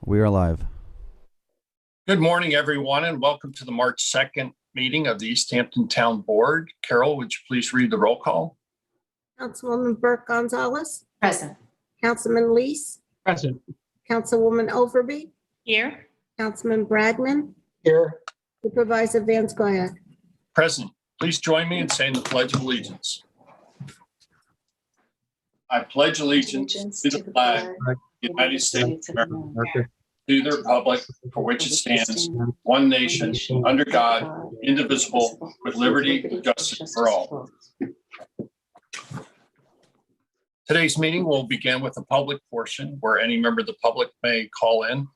We are live. Good morning, everyone, and welcome to the March 2nd meeting of the East Hampton Town Board. Carol, would you please read the roll call? Councilwoman Burke Gonzalez, Present. Councilman Lees, Present. Councilwoman Overby, Here. Councilman Bradman, Here. Supervisor Van Scoyac. Present. Please join me in saying the Pledge of Allegiance. I pledge allegiance to the flag of the United States of America, to the republic for which it stands, one nation, under God, indivisible, with liberty and justice for all. Today's meeting will begin with the public portion where any member of the public may call in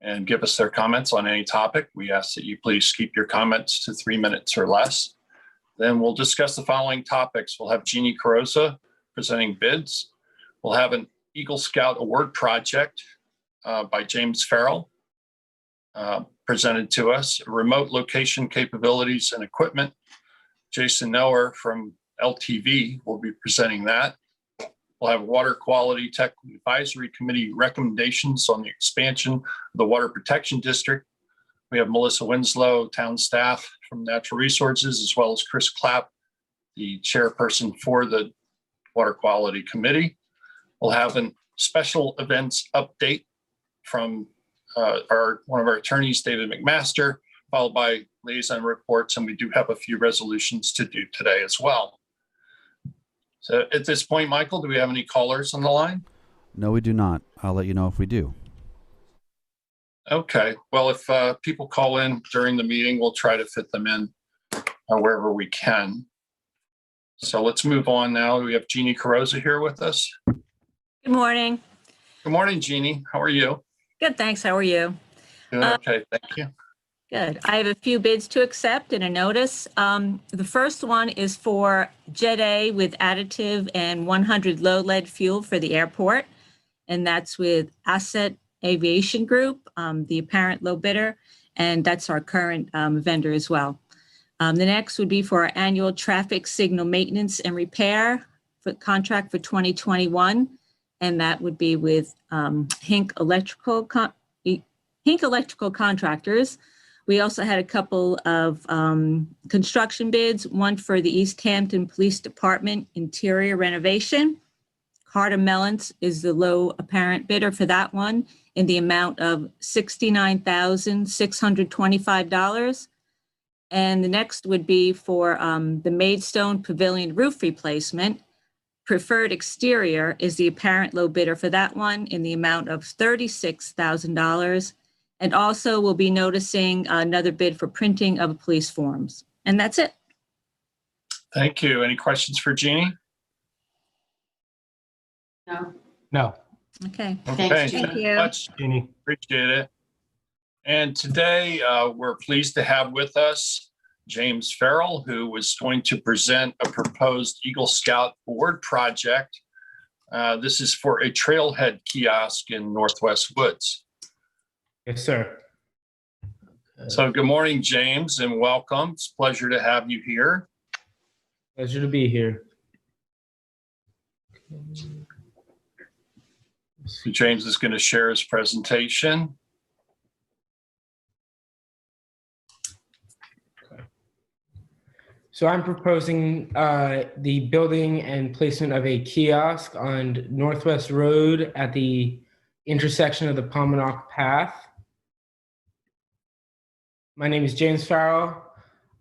and give us their comments on any topic. We ask that you please keep your comments to 3 minutes or less. Then we'll discuss the following topics. We'll have Jeannie Carrozza presenting bids. We'll have an Eagle Scout Award project by James Farrell presented to us. Remote location capabilities and equipment. Jason Noer from LTV will be presenting that. We'll have Water Quality Technical Advisory Committee recommendations on the expansion of the Water Protection District. We have Melissa Winslow, town staff from Natural Resources, as well as Chris Clapp, the chairperson for the Water Quality Committee. We'll have a special events update from one of our attorneys, David McMaster, followed by liaison reports, and we do have a few resolutions to do today as well. So at this point, Michael, do we have any callers on the line? No, we do not. I'll let you know if we do. Okay. Well, if people call in during the meeting, we'll try to fit them in wherever we can. So let's move on now. We have Jeannie Carrozza here with us. Good morning. Good morning, Jeannie. How are you? Good, thanks. How are you? Good. Okay, thank you. Good. I have a few bids to accept and a notice. The first one is for Jet A with additive and 100 low lead fuel for the airport. And that's with Asset Aviation Group, the apparent low bidder. And that's our current vendor as well. The next would be for our annual traffic signal maintenance and repair for contract for 2021. And that would be with Hink Electrical Contractors. We also had a couple of construction bids, one for the East Hampton Police Department interior renovation. Carter Mellons is the low apparent bidder for that one in the amount of $69,625. And the next would be for the Maidstone Pavilion roof replacement. Preferred Exterior is the apparent low bidder for that one in the amount of $36,000. And also we'll be noticing another bid for printing of police forms. And that's it. Thank you. Any questions for Jeannie? No. Okay. Okay, Thank you. very much, Jeannie. Appreciate it. And today we're pleased to have with us James Farrell, who is going to present a proposed Eagle Scout Award project. This is for a trailhead kiosk in Northwest Woods. Yes, sir. So good morning, James, and welcome. It's a pleasure to have you here. Pleasure to be here. So James is going to share his presentation. So I'm proposing the building and placement of a kiosk on Northwest Road at the intersection of the Pominock Path. My name is James Farrell.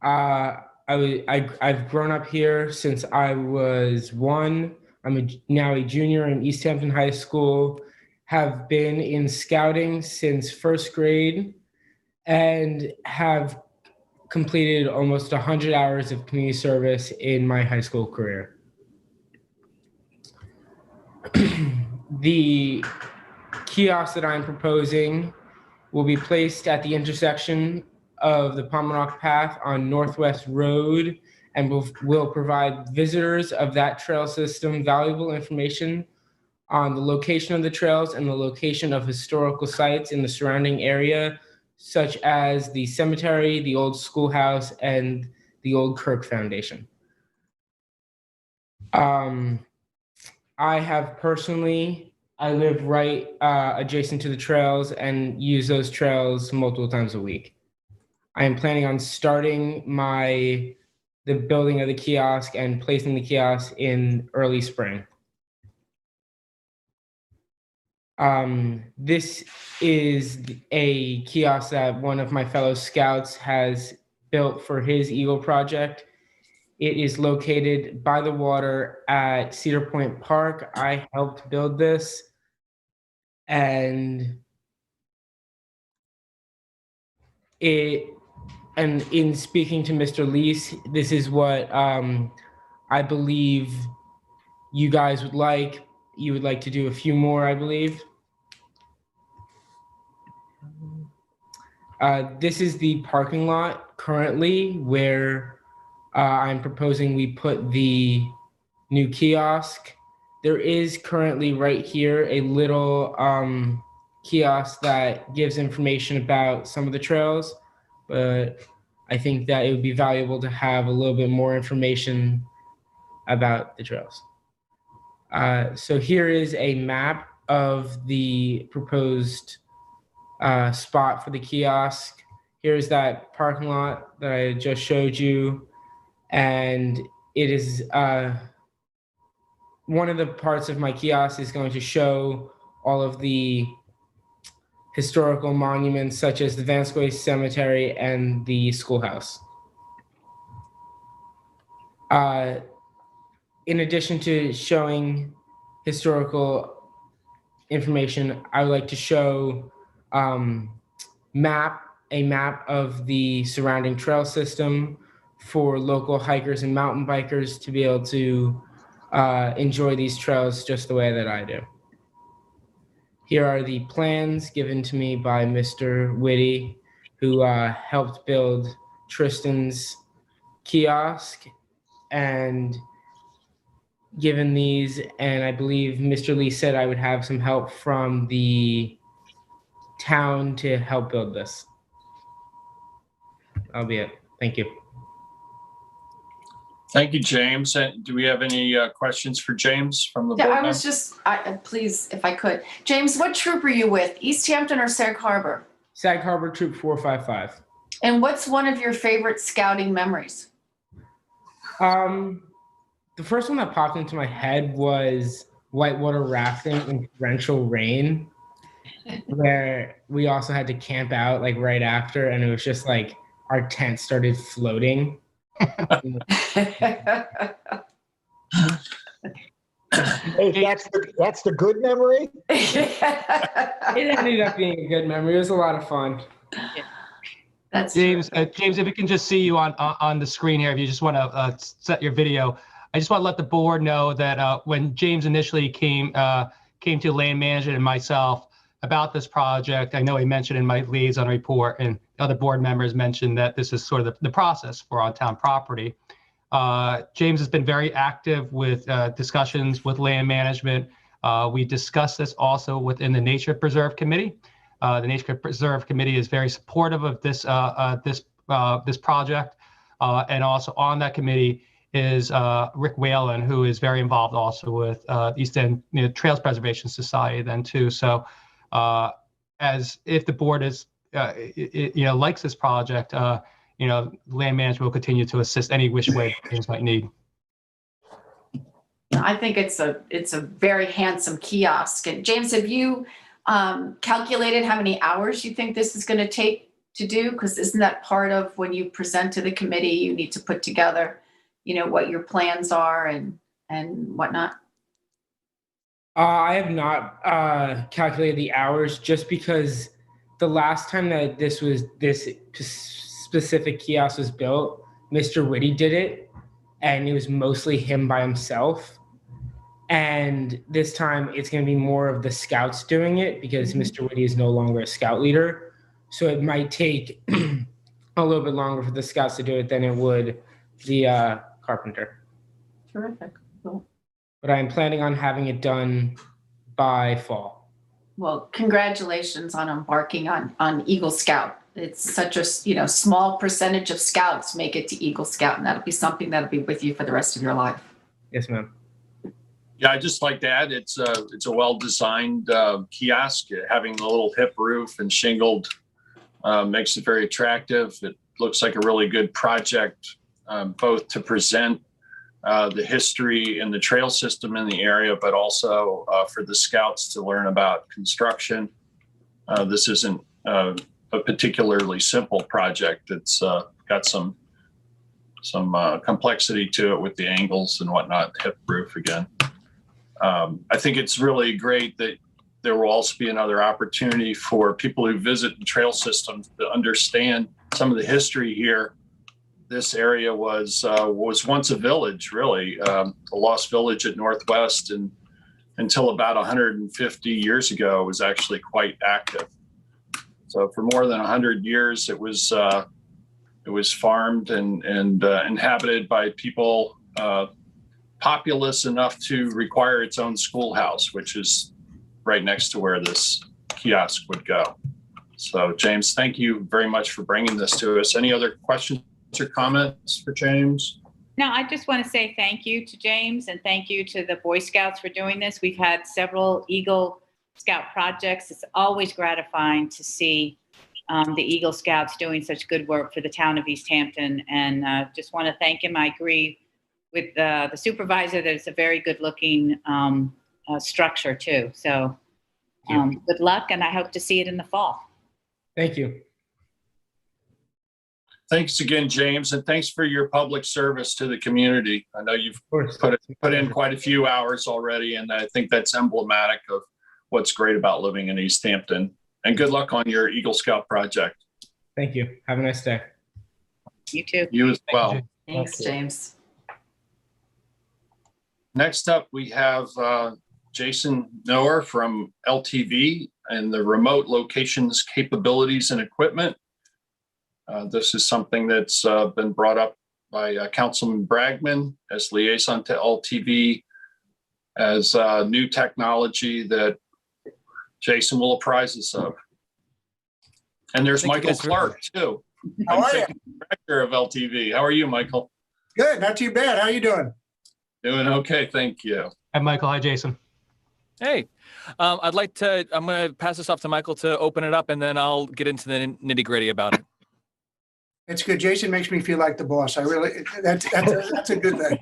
I've grown up here since I was 1. I'm now a junior in East Hampton High School, have been in scouting since 1st grade, and have completed almost 100 hours of community service in my high school career. The kiosk that I'm proposing will be placed at the intersection of the Pominock Path on Northwest Road and will provide visitors of that trail system valuable information on the location of the trails and the location of historical sites in the surrounding area, such as the cemetery, the old schoolhouse, and the old Kirk Foundation. I have personally I live right adjacent to the trails and use those trails multiple times a week. I am planning on starting the building of the kiosk and placing the kiosk in early spring. This is a kiosk that one of my fellow scouts has built for his Eagle project. It is located by the water at Cedar Point Park. I helped build this. And in speaking to Mr. Lease, this is what I believe you guys would like. You would like to do a few more, I believe. This is the parking lot currently where I'm proposing we put the new kiosk. There is currently right here a little kiosk that gives information about some of the trails, but I think that it would be valuable to have a little bit more information about the trails. So here is a map of the proposed spot for the kiosk. Here's that parking lot that I just showed you. And it is one of the parts of my kiosk is going to show all of the historical monuments such as the Vanscoy Cemetery and the schoolhouse. In addition to showing historical information, I would like to show a map of the surrounding trail system for local hikers and mountain bikers to be able to enjoy these trails just the way that I do. Here are the plans given to me by Mr. Whitty, who helped build Tristan's kiosk, and given these, and I believe Mr. Lee said I would have some help from the town to help build this. That'll be it. Thank you. Thank you, James. And do we have any questions for James from the board? Yeah, I was just, please, if I could. James, what troop are you with? East Hampton or Sag Harbor? Sag Harbor Troop 455. And what's one of your favorite scouting memories? The first one that popped into my head was whitewater rafting in torrential rain, where we also had to camp out like right after, and it was just like our tent started floating. Hey, that's the good memory. It ended up being a good memory. It was a lot of fun. That's James, James, if we can just see you on the screen here, if you just want to set your video, I just want to let the board know that when James initially came to land management and myself about this project, I know he mentioned in my liaison report, and other board members mentioned that this is sort of the process for on-town property. James has been very active with discussions with land management. We discussed this also within the Nature Preserve Committee. The Nature Preserve Committee is very supportive of this this project, and also on that committee is Rick Whalen, who is very involved also with East End Trails Preservation Society then too. So, as if the board is likes this project, land management will continue to assist any which way things might need. I think it's a very handsome kiosk. And James, have you calculated how many hours you think this is going to take to do? Because isn't that part of when you present to the committee, you need to put together, what your plans are and whatnot? I have not calculated the hours, just because the last time that this specific kiosk was built, Mr. Whitty did it, and it was mostly him by himself. And this time it's going to be more of the scouts doing it, because Mr. Whitty is no longer a scout leader. So it might take a little bit longer for the scouts to do it than it would the carpenter. Terrific. Cool. But I'm planning on having it done by fall. Well, congratulations on embarking on Eagle Scout. It's such a small percentage of scouts make it to Eagle Scout, and that'll be something that'll be with you for the rest of your life. Yes, ma'am. Yeah, I'd just like to add, it's a well-designed kiosk. Having the little hip roof and shingled makes it very attractive. It looks like a really good project, both to present the history and the trail system in the area, but also for the scouts to learn about construction. This isn't a particularly simple project. It's got some complexity to it with the angles and whatnot, hip roof again. I think it's really great that there will also be another opportunity for people who visit the trail systems to understand some of the history here. This area was once a village, really, a lost village at Northwest, and until about 150 years ago, it was actually quite active. So for more than 100 years, it was farmed and inhabited by people populous enough to require its own schoolhouse, which is right next to where this kiosk would go. So James, thank you very much for bringing this to us. Any other questions or comments for James? No, I just want to say thank you to James and thank you to the Boy Scouts for doing this. We've had several Eagle Scout projects. It's always gratifying to see the Eagle Scouts doing such good work for the town of East Hampton, and just want to thank him. I agree with the supervisor that it's a very good looking structure too. So good luck, and I hope to see it in the fall. Thank you. Thanks again, James, and thanks for your public service to the community. I know you've put in quite a few hours already, and I think that's emblematic of what's great about living in East Hampton. And good luck on your Eagle Scout project. Thank you. Have a nice day. You too. You as well. Thanks, James. Next up, we have Jason Noer from LTV and the remote locations capabilities and equipment. This is something that's been brought up by Councilman Bragman as liaison to LTV as new technology that Jason will apprise us of. And there's Michael Clark too. How are you? Director of LTV. How are you, Michael? Good, not too bad. How you doing? Doing okay, thank you. Hi, Michael. Hi, Jason. Hey, I'm going to pass this off to Michael to open it up, and then I'll get into the nitty gritty about it. It's good. Jason makes me feel like the boss. That's a good thing.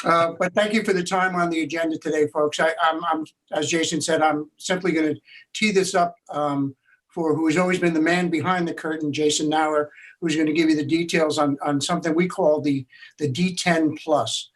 But thank you for the time on the agenda today, folks. I'm as Jason said, I'm simply going to tee this up for who has always been the man behind the curtain, Jason Nauer, who's going to give you the details on something we call the D10 Plus.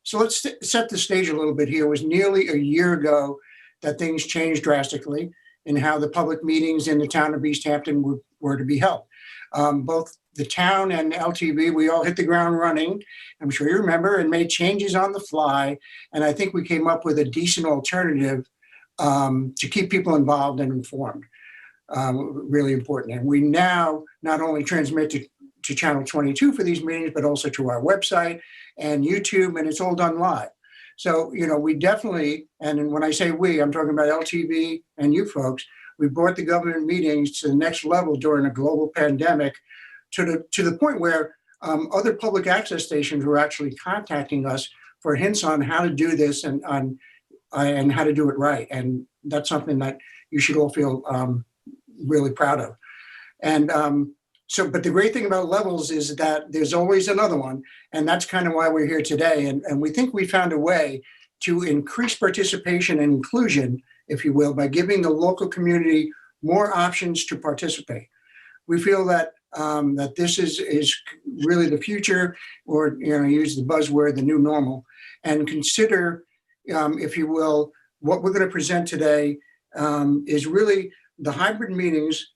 So let's set the stage a little bit here. It was nearly a year ago that things changed drastically in how the public meetings in the town of East Hampton were to be held. Both the town and LTV, we all hit the ground running, I'm sure you remember, and made changes on the fly. And I think we came up with a decent alternative to keep people involved and informed. Really important. And we now not only transmit to Channel 22 for these meetings, but also to our website and YouTube, and it's all done live. So, you know, we definitely, and when I say we, I'm talking about LTV and you folks, we brought the government meetings to the next level during a global pandemic to the point where other public access stations were actually contacting us for hints on how to do this and how to do it right. And that's something that you should all feel really proud of. And but the great thing about levels is that there's always another one. And that's kind of why we're here today. And we think we found a way to increase participation and inclusion, if you will, by giving the local community more options to participate. We feel that that this is really the future, or use the buzzword, the new normal, and consider, if you will, what we're going to present today is really the hybrid meetings,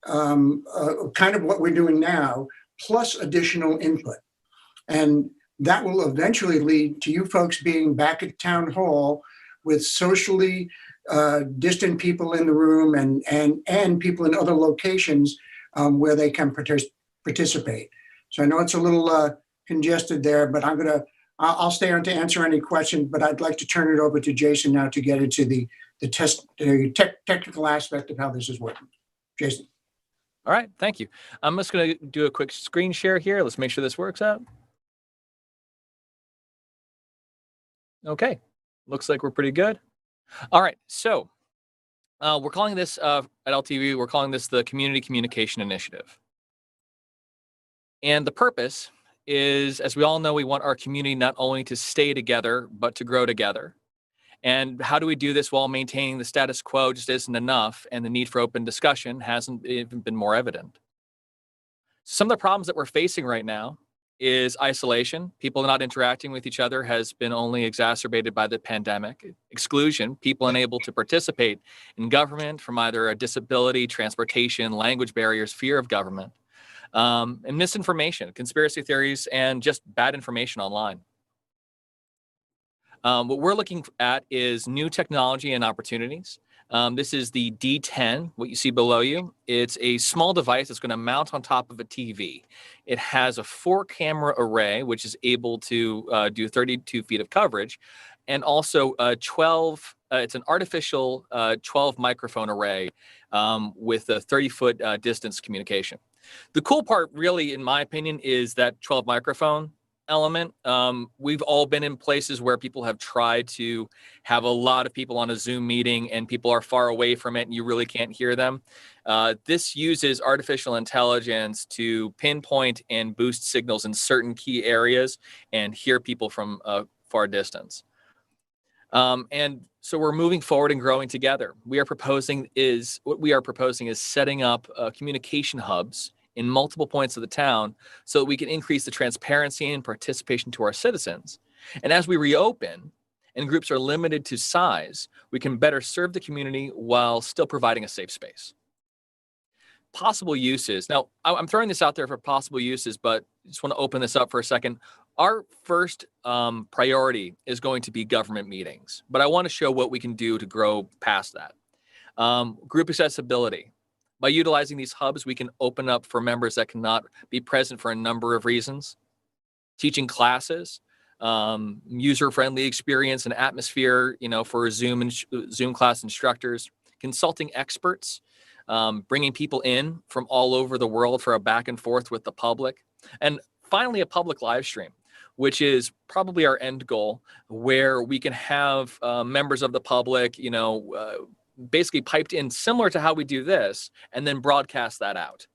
kind of what we're doing now, plus additional input. And that will eventually lead to you folks being back at town hall with socially distant people in the room and people in other locations where they can participate. So I know it's a little congested there, but I'll stay on to answer any questions, but I'd like to turn it over to Jason now to get into the technical aspect of how this is working. Jason. All right, thank you. I'm just going to do a quick screen share here. Let's make sure this works out. Okay, looks like we're pretty good. All right, so we're calling this at LTV, we're calling this the Community Communication Initiative. And the purpose is, as we all know, we want our community not only to stay together, but to grow together. And how do we do this while maintaining the status quo just isn't enough, and the need for open discussion hasn't even been more evident. Some of the problems that we're facing right now is isolation. People not interacting with each other has been only exacerbated by the pandemic. Exclusion, people unable to participate in government from either a disability, transportation, language barriers, fear of government, and misinformation, conspiracy theories, and just bad information online. What we're looking at is new technology and opportunities. This is the D10, what you see below you. It's a small device that's going to mount on top of a TV. It has a 4-camera array, which is able to do 32 feet of coverage, and also 12, it's an artificial 12 microphone array with a 30-foot distance communication. The cool part really, in my opinion, is that 12 microphone element. We've all been in places where people have tried to have a lot of people on a Zoom meeting and people are far away from it and you really can't hear them. This uses artificial intelligence to pinpoint and boost signals in certain key areas and hear people from a far distance. And so we're moving forward and growing together. What we are proposing is setting up communication hubs in multiple points of the town so that we can increase the transparency and participation to our citizens. And as we reopen and groups are limited to size, we can better serve the community while still providing a safe space. Possible uses. Now, I'm throwing this out there for possible uses, but I just want to open this up for a second. Our first priority is going to be government meetings, but I want to show what we can do to grow past that. Group accessibility. By utilizing these hubs, we can open up for members that cannot be present for a number of reasons. Teaching classes, user-friendly experience and atmosphere, for Zoom class instructors, consulting experts, bringing people in from all over the world for a back and forth with the public, and finally a public live stream, which is probably our end goal, where we can have members of the public, basically piped in similar to how we do this, and then broadcast that out.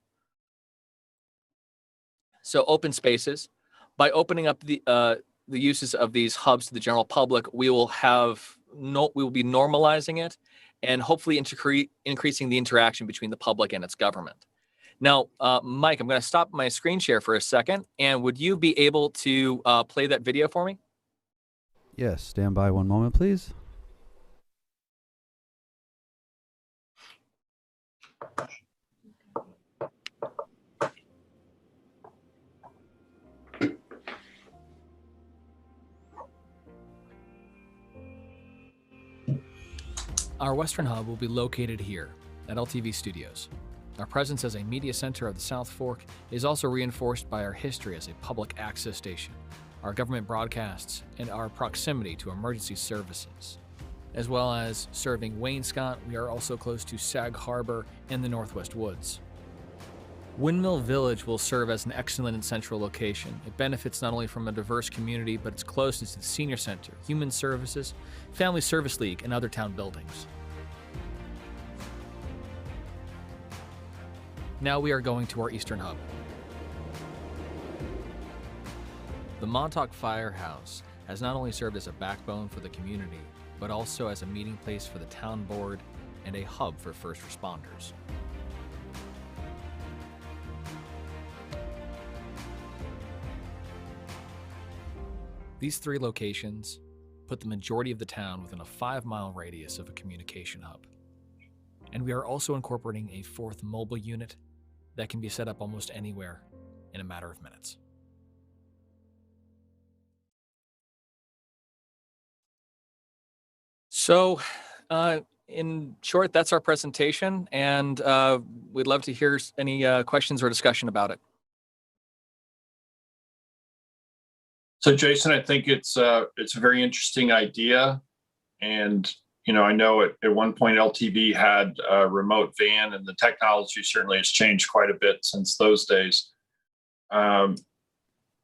So open spaces, by opening up the uses of these hubs to the general public, we will be normalizing it and hopefully increasing the interaction between the public and its government. Now, Mike, I'm going to stop my screen share for a second, and would you be able to play that video for me? Yes, stand by one moment, please. Our Western Hub will be located here at LTV Studios. Our presence as a media center of the South Fork is also reinforced by our history as a public access station, our government broadcasts, and our proximity to emergency services. As well as serving Waynescott, we are also close to Sag Harbor and the Northwest Woods. Windmill Village will serve as an excellent and central location. It benefits not only from a diverse community, but its closeness to the Senior Center, Human Services, Family Service League, and other town buildings. Now we are going to our Eastern Hub. The Montauk Firehouse has not only served as a backbone for the community, but also as a meeting place for the town board and a hub for first responders. These 3 locations put the majority of the town within a 5-mile radius of a communication hub. And we are also incorporating a 4th mobile unit that can be set up almost anywhere in a matter of minutes. So, in short, that's our presentation, and we'd love to hear any questions or discussion about it. So Jason, I think it's a very interesting idea. And, I know at one point LTV had a remote van, and the technology certainly has changed quite a bit since those days.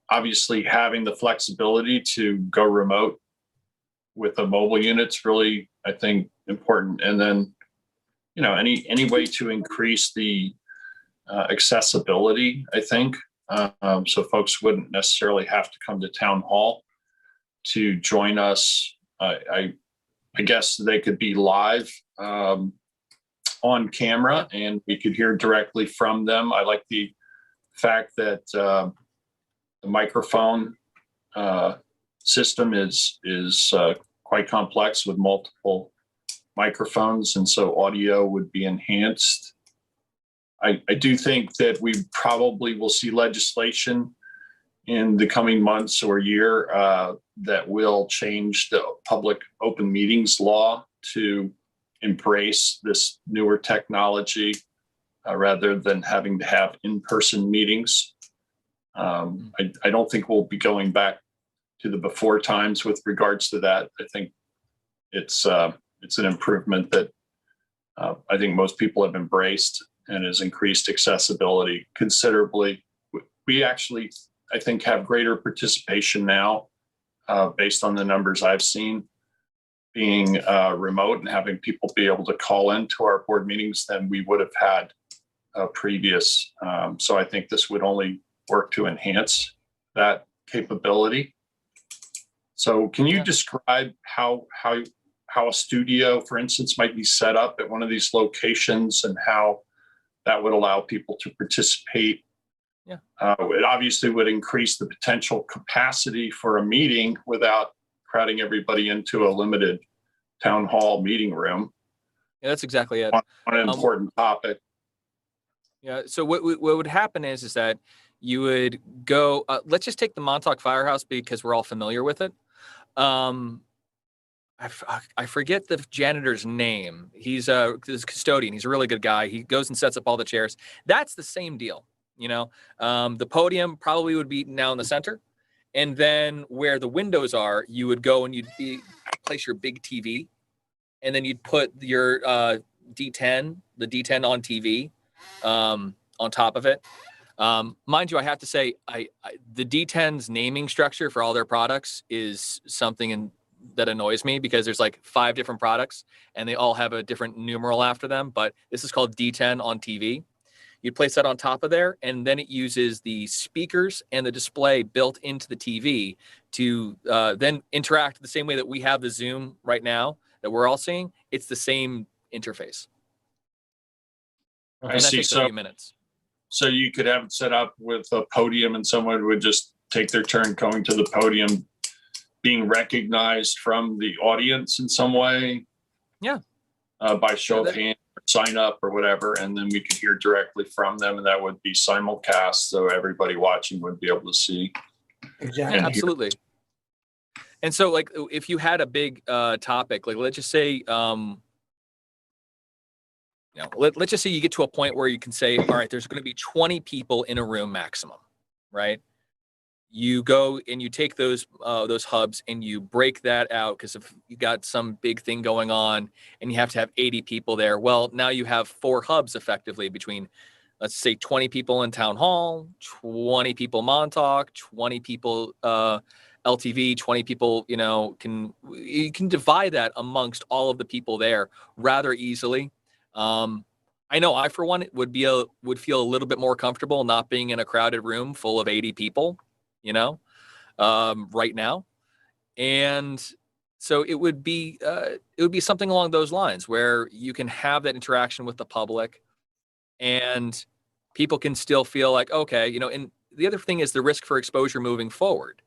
Obviously having the flexibility to go remote with a mobile unit's really, I think, important. And then, any way to increase the accessibility, I think, so folks wouldn't necessarily have to come to town hall to join us. I guess they could be live on camera and we could hear directly from them. I like the fact that the microphone system is quite complex with multiple microphones, and so audio would be enhanced. I do think that we probably will see legislation in the coming months or year that will change the public open meetings law to embrace this newer technology rather than having to have in-person meetings. I don't think we'll be going back to the before times with regards to that. I think it's an improvement that I think most people have embraced and has increased accessibility considerably. We actually, I think, have greater participation now based on the numbers I've seen being remote and having people be able to call into our board meetings than we would have had previous. So I think this would only work to enhance that capability. So can you describe how a studio, for instance, might be set up at one of these locations and how that would allow people to participate? Yeah. It obviously would increase the potential capacity for a meeting without crowding everybody into a limited town hall meeting room. Yeah, that's exactly it. On an important topic. Yeah. So what would happen is that you would go. Let's just take the Montauk Firehouse because we're all familiar with it. I forget the janitor's name. He's a custodian. He's a really good guy. He goes and sets up all the chairs. That's the same deal. The podium probably would be now in the center. And then where the windows are, you would go and you'd place your big TV. And then you'd put your D10, the D10 on TV on top of it. Mind you, I have to say, the D10's naming structure for all their products is something that annoys me because there's like 5 different products and they all have a different numeral after them. But this is called D10 on TV. You'd place that on top of there, and then it uses the speakers and the display built into the TV to then interact the same way that we have the Zoom right now that we're all seeing. It's the same interface. I see. Takes a few minutes. So you could have it set up with a podium and someone would just take their turn going to the podium, being recognized from the audience in some way. Yeah. By show of hands, or sign up or whatever. And then we could hear directly from them, and that would be simulcast. So everybody watching would be able to see. Exactly. Yeah, absolutely. And so like, if you had a big topic, like let's just say, let's just say you get to a point where you can say, all right, there's going to be 20 people in a room maximum, right? You go and you take those hubs and you break that out because if you got some big thing going on and you have to have 80 people there, well, now you have 4 hubs effectively between, let's say, 20 people in Town Hall, 20 people Montauk, 20 people LTV, 20 people, you can divide that amongst all of the people there rather easily. I know I, for one, would feel a little bit more comfortable not being in a crowded room full of 80 people. Right now. And so it would be something along those lines where you can have that interaction with the public and people can still feel like, okay, and the other thing is the risk for exposure moving forward.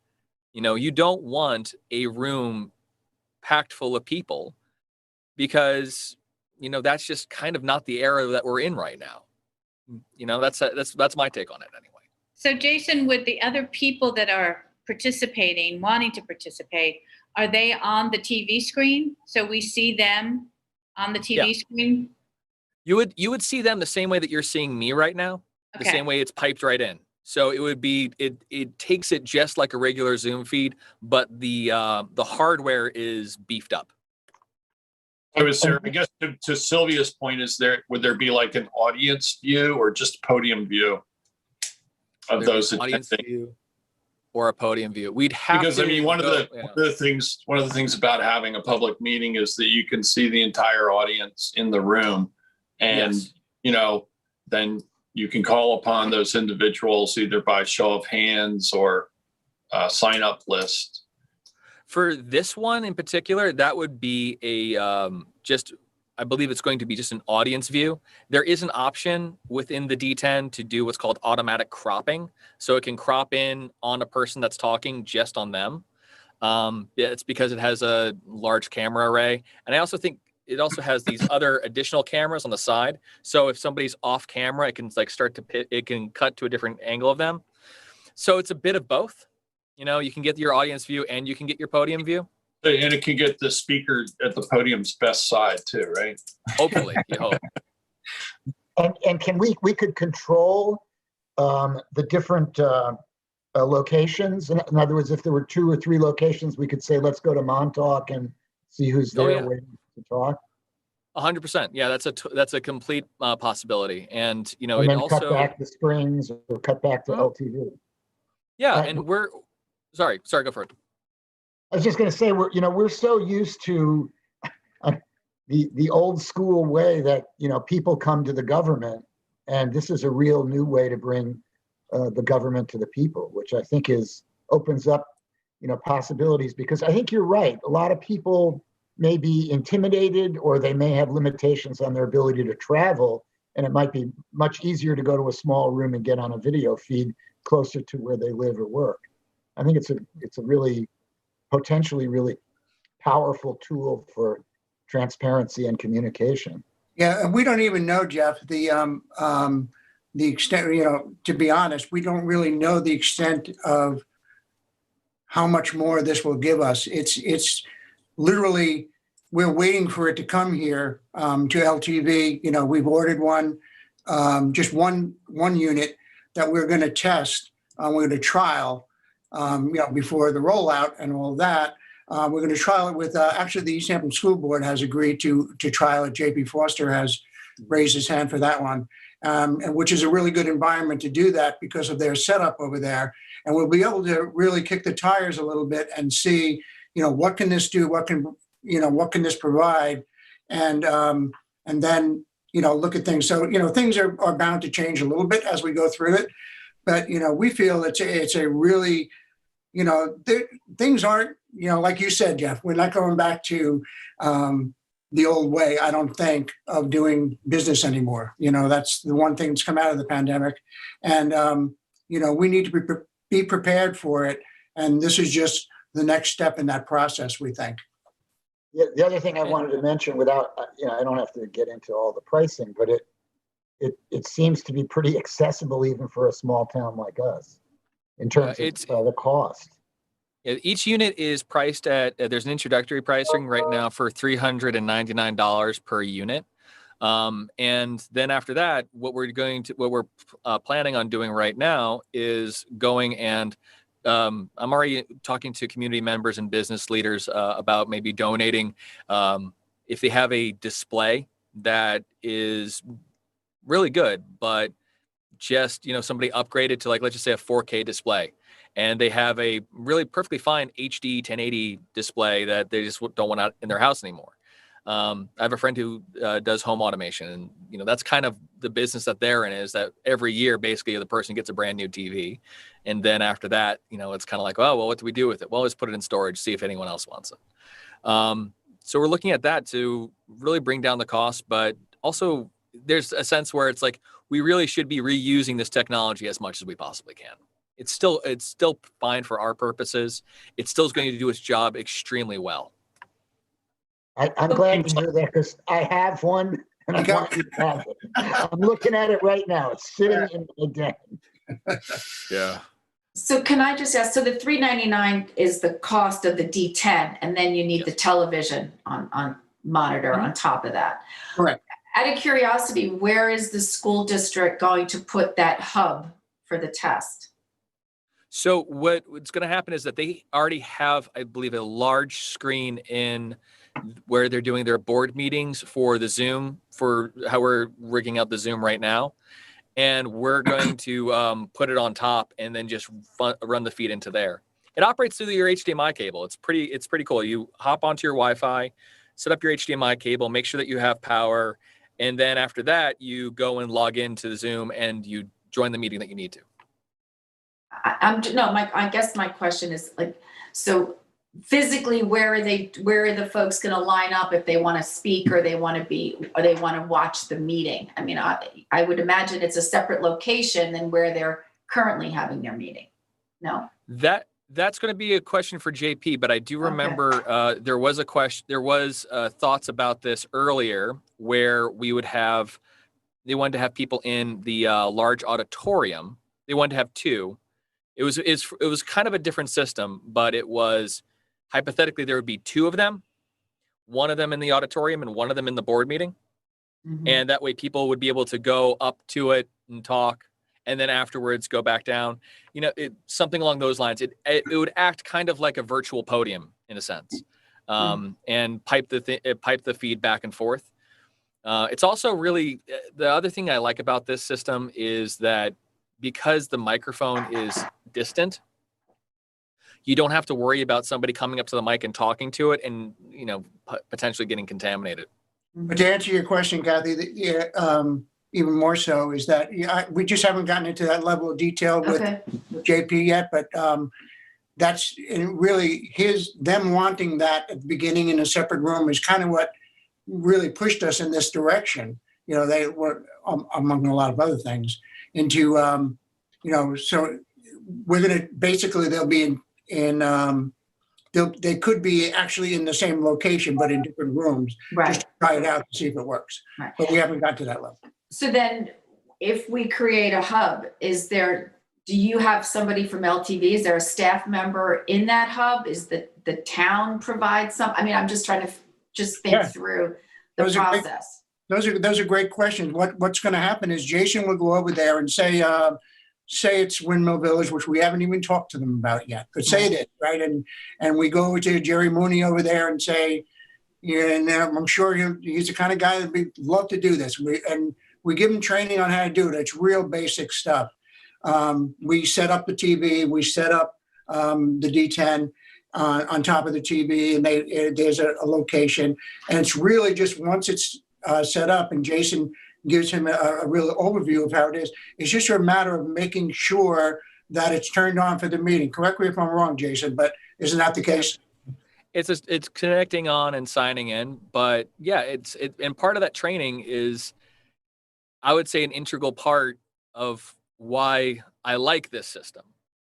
You don't want a room packed full of people because, that's just kind of not the era that we're in right now. That's my take on it anyway. So Jason, with the other people that are participating, wanting to participate, are they on the TV screen? So we see them on the TV screen? You would see them the same way that you're seeing me right now, the same way it's piped right in. So it would be, it takes it just like a regular Zoom feed, but the hardware is beefed up. I guess to Sylvia's point, would there be like an audience view or just podium view of those audience attending? view or a podium view. We'd have Because to. I mean, one of the things about having a public meeting is that you can see the entire audience in the room, and Yes. you know, then you can call upon those individuals either by show of hands or sign up list. For this one in particular, that would be a I believe it's going to be just an audience view. There is an option within the D10 to do what's called automatic cropping. So it can crop in on a person that's talking just on them. It's because it has a large camera array. And I also think it also has these other additional cameras on the side. So if somebody's off camera, it can like it can cut to a different angle of them. So it's a bit of both. You know, you can get your audience view and you can get your podium view. And it can get the speaker at the podium's best side too, right? Hopefully, you hope. And can we could control the different locations? In other words, if there were 2 or 3 locations, we could say, let's go to Montauk and see who's there waiting to talk. 100%. Yeah, that's a complete possibility. And you know, and it then also cut back to Springs or cut back to LTV. Yeah, and we're sorry, go for it. I was just going to say we're so used to the old school way that people come to the government, and this is a real new way to bring the government to the people, which I think opens up possibilities, because I think you're right. A lot of people may be intimidated, or they may have limitations on their ability to travel, and it might be much easier to go to a small room and get on a video feed closer to where they live or work. I think it's a really potentially really powerful tool for transparency and communication. Yeah, and we don't even know, Jeff, the extent, to be honest, we don't really know the extent of how much more this will give us. It's literally, we're waiting for it to come here to LTV. We've ordered one, just one unit that we're going to test. We're going to trial, before the rollout and all that. We're going to trial it with, actually the East Hampton School Board has agreed to trial it. JP Foster has raised his hand for that one, and which is a really good environment to do that because of their setup over there. And we'll be able to really kick the tires a little bit and see, what can this do? What can this provide? And then, look at things. So, things are bound to change a little bit as we go through it. But, we feel it's a really, things aren't, like you said, Jeff, we're not going back to the old way, I don't think, of doing business anymore. That's the one thing that's come out of the pandemic. And, we need to be prepared for it. And this is just the next step in that process, we think. The other thing I wanted to mention, without, I don't have to get into all the pricing, but it seems to be pretty accessible even for a small town like us in terms of the cost. Each unit is priced at, there's an introductory pricing right now for $399 per unit. And then after that, what we're planning on doing right now is going and I'm already talking to community members and business leaders about maybe donating if they have a display that is really good, but just, somebody upgraded to, like, let's just say a 4K display, and they have a really perfectly fine HD 1080 display that they just don't want out in their house anymore. I have a friend who does home automation, and that's kind of the business that they're in, is that every year basically the person gets a brand new TV, and then after that, it's kind of like, oh well, what do we do with it? Well, let's put it in storage, see if anyone else wants it. So we're looking at that to really bring down the cost, but also there's a sense where it's like we really should be reusing this technology as much as we possibly can. It's still fine for our purposes. It still is going to do its job extremely well. I'm glad to hear that, because I have one and I want you to have it. I'm looking at it right now. It's sitting in the den. Yeah. So can I just ask, so the $399 is the cost of the D10, and then you need the television on monitor on top of that. Correct. Out of curiosity, where is the school district going to put that hub for the test? So what's going to happen is that they already have, I believe, a large screen in where they're doing their board meetings for the Zoom, for how we're rigging out the Zoom right now. and we're going to put it on top and then just run the feed into there. It operates through your HDMI cable. It's pretty cool. You hop onto your Wi-Fi, set up your HDMI cable, make sure that you have power, and then after that, you go and log into the Zoom and you join the meeting that you need to. I guess my question is like, so physically, where are the folks going to line up if they want to speak or they want to watch the meeting? I mean, I would imagine it's a separate location than where they're currently having their meeting. No? That's going to be a question for JP, but I do remember there was thoughts about this earlier where they wanted to have people in the large auditorium. They wanted to have two. It was kind of a different system, but it was hypothetically there would be two of them, one of them in the auditorium and one of them in the board meeting. Mhm. And that way people would be able to go up to it and talk, and then afterwards go back down. You know, something along those lines. It would act kind of like a virtual podium in a sense, and pipe the feed back and forth. It's also really, the other thing I like about this system is that because the microphone is distant, you don't have to worry about somebody coming up to the mic and talking to it and, you know, potentially getting contaminated. But to answer your question, Kathy, even more so is that we just haven't gotten into that level of detail with JP yet, but that's really them wanting that at the beginning in a separate room is kind of what really pushed us in this direction. You know, they were among a lot of other things into, you know, so we're going to basically, they'll be they could be actually in the same location, but in different rooms, just to try it out to see if it works. Right. But we haven't got to that level. So then if we create a hub, do you have somebody from LTV? Is there a staff member in that hub? Is the town provide some? I mean, I'm just trying to think through the process. Those are great questions. What's going to happen is Jason will go over there and say it's Windmill Village, which we haven't even talked to them about yet, but say it is, right? And we go to Jerry Mooney over there and say, yeah, and I'm sure he's the kind of guy that would love to do this. We give him training on how to do it. It's real basic stuff. We set up the TV, we set up the D10 on top of the TV, and there's a location. And it's really just once it's set up and Jason gives him a real overview of how it is, it's just a matter of making sure that it's turned on for the meeting. Correct me if I'm wrong, Jason, but isn't that the case? It's connecting on and signing in, but yeah, and part of that training is, I would say, an integral part of why I like this system.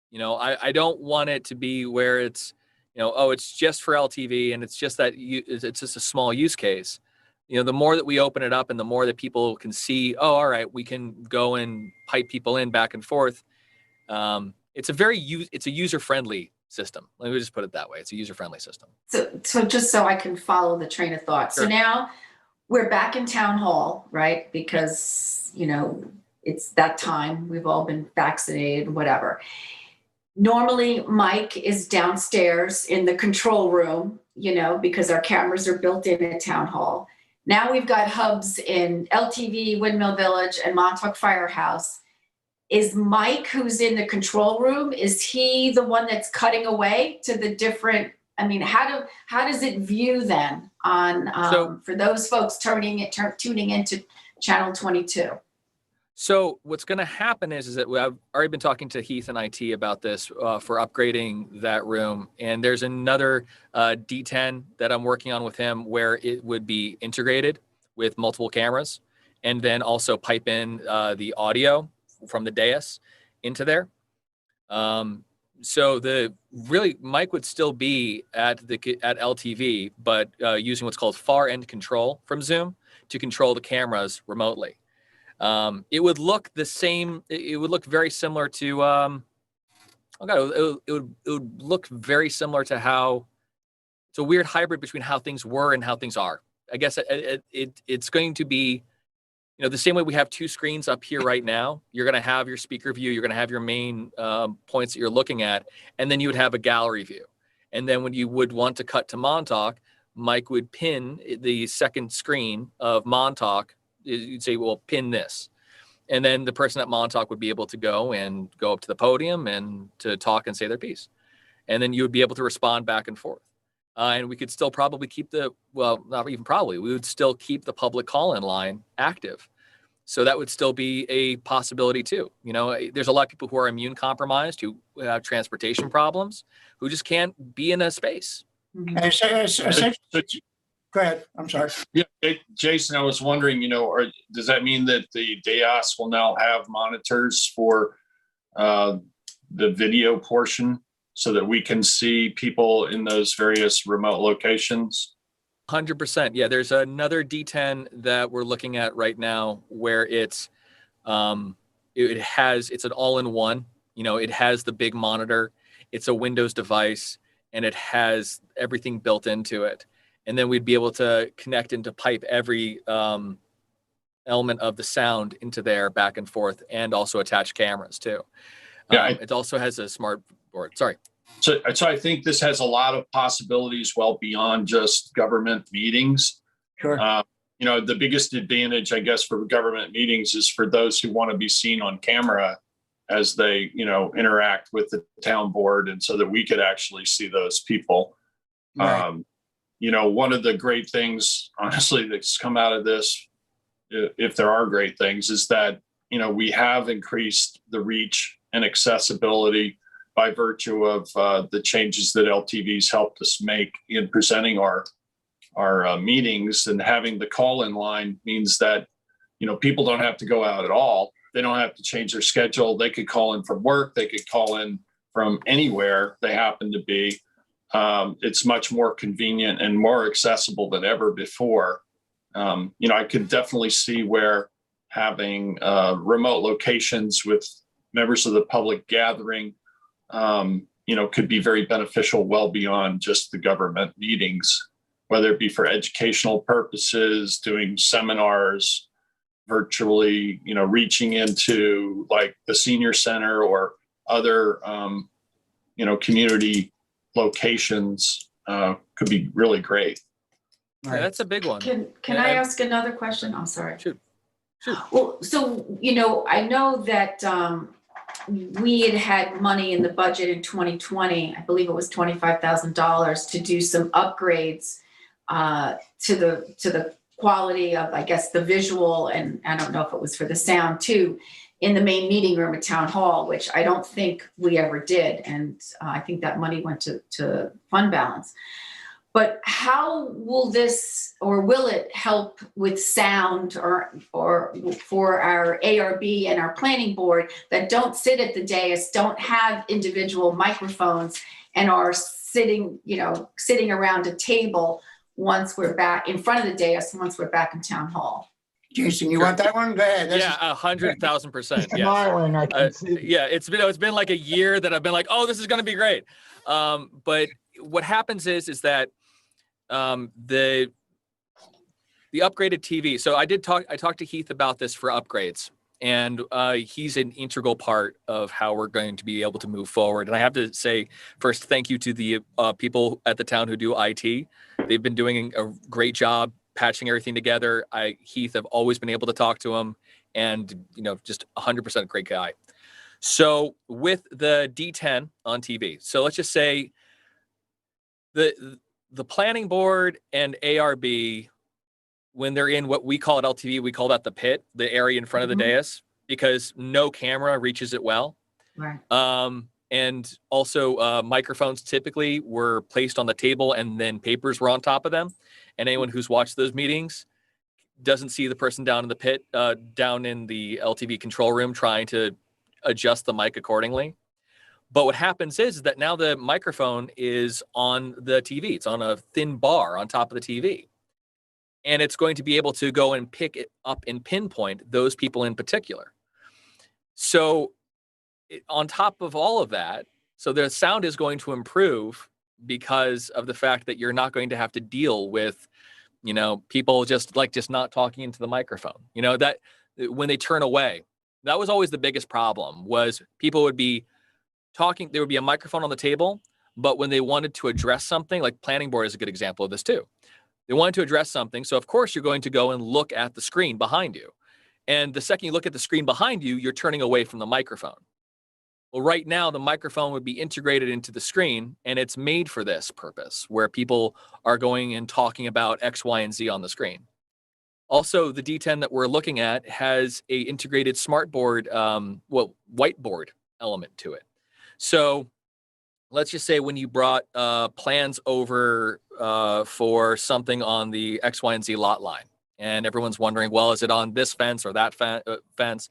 You know, I don't want it to be where it's, you know, oh, it's just for LTV and it's just that it's just a small use case. You know, the more that we open it up and the more that people can see, oh, all right, we can go and pipe people in back and forth. It's a user-friendly system. Let me just put it that way. It's a user-friendly system. So just so I can follow the train of thought. Sure. So now we're back in town hall, right? Because, you know, it's that time. We've all been vaccinated, whatever. Normally, Mike is downstairs in the control room, you know, because our cameras are built in at town hall. Now we've got hubs in LTV, Windmill Village, and Montauk Firehouse. Is Mike, who's in the control room, is he the one that's cutting away to the different? I mean, how does it view then on for those folks tuning into channel 22? So what's going to happen is that I've already been talking to Heath and IT about this for upgrading that room. And there's another D10 that I'm working on with him where it would be integrated with multiple cameras and then also pipe in the audio from the dais into there. So Mike would still be at LTV, but using what's called far end control from Zoom to control the cameras remotely. It would look the same. It would look very similar to, it would look very similar to how, it's a weird hybrid between how things were and how things are. I guess it's going to be, you know, the same way we have two screens up here right now. You're going to have your speaker view. You're going to have your main points that you're looking at, and then you would have a gallery view. And then when you would want to cut to Montauk, Mike would pin the second screen of Montauk. You'd say, well, pin this. And then the person at Montauk would be able to go up to the podium and to talk and say their piece. And then you would be able to respond back and forth. And we could still probably keep not even probably, we would still keep the public call-in line active. So that would still be a possibility too. You know, there's a lot of people who are immune compromised, who have transportation problems, who just can't be in a space. Go ahead. I'm sorry. Yeah, Jason, I was wondering, does that mean that the dais will now have monitors for the video portion so that we can see people in those various remote locations? 100%. Yeah, there's another D10 that we're looking at right now where it's an all-in-one. It has the big monitor, it's a Windows device, and it has everything built into it. And then we'd be able to connect and to pipe every element of the sound into there back and forth, and also attach cameras too. Yeah, it also has a smart board. Sorry. So I think this has a lot of possibilities well beyond just government meetings. Sure. The biggest advantage, I guess, for government meetings is for those who want to be seen on camera as they, interact with the town board, and so that we could actually see those people. Right. One of the great things, honestly, that's come out of this, if there are great things, is that, we have increased the reach and accessibility by virtue of the changes that LTV's helped us make in presenting our meetings. And having the call-in line means that, people don't have to go out at all. They don't have to change their schedule. They could call in from work. They could call in from anywhere they happen to be. It's much more convenient and more accessible than ever before. I could definitely see where having remote locations with members of the public gathering, could be very beneficial well beyond just the government meetings, whether it be for educational purposes, doing seminars, virtually, reaching into like the senior center or other, community locations could be really great. Yeah, that's a big one. Can I ask another question? I'm sorry. Shoot. Well, so, I know that we had money in the budget in 2020, I believe it was $25,000 to do some upgrades to the quality of, I guess, the visual, and I don't know if it was for the sound too, in the main meeting room at Town Hall, which I don't think we ever did. And I think that money went to fund balance. But how will this, or will it help with sound or for our ARB and our planning board that don't sit at the dais, don't have individual microphones, and are sitting around a table once we're back in front of the dais, once we're back in Town Hall? Jason, you want that one? Go ahead. Yeah, 100,000%. Yes. Smiling, I can see. Yeah, it's been like a year that I've been like, oh, this is going to be great. But what happens is that the upgraded TV. So I talked to Heath about this for upgrades, and he's an integral part of how we're going to be able to move forward. And I have to say first, thank you to the people at the town who do IT. They've been doing a great job patching everything together. Heath, have always been able to talk to him, and just 100% great guy. So with the D10 on TV, so let's just say the planning board and ARB, when they're in what we call at LTV, we call that the pit, the area in front of the dais, because no camera reaches it well. Right. And also microphones typically were placed on the table and then papers were on top of them. And anyone who's watched those meetings doesn't see the person down in the pit, down in the LTV control room trying to adjust the mic accordingly. But what happens is that now the microphone is on the TV. It's on a thin bar on top of the TV. And it's going to be able to go and pick it up and pinpoint those people in particular. So on top of all of that, so the sound is going to improve because of the fact that you're not going to have to deal with, people just not talking into the microphone. That when they turn away, that was always the biggest problem, was people would be talking, there would be a microphone on the table, but when they wanted to address something, like planning board is a good example of this too. They wanted to address something, so of course you're going to go and look at the screen behind you. And the second you look at the screen behind you, you're turning away from the microphone. Well, right now, the microphone would be integrated into the screen, and it's made for this purpose, where people are going and talking about X, Y, and Z on the screen. Also, the D10 that we're looking at has a integrated smartboard, whiteboard element to it. So let's just say when you brought plans over for something on the X, Y, and Z lot line, and everyone's wondering, well, is it on this fence or that fence?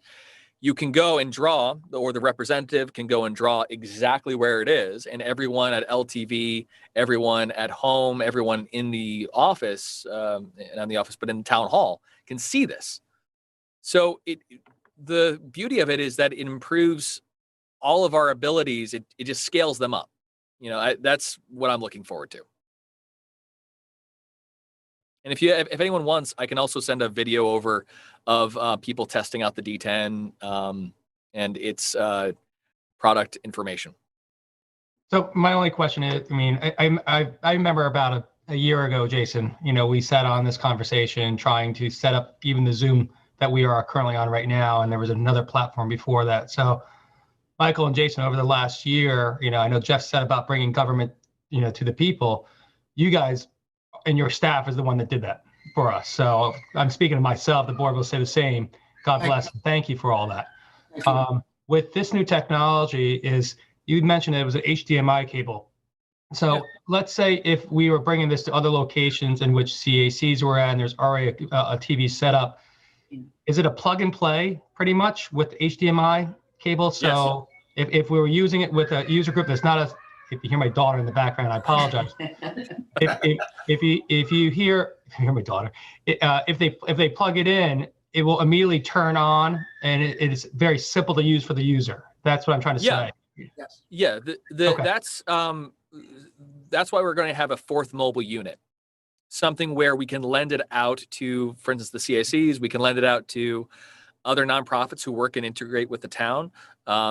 You can go and draw, or the representative can go and draw exactly where it is, and everyone at LTV, everyone at home, everyone in the office, not in the office, but in the town hall, can see this. So the beauty of it is that it improves all of our abilities. It just scales them up. You know, that's what I'm looking forward to. And if anyone wants, I can also send a video over of people testing out the D10 and its product information. So my only question is, I mean, I remember about a year ago, Jason, you know, we sat on this conversation trying to set up even the Zoom that we are currently on right now, and there was another platform before that. So Michael and Jason, over the last year, you know, I know Jeff said about bringing government, you know, to the people. You guys and your staff is the one that did that for us. So I'm speaking to myself, the board will say the same. God bless and thank you for all that. With this new technology you mentioned it was an HDMI cable. So let's say if we were bringing this to other locations in which CACs were at and there's already a TV set up, is it a plug and play pretty much with HDMI cable? So if we were using it with a user group that's not if you hear my daughter in the background, I apologize. If you hear my daughter, if they plug it in, it will immediately turn on, and it is very simple to use for the user. That's what I'm trying to say. Yeah, Okay. That's why we're going to have a fourth mobile unit, something where we can lend it out to, for instance, the CACs. We can lend it out to other nonprofits who work and integrate with the town.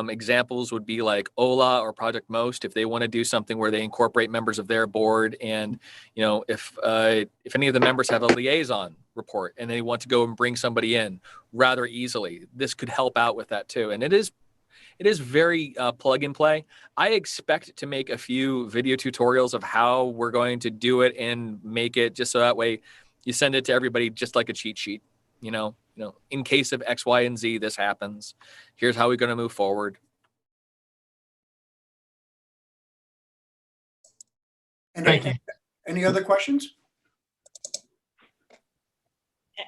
Examples would be like OLA or Project Most, if they want to do something where they incorporate members of their board. And, you know, if any of the members have a liaison report and they want to go and bring somebody in rather easily, this could help out with that too. And it is very plug and play. I expect to make a few video tutorials of how we're going to do it and make it just so that way you send it to everybody just like a cheat sheet. You know, in case of X, Y, and Z, this happens. Here's how we're going to move forward. Thank you. Any other questions?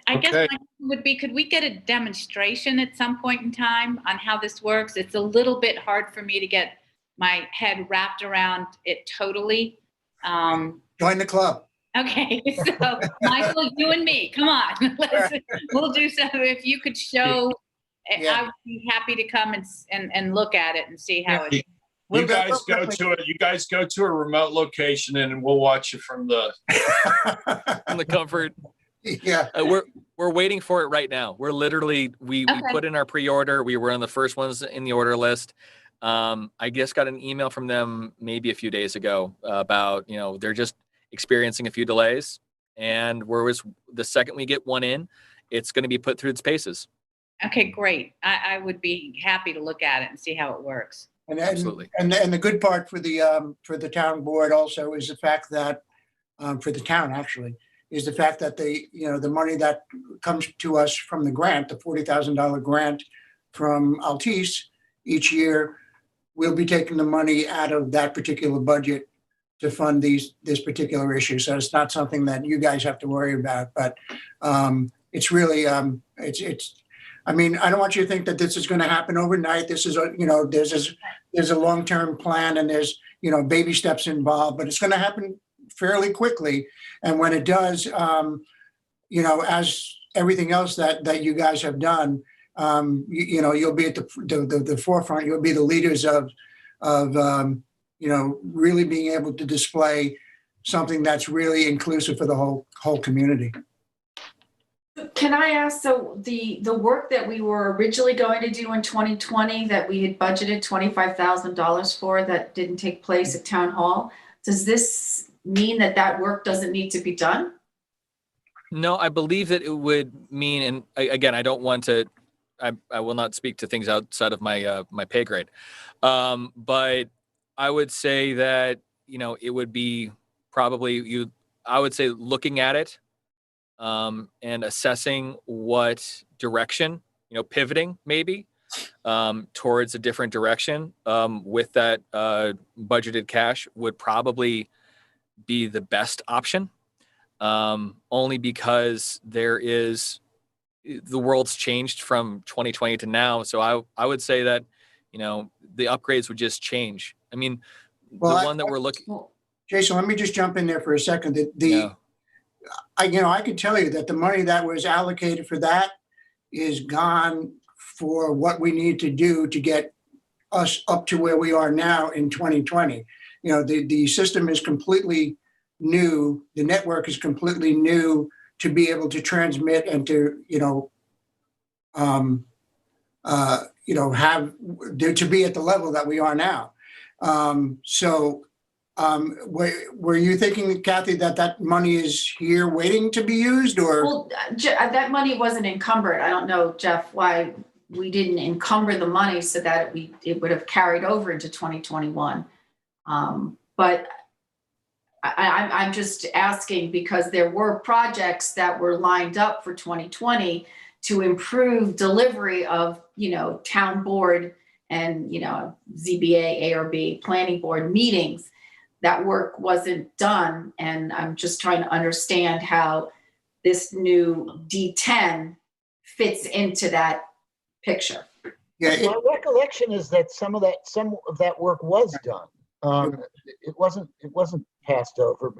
I guess Okay. my question would be, could we get a demonstration at some point in time on how this works? It's a little bit hard for me to get my head wrapped around it totally. Join the club. Okay, so Michael, you and me, come on. We'll do something. If you could show, I would be happy to come and look at it and see how it. You guys go to a remote location and we'll watch you from the comfort. Yeah. We're waiting for it right now. We're literally, we put in our pre-order. We were on the first ones in the order list. I just got an email from them maybe a few days ago about, you know, they're just experiencing a few delays, and the second we get one in, it's going to be put through its paces. Okay, great. I would be happy to look at it and see how it works. Absolutely. And the good part for the town board also is the fact that for the town actually is the fact that the money that comes to us from the grant, the $40,000 grant from Altice each year, we'll be taking the money out of that particular budget to fund this particular issue. So it's not something that you guys have to worry about, but it's really, I mean, I don't want you to think that this is going to happen overnight. This is there's a long-term plan and there's, baby steps involved, but it's going to happen fairly quickly. And when it does, as everything else that you guys have done, you'll be at the forefront. You'll be the leaders of really being able to display something that's really inclusive for the whole community. Can I ask, so the work that we were originally going to do in 2020 that we had budgeted $25,000 for that didn't take place at Town Hall, does this mean that work doesn't need to be done? No, I believe that it would mean, and again, I don't want to, I will not speak to things outside of my my pay grade, but I would say that it would be probably I would say looking at it and assessing what direction, pivoting maybe towards a different direction with that budgeted cash would probably be the best option. Only because the world's changed from 2020 to now. So I would say that, the upgrades would just change. I mean, Well, the one that we're looking. Jason, let me just jump in there for a second. Yeah. I can tell you that the money that was allocated for that is gone for what we need to do to get us up to where we are now in 2020. The system is completely new. The network is completely new to be able to transmit and to, to be at the level that we are now. Were you thinking, Kathy, that money is here waiting to be used, or? Well, that money wasn't encumbered. I don't know, Jeff, why we didn't encumber the money so that it would have carried over into 2021. But I'm just asking because there were projects that were lined up for 2020 to improve delivery of, town board and, ZBA, ARB, planning board meetings. That work wasn't done. And I'm just trying to understand how this new D10 fits into that picture. Yeah, my recollection is that some of that work was done. It wasn't passed over.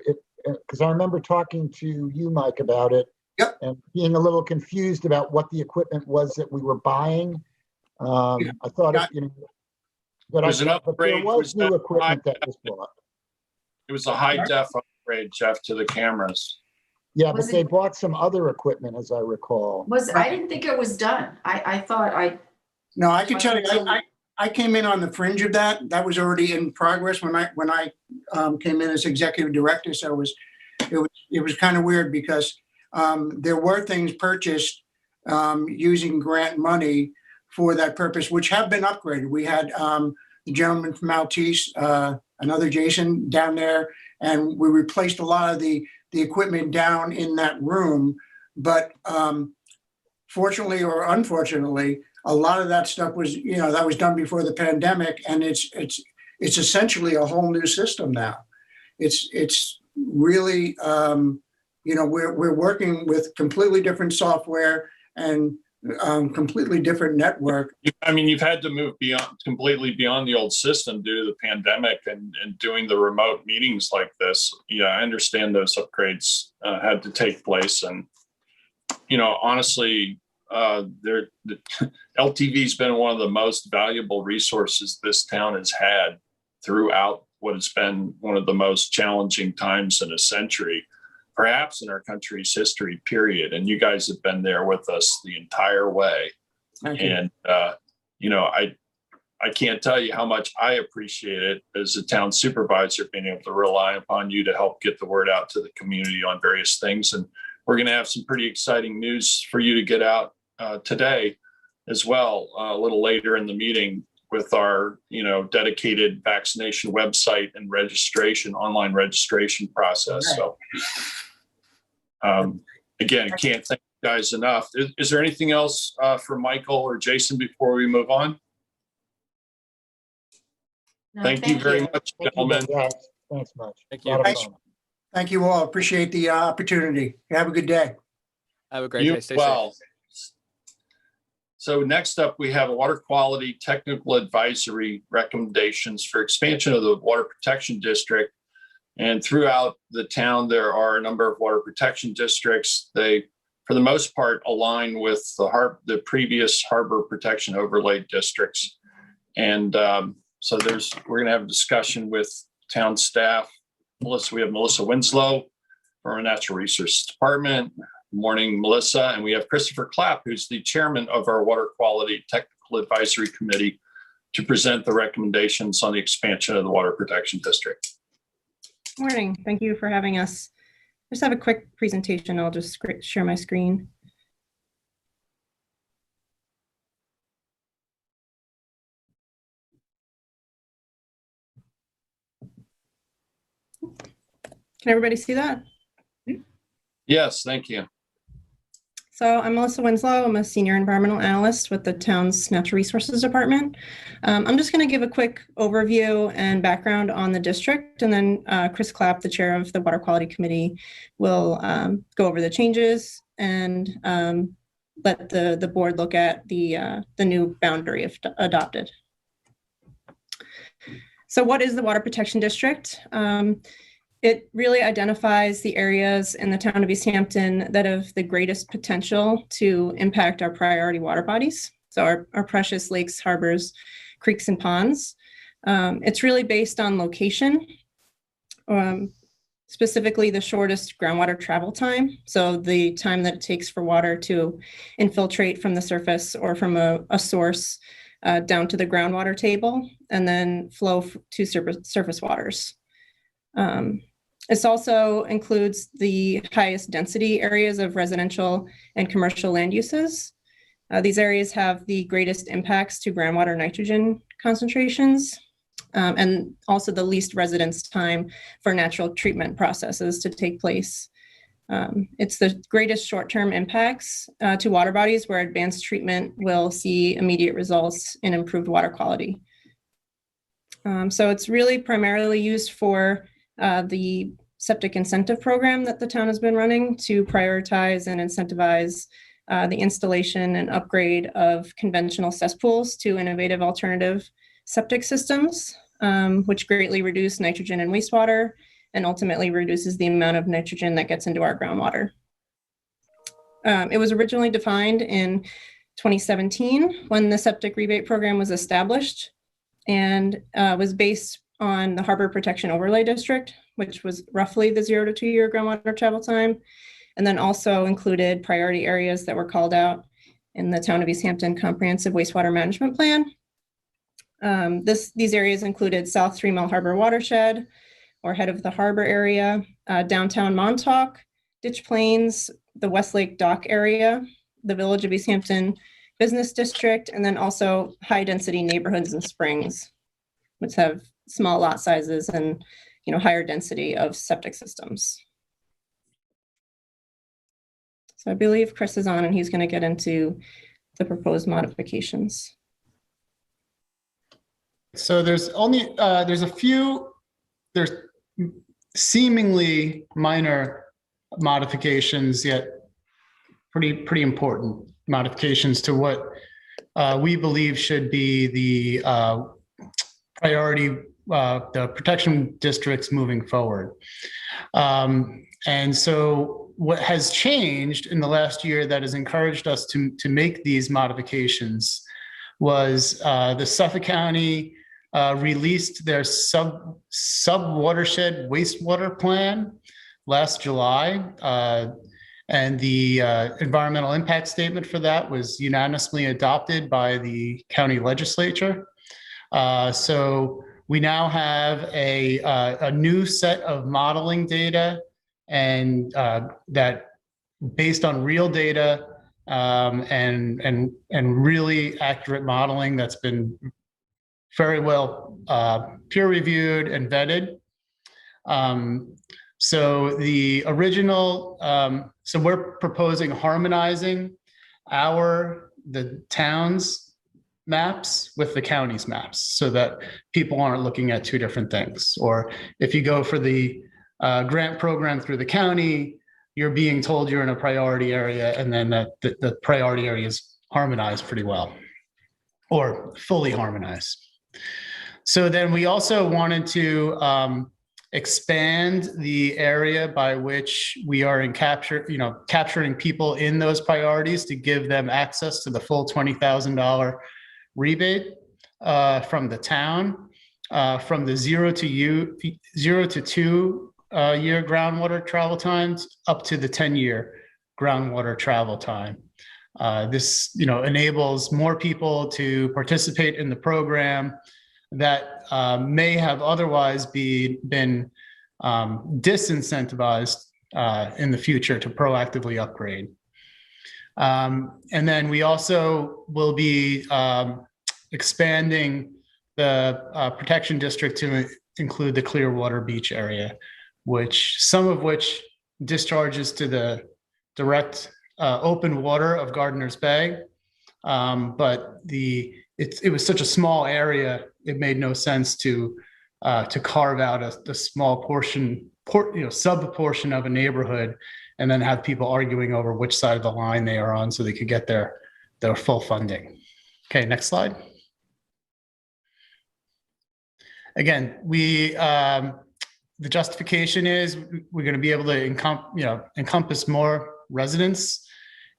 Because I remember talking to you, Mike, about it. Yep. And being a little confused about what the equipment was that we were buying. I thought, but there was new equipment that was bought. It was a high def upgrade, Jeff, to the cameras. Yeah, but they bought some other equipment, as I recall. I didn't think it was done. I thought No, I can tell you, I came in on the fringe of that. That was already in progress when I came in as executive director. So it was kind of weird because there were things purchased using grant money for that purpose, which have been upgraded. We had the gentleman from Maltese, another Jason down there, and we replaced a lot of the equipment down in that room. But fortunately or unfortunately, a lot of that stuff was, that was done before the pandemic, and it's essentially a whole new system now. It's really, we're working with completely different software and completely different network. I mean, you've had to move completely beyond the old system due to the pandemic and doing the remote meetings like this. I understand those upgrades had to take place, and honestly, LTV's been one of the most valuable resources this town has had throughout what has been one of the most challenging times in a century, perhaps in our country's history, period. And you guys have been there with us the entire way. Thank you. And, I can't tell you how much I appreciate it as a town supervisor, being able to rely upon you to help get the word out to the community on various things. And we're going to have some pretty exciting news for you to get out today as well, a little later in the meeting, with our, dedicated vaccination website and online registration process. So, again, can't thank you guys enough. Is there anything else for Michael or Jason before we move on? No, thank you very much, gentlemen. Thanks much. Thank you. Thank you all. Appreciate the opportunity. Have a good day. Have a great day. Stay safe. So next up, we have a water quality technical advisory recommendations for expansion of the water protection district. And throughout the town, there are a number of water protection districts. They, for the most part, align with the previous harbor protection overlay districts. And so we're going to have a discussion with town staff. We have Melissa Winslow from our Natural Resources Department. Good morning, Melissa. And we have Christopher Clapp, who's the chairman of our Water Quality Technical Advisory Committee, to present the recommendations on the expansion of the Water Protection District. Morning. Thank you for having us. just have a quick presentation. I'll just share my screen. Can everybody see that? Yes, thank you. So I'm Melissa Winslow. I'm a senior environmental analyst with the town's natural resources department. I'm just going to give a quick overview and background on the district, and then Chris Clapp, the chair of the Water Quality Committee, will go over the changes and let the board look at the new boundary adopted. So what is the Water Protection District? It really identifies the areas in the town of East Hampton that have the greatest potential to impact our priority water bodies. So our precious lakes, harbors, creeks, and ponds. It's really based on location, specifically the shortest groundwater travel time. So the time that it takes for water to infiltrate from the surface or from a source down to the groundwater table and then flow to surface waters. This also includes the highest density areas of residential and commercial land uses. These areas have the greatest impacts to groundwater nitrogen concentrations, and also the least residence time for natural treatment processes to take place. It's the greatest short-term impacts to water bodies where advanced treatment will see immediate results in improved water quality. So it's really primarily used for the septic incentive program that the town has been running to prioritize and incentivize the installation and upgrade of conventional cesspools to innovative alternative septic systems, which greatly reduce nitrogen and wastewater and ultimately reduces the amount of nitrogen that gets into our groundwater. It was originally defined in 2017 when the septic rebate program was established and was based on the Harbor Protection Overlay District, which was roughly the 0 to 2 year groundwater travel time, and then also included priority areas that were called out in the Town of East Hampton Comprehensive Wastewater Management Plan. These areas included South 3 Mile Harbor Watershed, or head of the harbor area, downtown Montauk, Ditch Plains, the Westlake Dock area, the Village of East Hampton Business District, and then also high density neighborhoods and springs, which have small lot sizes and higher density of septic systems. So I believe Chris is on and he's going to get into the proposed modifications. So there's seemingly minor modifications, yet pretty important modifications to what we believe should be the priority, the protection districts moving forward. And so what has changed in the last year that has encouraged us to make these modifications was the Suffolk County released their sub-watershed wastewater plan last July. And the environmental impact statement for that was unanimously adopted by the county legislature. So we now have a new set of modeling data, and that based on real data and really accurate modeling that's been very well peer reviewed and vetted. So the original, so we're proposing harmonizing the town's maps with the county's maps so that people aren't looking at two different things. Or if you go for the grant program through the county, you're being told you're in a priority area, and then the priority area is harmonized pretty well, or fully harmonized. So then we also wanted to expand the area by which we are capturing people in those priorities to give them access to the full $20,000 rebate from the town, from the 0 to 2 year groundwater travel times up to the 10-year groundwater travel time. This enables more people to participate in the program that may have otherwise been disincentivized in the future to proactively upgrade. And then we also will be expanding the protection district to include the Clearwater Beach area, some of which discharges to the direct open water of Gardiner's Bay. But it was such a small area, it made no sense to carve out a small portion, sub portion of a neighborhood, and then have people arguing over which side of the line they are on so they could get their full funding. Okay, next slide. Again, the justification is we're going to be able to encompass more residents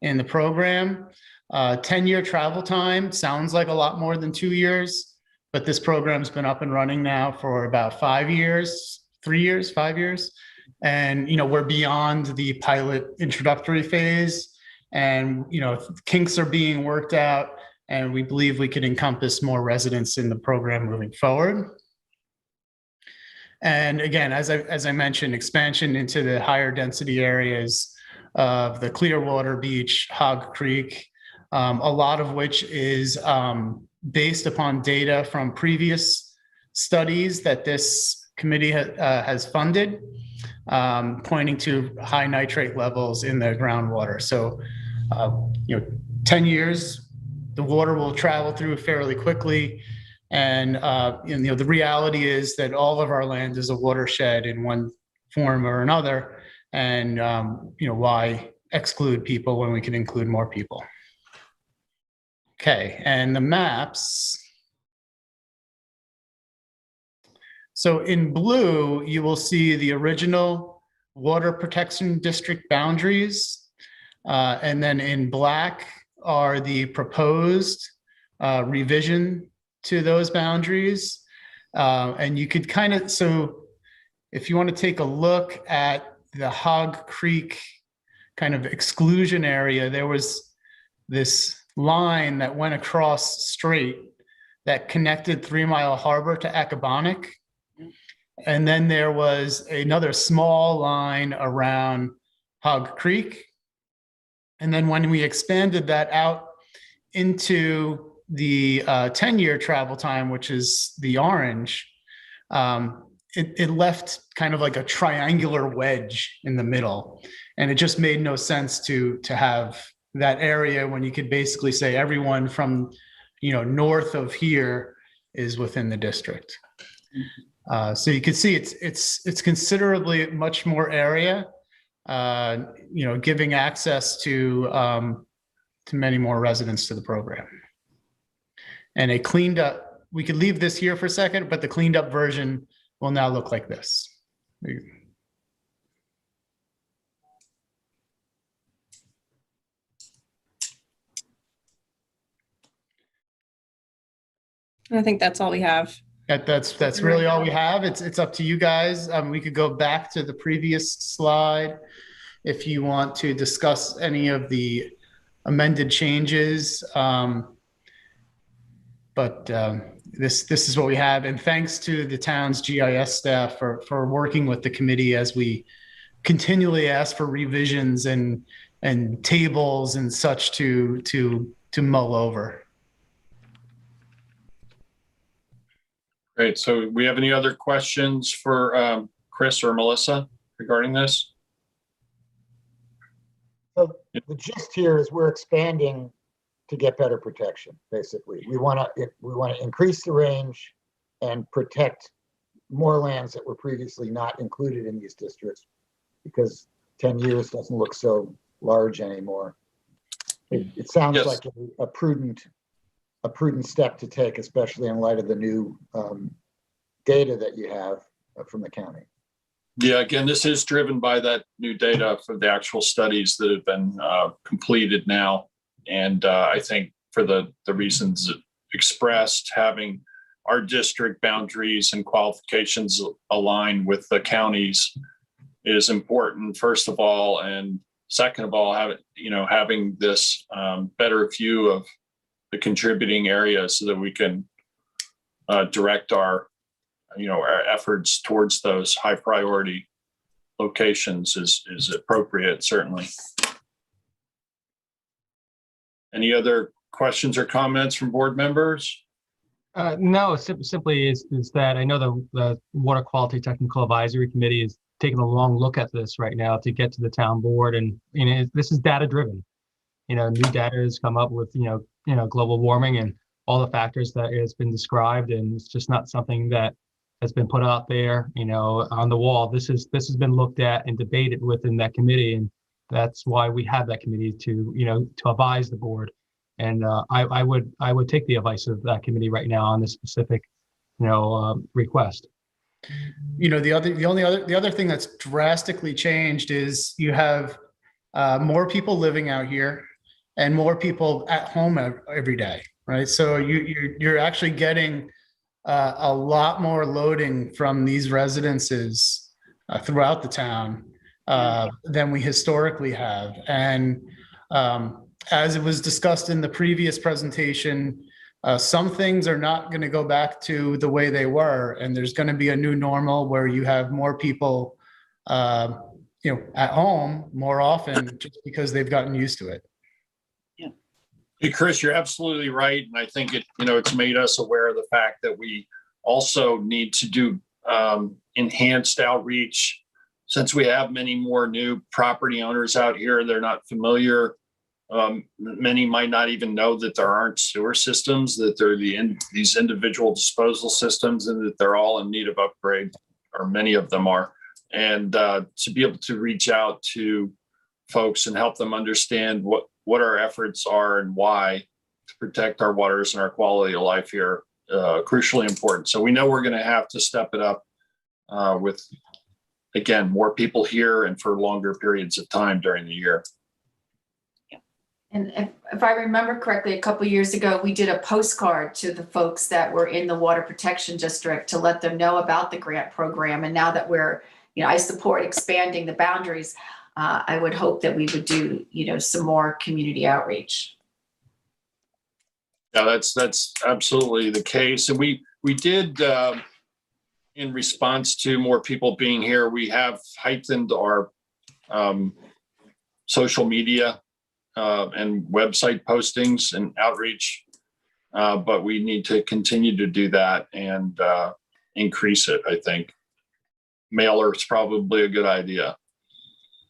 in the program. 10-year travel time sounds like a lot more than 2 years, but this program's been up and running now for about 5 years, 3 years, 5 years. And, we're beyond the pilot introductory phase, and, kinks are being worked out, and we believe we can encompass more residents in the program moving forward. And again, as I mentioned, expansion into the higher density areas of the Clearwater Beach, Hog Creek, a lot of which is based upon data from previous studies that this committee has funded, pointing to high nitrate levels in the groundwater. So, 10 years, the water will travel through fairly quickly. And, the reality is that all of our land is a watershed in one form or another. And, why exclude people when we can include more people? Okay, and the maps. So in blue, you will see the original water protection district boundaries. And then in black are the proposed revision to those boundaries. And you could so if you want to take a look at the Hog Creek kind of exclusion area, there was this line that went across straight that connected 3 Mile Harbor to Accabonac. And then there was another small line around Hog Creek. And then when we expanded that out into the 10-year travel time, which is the orange, it left kind of like a triangular wedge in the middle. And it just made no sense to have that area when you could basically say everyone from, north of here is within the district. So you can see it's considerably much more area, giving access to many more residents to the program. And a cleaned up, we could leave this here for a second, but the cleaned up version will now look like this. I think that's all we have. That's really all we have. It's up to you guys. We could go back to the previous slide if you want to discuss any of the amended changes. But this is what we have. And thanks to the town's GIS staff for working with the committee as we continually ask for revisions and tables and such to mull over. Great. So we have any other questions for Chris or Melissa regarding this? So the gist here is we're expanding to get better protection. Basically, we want to increase the range and protect more lands that were previously not included in these districts, because 10 years doesn't look so large anymore. It sounds Yes. like a prudent step to take, especially in light of the new data that you have from the county. Yeah, again, this is driven by that new data for the actual studies that have been completed now. And I think for the reasons expressed, having our district boundaries and qualifications align with the counties is important, first of all. And second of all, having this better view of the contributing areas so that we can direct our efforts towards those high priority locations is appropriate, certainly. Any other questions or comments from board members? No, simply is that I know the Water Quality Technical Advisory Committee is taking a long look at this right now to get to the town board, and this is data driven. New data has come up with global warming and all the factors that has been described, and it's just not something that has been put out there, on the wall. This has been looked at and debated within that committee, and that's why we have that committee to advise the board. And I would take the advice of that committee right now on this specific, request. The other thing that's drastically changed is you have more people living out here and more people at home every day, right? So you're actually getting a lot more loading from these residences throughout the town than we historically have. And as it was discussed in the previous presentation, some things are not going to go back to the way they were, and there's going to be a new normal where you have more people, at home more often just because they've gotten used to it. Hey, Chris, you're absolutely right, and I think it's made us aware of the fact that we also need to do enhanced outreach. Since we have many more new property owners out here, they're not familiar. Many might not even know that there aren't sewer systems, that they're these individual disposal systems, and that they're all in need of upgrade, or many of them are. And to be able to reach out to folks and help them understand what our efforts are and why to protect our waters and our quality of life here, crucially important. So we know we're going to have to step it up with, again, more people here and for longer periods of time during the year. And if I remember correctly, a couple of years ago, we did a postcard to the folks that were in the Water Protection District to let them know about the grant program. And now that we're, I support expanding the boundaries, I would hope that we would do, some more community outreach. Yeah, that's absolutely the case. And we did, in response to more people being here, we have heightened our social media and website postings and outreach, but we need to continue to do that and increase it, I think. Mailer is probably a good idea.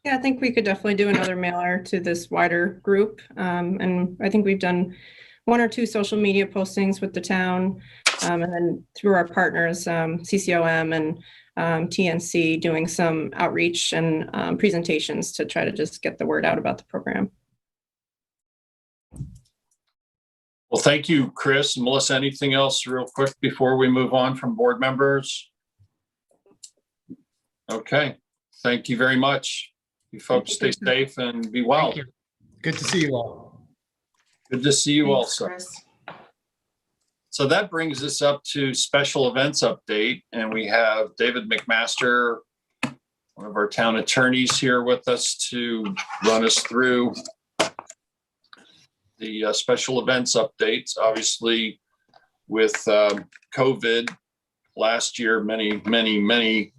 Yeah, I think we could definitely do another mailer to this wider group. And I think we've done 1 or 2 social media postings with the town, and then through our partners, CCOM and TNC, doing some outreach and presentations to try to just get the word out about the program. Well, thank you, Chris. Melissa, anything else real quick before we move on from board members? Okay, thank you very much. You folks stay safe and be well. Thank you. Good to see you all. Good to see you Thanks, also. Chris. So that brings us up to special events update, and we have David McMaster, one of our town attorneys, here with us to run us through the special events updates. Obviously, with COVID last year, many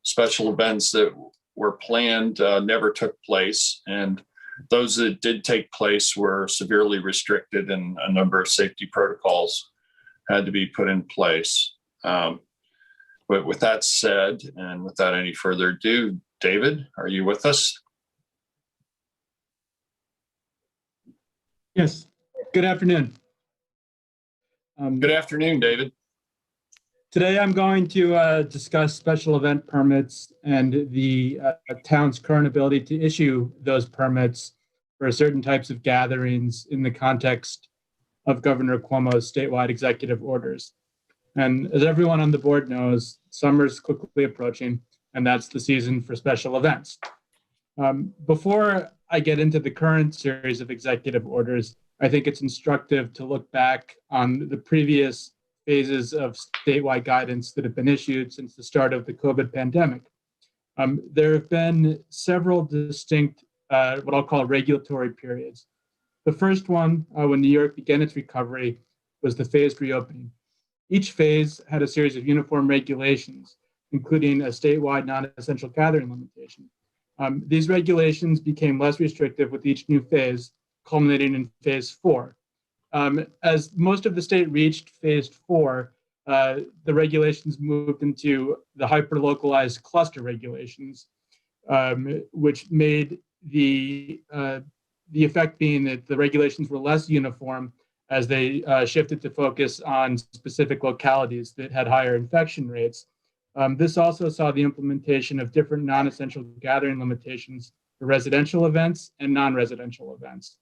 special events that were planned never took place, and those that did take place were severely restricted, and a number of safety protocols had to be put in place. But with that said, and without any further ado, David, are you with us? Yes. Good afternoon. Good afternoon, David. Today I'm going to discuss special event permits and the town's current ability to issue those permits for certain types of gatherings in the context of Governor Cuomo's statewide executive orders. And as everyone on the board knows, summer's quickly approaching, and that's the season for special events. Before I get into the current series of executive orders, I think it's instructive to look back on the previous phases of statewide guidance that have been issued since the start of the COVID pandemic. There have been several distinct, what I'll call regulatory periods. The first one, when New York began its recovery, was the phased reopening. Each phase had a series of uniform regulations, including a statewide non-essential gathering limitation. These regulations became less restrictive with each new phase, culminating in phase 4. As most of the state reached phase 4, the regulations moved into the hyper-localized cluster regulations, which made the effect being that the regulations were less uniform as they shifted to focus on specific localities that had higher infection rates. This also saw the implementation of different non-essential gathering limitations for residential events and non-residential events.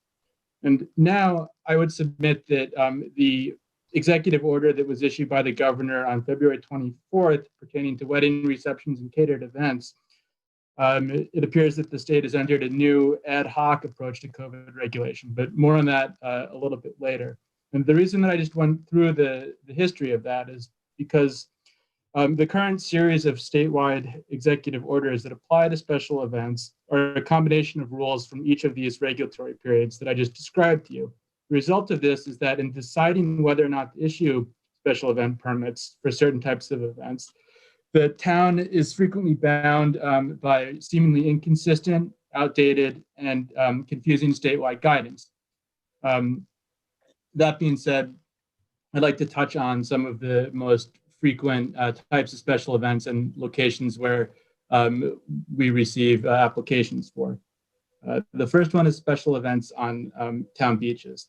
And now I would submit that the executive order that was issued by the governor on February 24th pertaining to wedding receptions and catered events, it appears that the state has entered a new ad hoc approach to COVID regulation, but more on that a little bit later. And the reason that I just went through the history of that is because the current series of statewide executive orders that apply to special events are a combination of rules from each of these regulatory periods that I just described to you. The result of this is that in deciding whether or not to issue special event permits for certain types of events, the town is frequently bound by seemingly inconsistent, outdated, and confusing statewide guidance. That being said, I'd like to touch on some of the most frequent types of special events and locations where we receive applications for. The first one is special events on town beaches.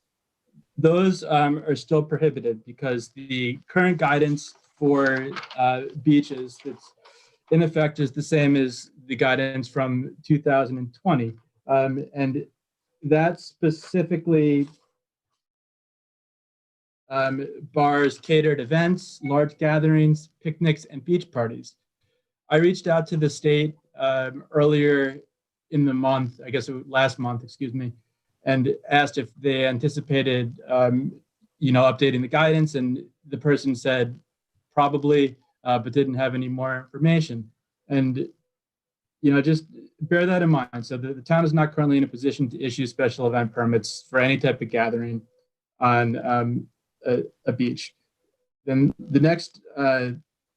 Those are still prohibited because the current guidance for beaches that's in effect is the same as the guidance from 2020. And that specifically bars catered events, large gatherings, picnics, and beach parties. I reached out to the state earlier in the month, I guess it was last month, excuse me, and asked if they anticipated, updating the guidance, and the person said probably, but didn't have any more information. And just bear that in mind. So the town is not currently in a position to issue special event permits for any type of gathering on a beach. Then the next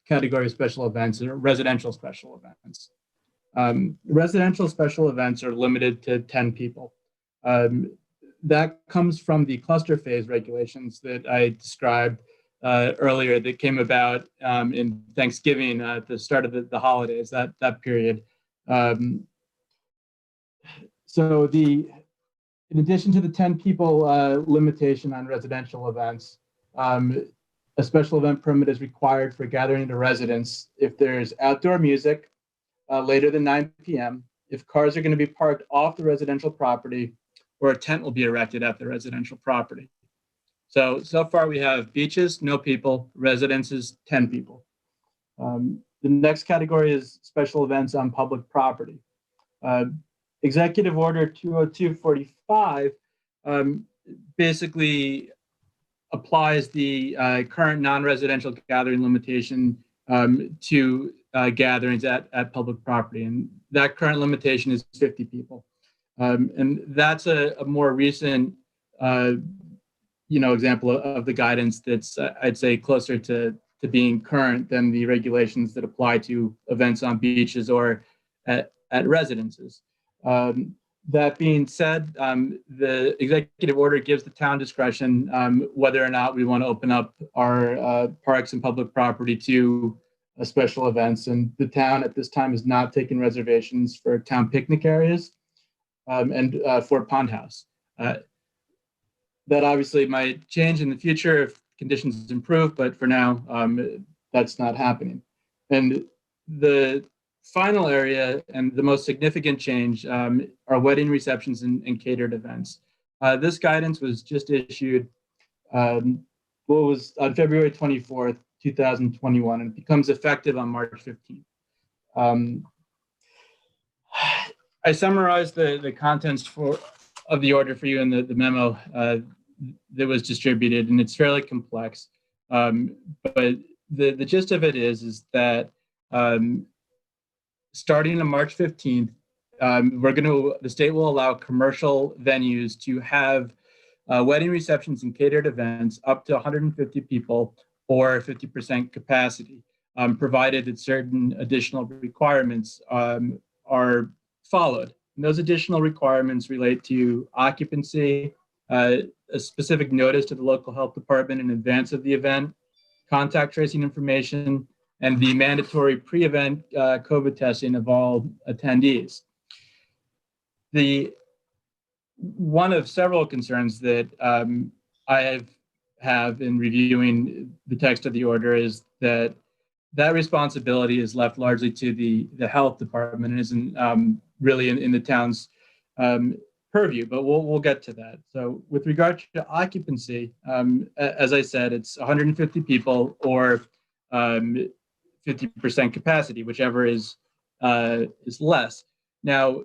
category of special events are residential special events. Residential special events are limited to 10 people. That comes from the cluster phase regulations that I described earlier that came about in Thanksgiving at the start of the holidays, that period. So in addition to the 10 people limitation on residential events, a special event permit is required for gathering at a residence if there's outdoor music later than 9 p.m., if cars are going to be parked off the residential property, or a tent will be erected at the residential property. So far we have beaches, no people, residences, 10 people. The next category is special events on public property. Executive Order 20245 basically applies the current non-residential gathering limitation to gatherings at public property. And that current limitation is 50 people. And that's a more recent example of the guidance that's, I'd say, closer to being current than the regulations that apply to events on beaches or at residences. That being said, the executive order gives the town discretion whether or not we want to open up our parks and public property to special events. And the town at this time is not taking reservations for town picnic areas and for Pond House. That obviously might change in the future if conditions improve, but for now, that's not happening. And the final area and the most significant change are wedding receptions and catered events. This guidance was just issued, was on February 24th, 2021, and it becomes effective on March 15th. I summarized the contents of the order for you in the memo that was distributed, and it's fairly complex. But the gist of it is that starting on March 15th, the state will allow commercial venues to have wedding receptions and catered events up to 150 people or 50% capacity. provided that certain additional requirements are followed. And those additional requirements relate to occupancy, a specific notice to the local health department in advance of the event, contact tracing information, and the mandatory pre-event COVID testing of all attendees. One of several concerns that I have in reviewing the text of the order is that responsibility is left largely to the health department and isn't really in the town's purview, but we'll get to that. So with regard to occupancy, as I said, it's 150 people or 50% capacity, whichever is less. Now,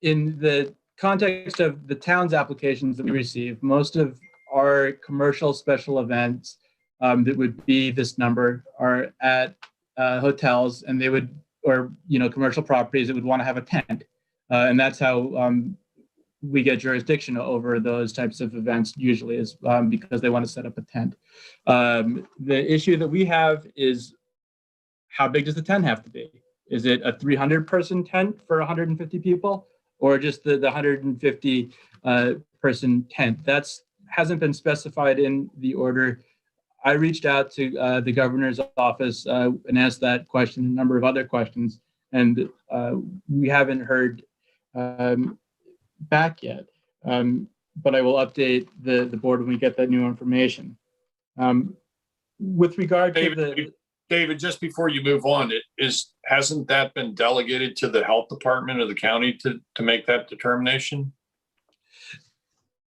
in the context of the town's applications that we receive, most of our commercial special events that would be this number are at hotels, and they would, or commercial properties that would want to have a tent, and that's how we get jurisdiction over those types of events usually, is because they want to set up a tent. The issue that we have is, how big does the tent have to be? Is it a 300-person tent for 150 people, or just the 150 person tent? That's hasn't been specified in the order. I reached out to the governor's office and asked that question, a number of other questions, and we haven't heard back yet. But I will update the board when we get that new information. With regard to David, just before you move on, hasn't that been delegated to the health department of the county to make that determination?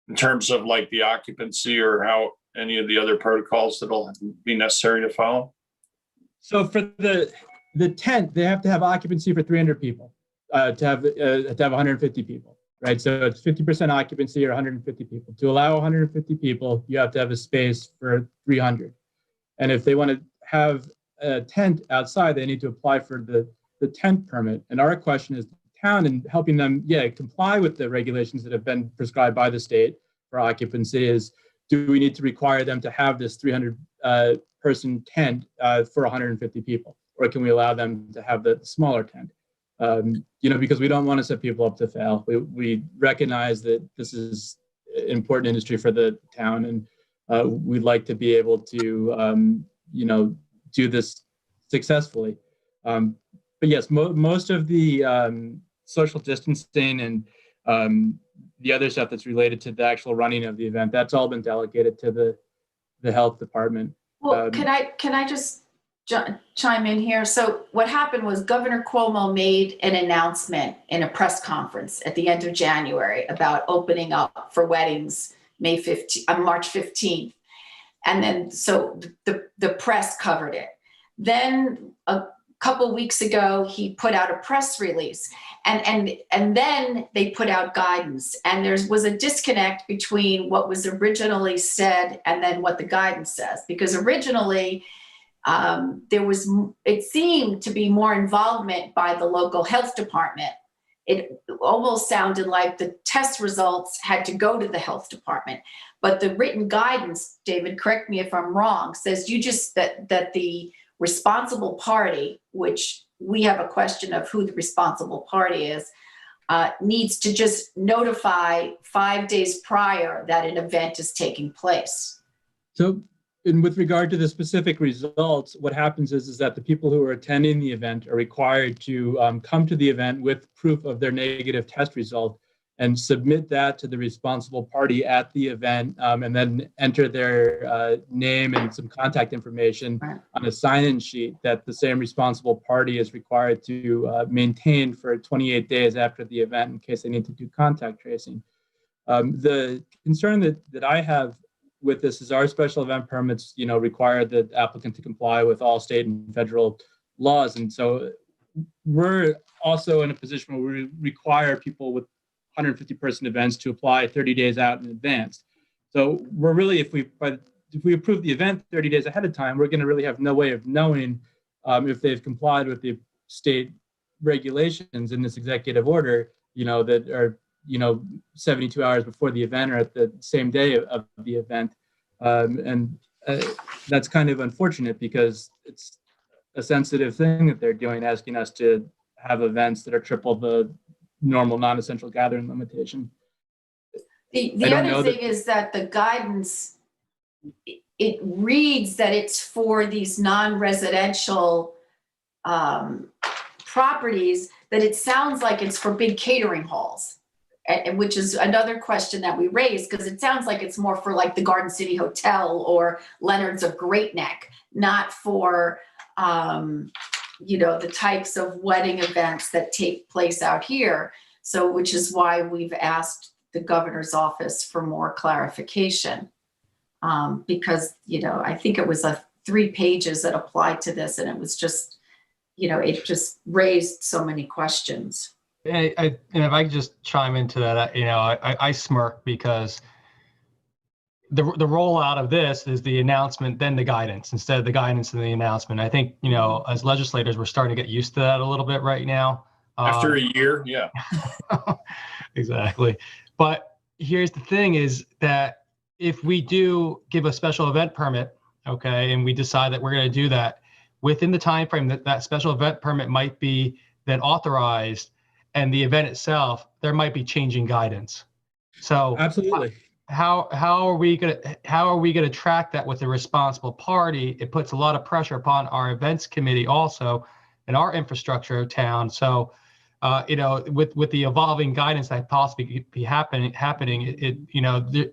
In terms of like the occupancy or how any of the other protocols that'll be necessary to follow? So for the tent, they have to have occupancy for 300 people to have 150 people, right? So it's 50% occupancy or 150 people. To allow 150 people, you have to have a space for 300. And if they want to have a tent outside, they need to apply for the tent permit. And our question is the town, and helping them, comply with the regulations that have been prescribed by the state for occupancy, is, do we need to require them to have this 300 person tent for 150 people? Or can we allow them to have the smaller tent? Because we don't want to set people up to fail. We recognize that this is important industry for the town, and we'd like to be able to, do this successfully. But yes, most of the social distancing and the other stuff that's related to the actual running of the event, that's all been delegated to the health department. Well, can I just chime in here? So what happened was Governor Cuomo made an announcement in a press conference at the end of January about opening up for weddings March 15th. And then, so the press covered it. Then a couple weeks ago, he put out a press release, and then they put out guidance. And there was a disconnect between what was originally said and then what the guidance says, because originally it seemed to be more involvement by the local health department. It almost sounded like the test results had to go to the health department. But the written guidance, David, correct me if I'm wrong, says that the responsible party, which we have a question of who the responsible party is, needs to just notify 5 days prior that an event is taking place. So, and with regard to the specific results, what happens is that the people who are attending the event are required to come to the event with proof of their negative test result and submit that to the responsible party at the event, and then enter their name and some contact information on a sign-in sheet that the same responsible party is required to maintain for 28 days after the event in case they need to do contact tracing. The concern that I have with this is our special event permits, require the applicant to comply with all state and federal laws. And so we're also in a position where we require people with 150 person events to apply 30 days out in advance. So we're really, if we approve the event 30 days ahead of time, we're going to really have no way of knowing if they've complied with the state regulations in this executive order, that are 72 hours before the event or at the same day of the event. And that's kind of unfortunate, because it's a sensitive thing that they're doing, asking us to have events that are triple the normal non-essential gathering limitation. I The don't know other that- thing is that the guidance, it reads that it's for these non-residential properties, that it sounds like it's for big catering halls. And which is another question that we raised, because it sounds like it's more for like the Garden City Hotel or Leonard's of Great Neck, not for, the types of wedding events that take place out here. So, which is why we've asked the governor's office for more clarification. Because, I think it was 3 pages that applied to this, and it was just, it just raised so many questions. And if I could just chime into that, I smirk because the rollout of this is the announcement, then the guidance, instead of the guidance and the announcement. I think, as legislators, we're starting to get used to that a little bit right now. After a year, yeah. Exactly. But here's the thing is that if we do give a special event permit, okay, and we decide that we're going to do that within the time frame that special event permit might be then authorized, and the event itself, there might be changing guidance. So absolutely. How are we gonna track that with a responsible party? It puts a lot of pressure upon our events committee also, and our infrastructure of town. So, with the evolving guidance that possibly be happening,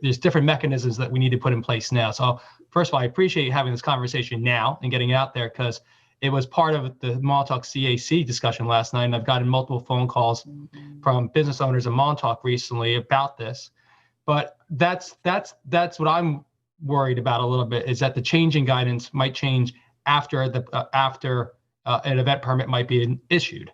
there's different mechanisms that we need to put in place now. So, first of all, I appreciate you having this conversation now and getting it out there, because it was part of the Montauk CAC discussion last night, and I've gotten multiple phone calls from business owners in Montauk recently about this. But that's what I'm worried about a little bit, is that the changing guidance might change after an event permit might be issued.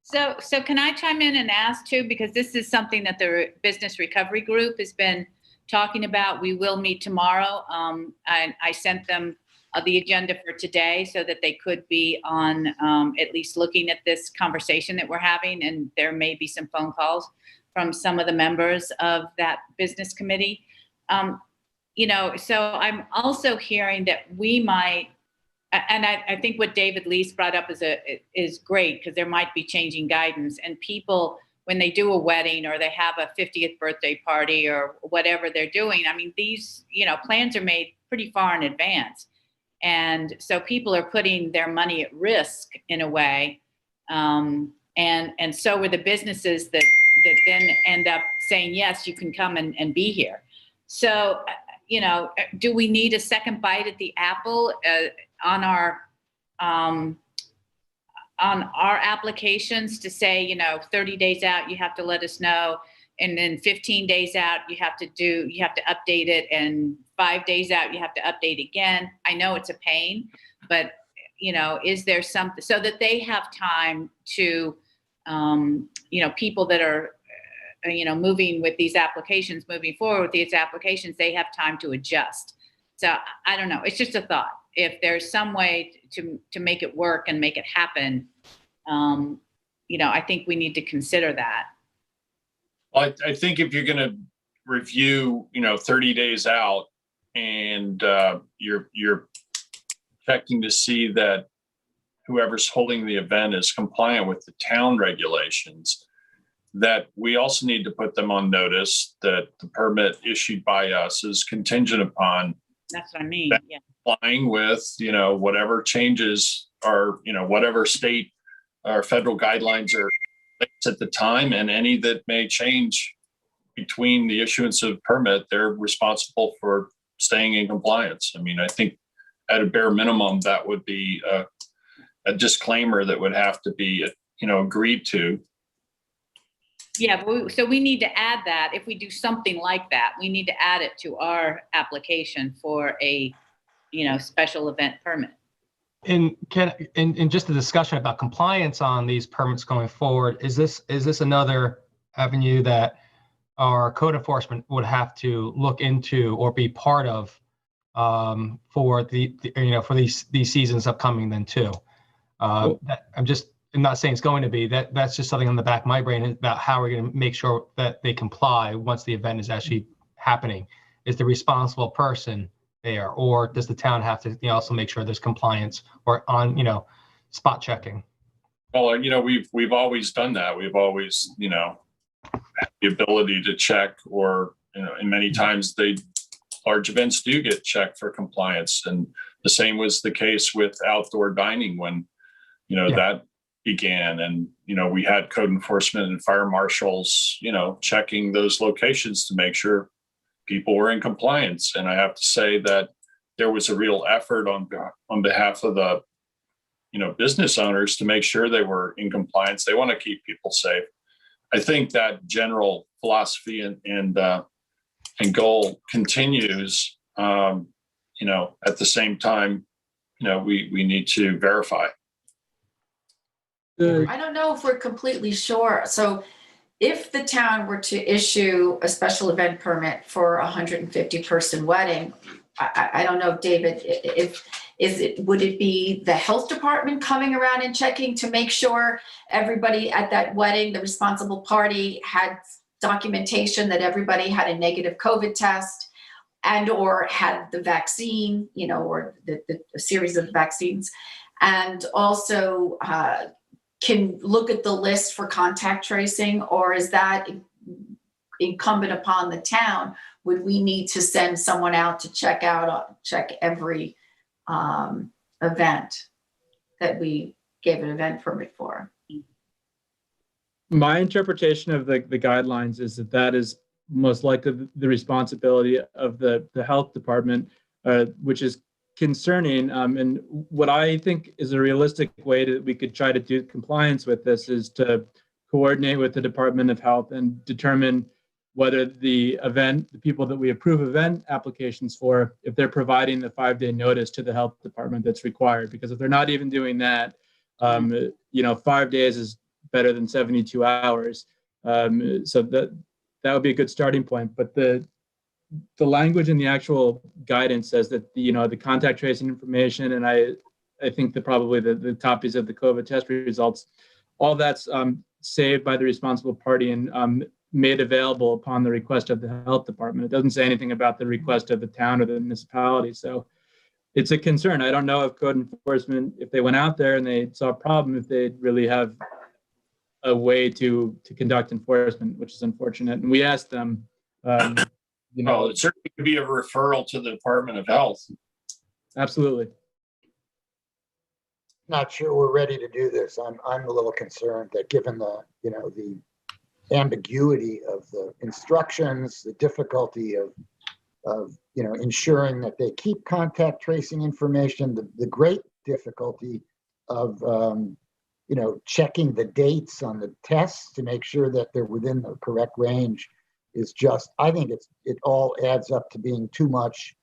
So can I chime in and ask too, because this is something that the Business Recovery Group has been talking about. We will meet tomorrow. I sent them the agenda for today so that they could be on at least looking at this conversation that we're having, and there may be some phone calls from some of the members of that business committee. So I'm also hearing that we might, and I think what David Lease brought up is great, because there might be changing guidance, and people, when they do a wedding or they have a 50th birthday party or whatever they're doing, I mean, these, plans are made pretty far in advance. And so people are putting their money at risk in a way. And so are the businesses that then end up saying, yes, you can come and be here. So, do we need a second bite at the apple on our applications to say, 30 days out, you have to let us know. And then 15 days out, you have to update it. And 5 days out, you have to update again. I know it's a pain, but, is there something so that they have time to, people that are, moving with these applications, moving forward with these applications, they have time to adjust. So I don't know. It's just a thought. If there's some way to make it work and make it happen, I think we need to consider that. Well, I think if you're going to review, 30 days out, and you're checking to see that whoever's holding the event is compliant with the town regulations, that we also need to put them on notice that the permit issued by us is contingent upon. That's what I mean. Yeah. Complying with, whatever changes are, whatever state or federal guidelines are at the time, and any that may change between the issuance of permit, they're responsible for staying in compliance. I mean, I think at a bare minimum, that would be a disclaimer that would have to be, agreed to. Yeah, so we need to add that. If we do something like that, we need to add it to our application for a, special event permit. And just the discussion about compliance on these permits going forward, is this another avenue that our code enforcement would have to look into or be part of for for these seasons upcoming then too? I'm not saying it's going to be that's just something on the back of my brain about how we're going to make sure that they comply once the event is actually happening. Is the responsible person there, or does the town have to also make sure there's compliance or on spot checking? Well, we've always done that. We've always, had the ability to check, or, and many times large events do get checked for compliance. And the same was the case with outdoor dining when, that began. And, we had code enforcement and fire marshals, checking those locations to make sure people were in compliance. And I have to say that there was a real effort on behalf of the business owners to make sure they were in compliance. They want to keep people safe. I think that general philosophy and goal continues. At the same time, we need to verify. I don't know if we're completely sure. So if the town were to issue a special event permit for a 150-person wedding, I don't know, David, would it be the health department coming around and checking to make sure everybody at that wedding, the responsible party, had documentation that everybody had a negative COVID test and or had the vaccine, or the series of vaccines, and also can look at the list for contact tracing? Or is that incumbent upon the town? Would we need to send someone out to check every event that we gave an event permit for? My interpretation of the guidelines is that is most likely the responsibility of the health department, which is concerning. And what I think is a realistic way that we could try to do compliance with this is to coordinate with the Department of Health and determine whether the people that we approve event applications for, if they're providing the 5-day notice to the health department that's required. Because if they're not even doing that, 5 days is better than 72 hours. So that would be a good starting point. But the language in the actual guidance says that the contact tracing information, and I think that probably the copies of the COVID test results, all that's saved by the responsible party and made available upon the request of the health department. It doesn't say anything about the request of the town or the municipality. So it's a concern. I don't know if code enforcement, if they went out there and they saw a problem, if they really have a way to conduct enforcement, which is unfortunate. And we asked them, Well, it certainly could be a referral to the Department of Health. Absolutely. Not sure we're ready to do this. I'm a little concerned that given the ambiguity of the instructions, the difficulty of ensuring that they keep contact tracing information, the great difficulty of checking the dates on the tests to make sure that they're within the correct range is just, I think it all adds up to being too much.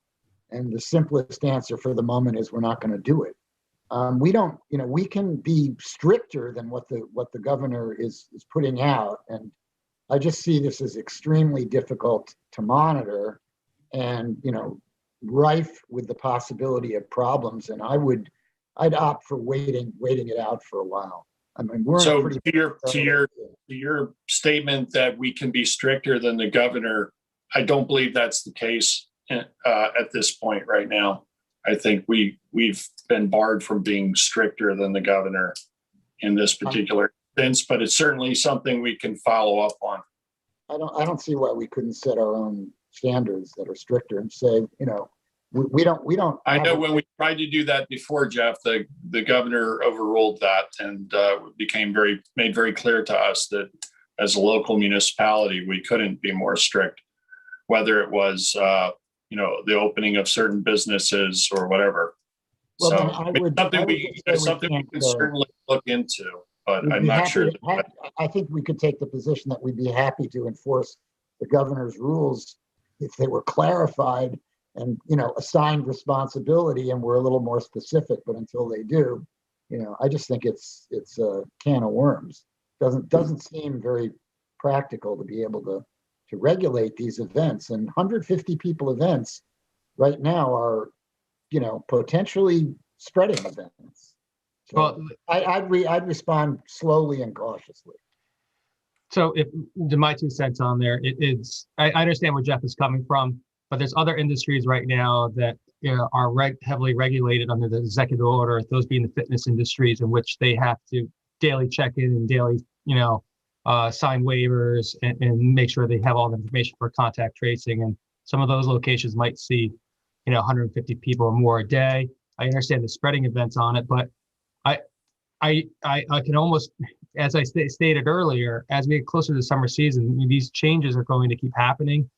And the simplest answer for the moment is we're not going to do it. We can be stricter than what the governor is putting out. And I just see this as extremely difficult to monitor and, rife with the possibility of problems. And I'd opt for waiting it out for a while. I mean, so to your statement that we can be stricter than the governor, I don't believe that's the case at this point right now. I think we've been barred from being stricter than the governor in this particular instance, but it's certainly something we can follow up on. I don't see why we couldn't set our own standards that are stricter and say, we don't. I know when we tried to do that before, Jeff, the governor overruled that and made very clear to us that as a local municipality, we couldn't be more strict, whether it was the opening of certain businesses or whatever. Well, so it's something we can certainly look into, but I'm not sure. I think we could take the position that we'd be happy to enforce the governor's rules if they were clarified and assigned responsibility and we're a little more specific. But until they do, I just think it's a can of worms. Doesn't seem very practical to be able to regulate these events. And 150 people events right now are potentially spreading events. So well, I'd respond slowly and cautiously. So if my 2 cents on there, I understand where Jeff is coming from, but there's other industries right now that heavily regulated under the executive order, those being the fitness industries, in which they have to daily check in and daily, sign waivers and make sure they have all the information for contact tracing. And some of those locations might see, 150 people or more a day. I understand the spreading events on it, but I can almost, as I stated earlier, as we get closer to the summer season, these changes are going to keep happening,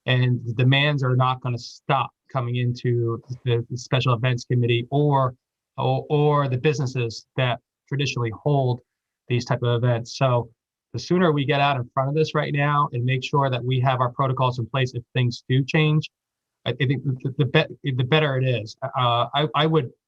and the demands are not going to stop coming into the special events committee or the businesses that traditionally hold these type of events. So the sooner we get out in front of this right now and make sure that we have our protocols in place if things do change, I think the better it is.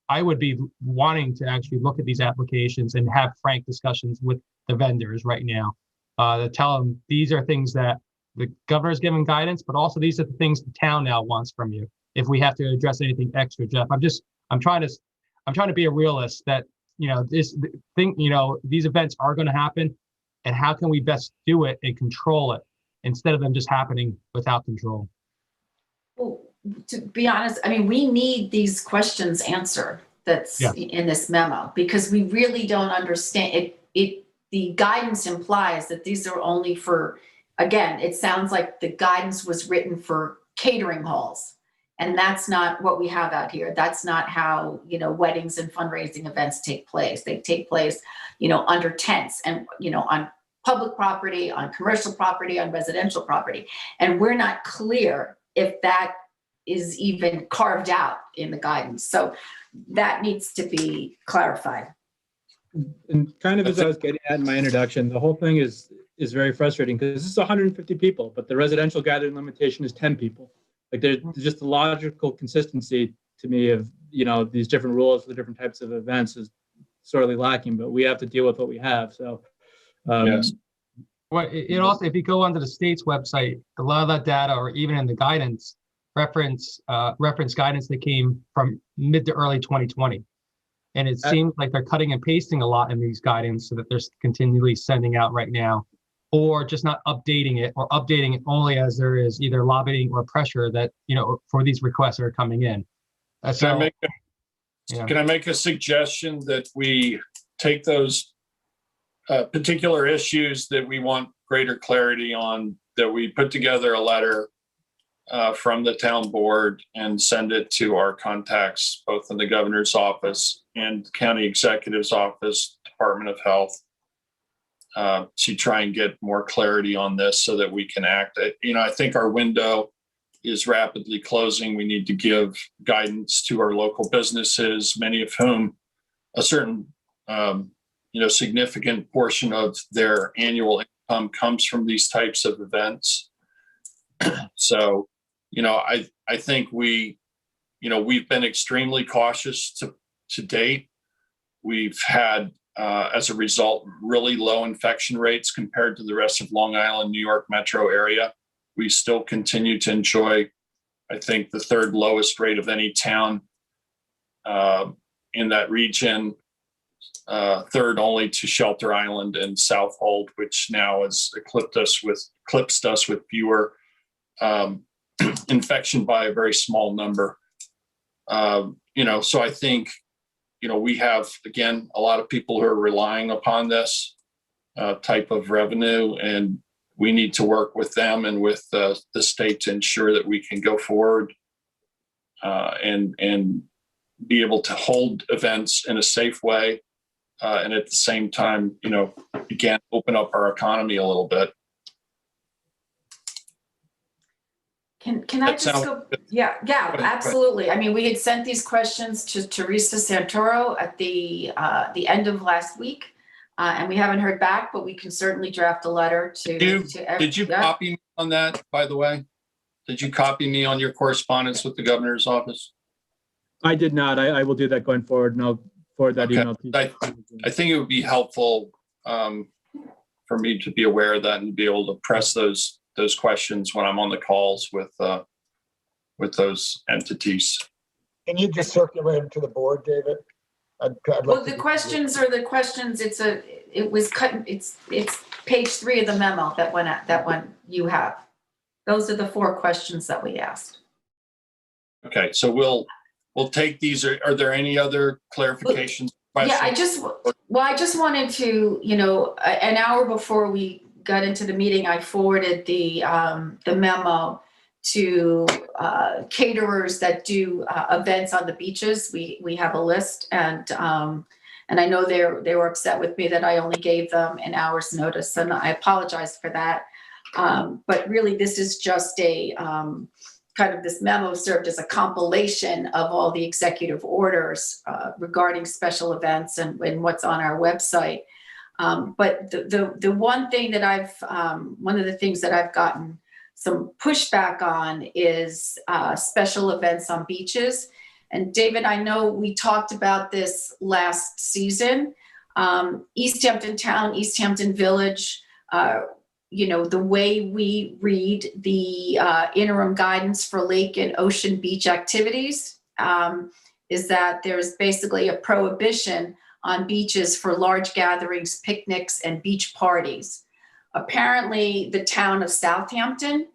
I would be wanting to actually look at these applications and have frank discussions with the vendors right now, to tell them these are things that the governor's given guidance, but also these are the things the town now wants from you. If we have to address anything extra, Jeff, I'm trying to be a realist that, these events are going to happen, and how can we best do it and control it instead of them just happening without control? Well, to be honest, I mean, we need these questions answered that's in this memo, because we really don't understand it. The guidance implies that these are only for, again, it sounds like the guidance was written for catering halls. And that's not what we have out here. That's not how, weddings and fundraising events take place. They take place, under tents and, on public property, on commercial property, on residential property. And we're not clear if that is even carved out in the guidance. So that needs to be clarified. And kind of as I was getting at in my introduction, the whole thing is very frustrating because this is 150 people, but the residential gathering limitation is 10 people. Like there's just a logical consistency to me of, these different rules for the different types of events is sorely lacking, but we have to deal with what we have. So, Yes. Well, it also, if you go onto the state's website, a lot of that data, or even in the guidance, reference guidance that came from mid to early 2020. And it seems like they're cutting and pasting a lot in these guidance so that they're continually sending out right now, or just not updating it, or updating it only as there is either lobbying or pressure that, for these requests that are coming in. Can I make a suggestion that we take those particular issues that we want greater clarity on, that we put together a letter from the town board and send it to our contacts, both in the governor's office and county executive's office, Department of Health, to try and get more clarity on this so that we can act. I think our window is rapidly closing. We need to give guidance to our local businesses, many of whom a certain, significant portion of their annual income comes from these types of events. So, I think we've been extremely cautious to date. We've had, as a result, really low infection rates compared to the rest of Long Island, New York metro area. We still continue to enjoy, I think, the third lowest rate of any town in that region, third only to Shelter Island and Southold, which now has eclipsed us with fewer infection by a very small number. So I think, we have, again, a lot of people who are relying upon this type of revenue, and we need to work with them and with the state to ensure that we can go forward and be able to hold events in a safe way. And at the same time, again, open up our economy a little bit. Can I just go? Yeah, absolutely. I mean, we had sent these questions to Teresa Santoro at the end of last week, and we haven't heard back, but we can certainly draft a letter to. Did you copy me on that, by the way? Did you copy me on your correspondence with the governor's office? I did not. I will do that going forward, and I'll forward that email to you. I think it would be helpful for me to be aware of that and be able to press those questions when I'm on the calls with those entities. Can you just circulate them to the board, David? Well, the questions are the questions. It was cut. It's page 3 of the memo that one you have. Those are the 4 questions that we asked. Okay, so we'll we'll take these. Are there any other clarifications? Yeah, questions? I just wanted to, an hour before we got into the meeting, I forwarded the memo to caterers that do events on the beaches. We have a list, and I know they were upset with me that I only gave them an hour's notice, and I apologize for that. But really, this is just a kind of, this memo served as a compilation of all the executive orders regarding special events and what's on our website. But the one thing that one of the things that I've gotten some pushback on is special events on beaches. And David, I know we talked about this last season. East Hampton Town, East Hampton Village, the way we read the interim guidance for lake and ocean beach activities is that there's basically a prohibition on beaches for large gatherings, picnics, and beach parties. Apparently, the town of Southampton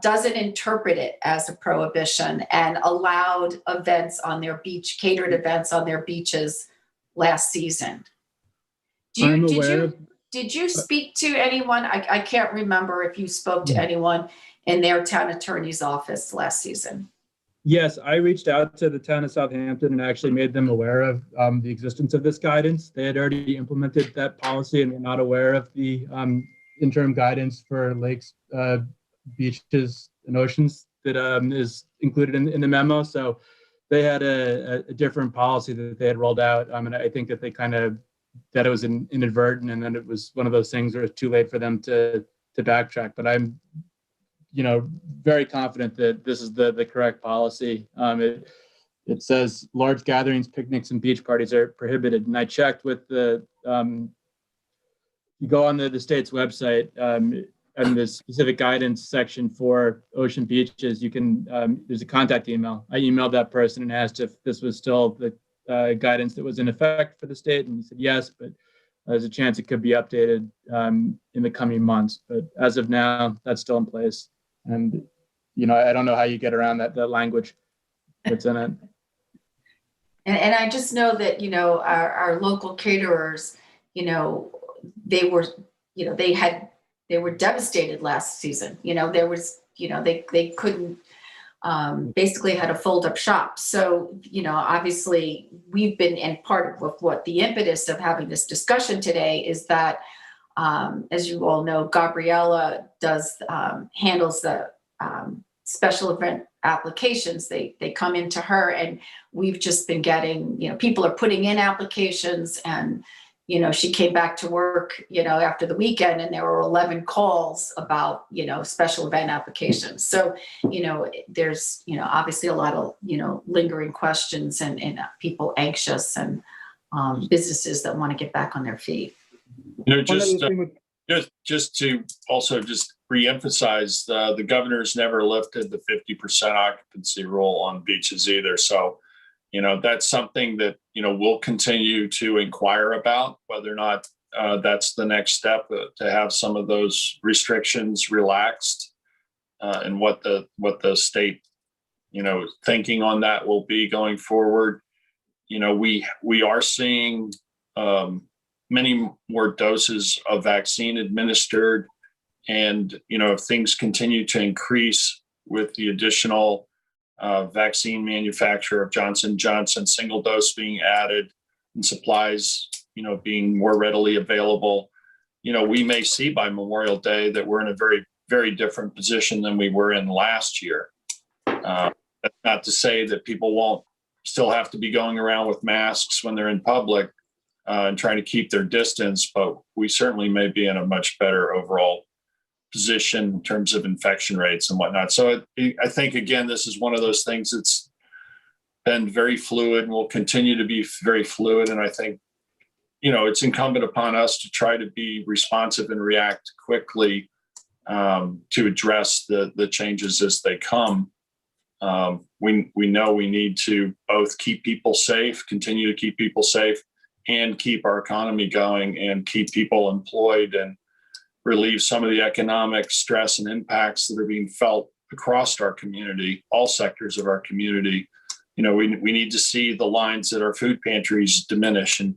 doesn't interpret it as a prohibition and allowed events on their beach, catered events on their beaches last season. Did you speak to anyone? I can't remember if you spoke to anyone in their town attorney's office last season. Yes, I reached out to the town of Southampton and actually made them aware of the existence of this guidance. They had already implemented that policy and were not aware of the interim guidance for lakes, beaches, and oceans that is included in the memo. So they had a different policy that they had rolled out. And I think that they that it was inadvertent, and then it was one of those things where it's too late for them to backtrack. But I'm very confident that this is the correct policy. It says large gatherings, picnics, and beach parties are prohibited. And I checked with you go on the state's website, and the specific guidance section for ocean beaches, you can, there's a contact email. I emailed that person and asked if this was still the guidance that was in effect for the state. And he said yes, but there's a chance it could be updated in the coming months. But as of now, that's still in place. And, I don't know how you get around that language that's in it. And I just know that, our local caterers, they were devastated last season. There was, they couldn't, basically had to fold up shop. So, obviously we've been, and part of what the impetus of having this discussion today is that, as you all know, Gabriella handles the special event applications. They come into her, and we've just been getting, people are putting in applications, and she came back to work, after the weekend, and there were 11 calls about, special event applications. So, there's, obviously a lot of, lingering questions and people anxious, and businesses that want to get back on their feet. Just to also just reemphasize, the governor's never lifted the 50% occupancy rule on beaches either. So, that's something that, we'll continue to inquire about, whether or not that's the next step, to have some of those restrictions relaxed, and what the state, thinking on that will be going forward. We are seeing many more doses of vaccine administered. And, if things continue to increase with the additional vaccine manufacturer of Johnson & Johnson, single dose being added, and supplies, being more readily available, we may see by Memorial Day that we're in a very, very different position than we were in last year. That's not to say that people won't still have to be going around with masks when they're in public and trying to keep their distance, but we certainly may be in a much better overall position in terms of infection rates and whatnot. So I think, again, this is one of those things that's been very fluid and will continue to be very fluid. And I think, it's incumbent upon us to try to be responsive and react quickly to address the changes as they come. We know we need to both keep people safe, continue to keep people safe, and keep our economy going and keep people employed and relieve some of the economic stress and impacts that are being felt across our community, all sectors of our community, we need to see the lines at our food pantries diminish, and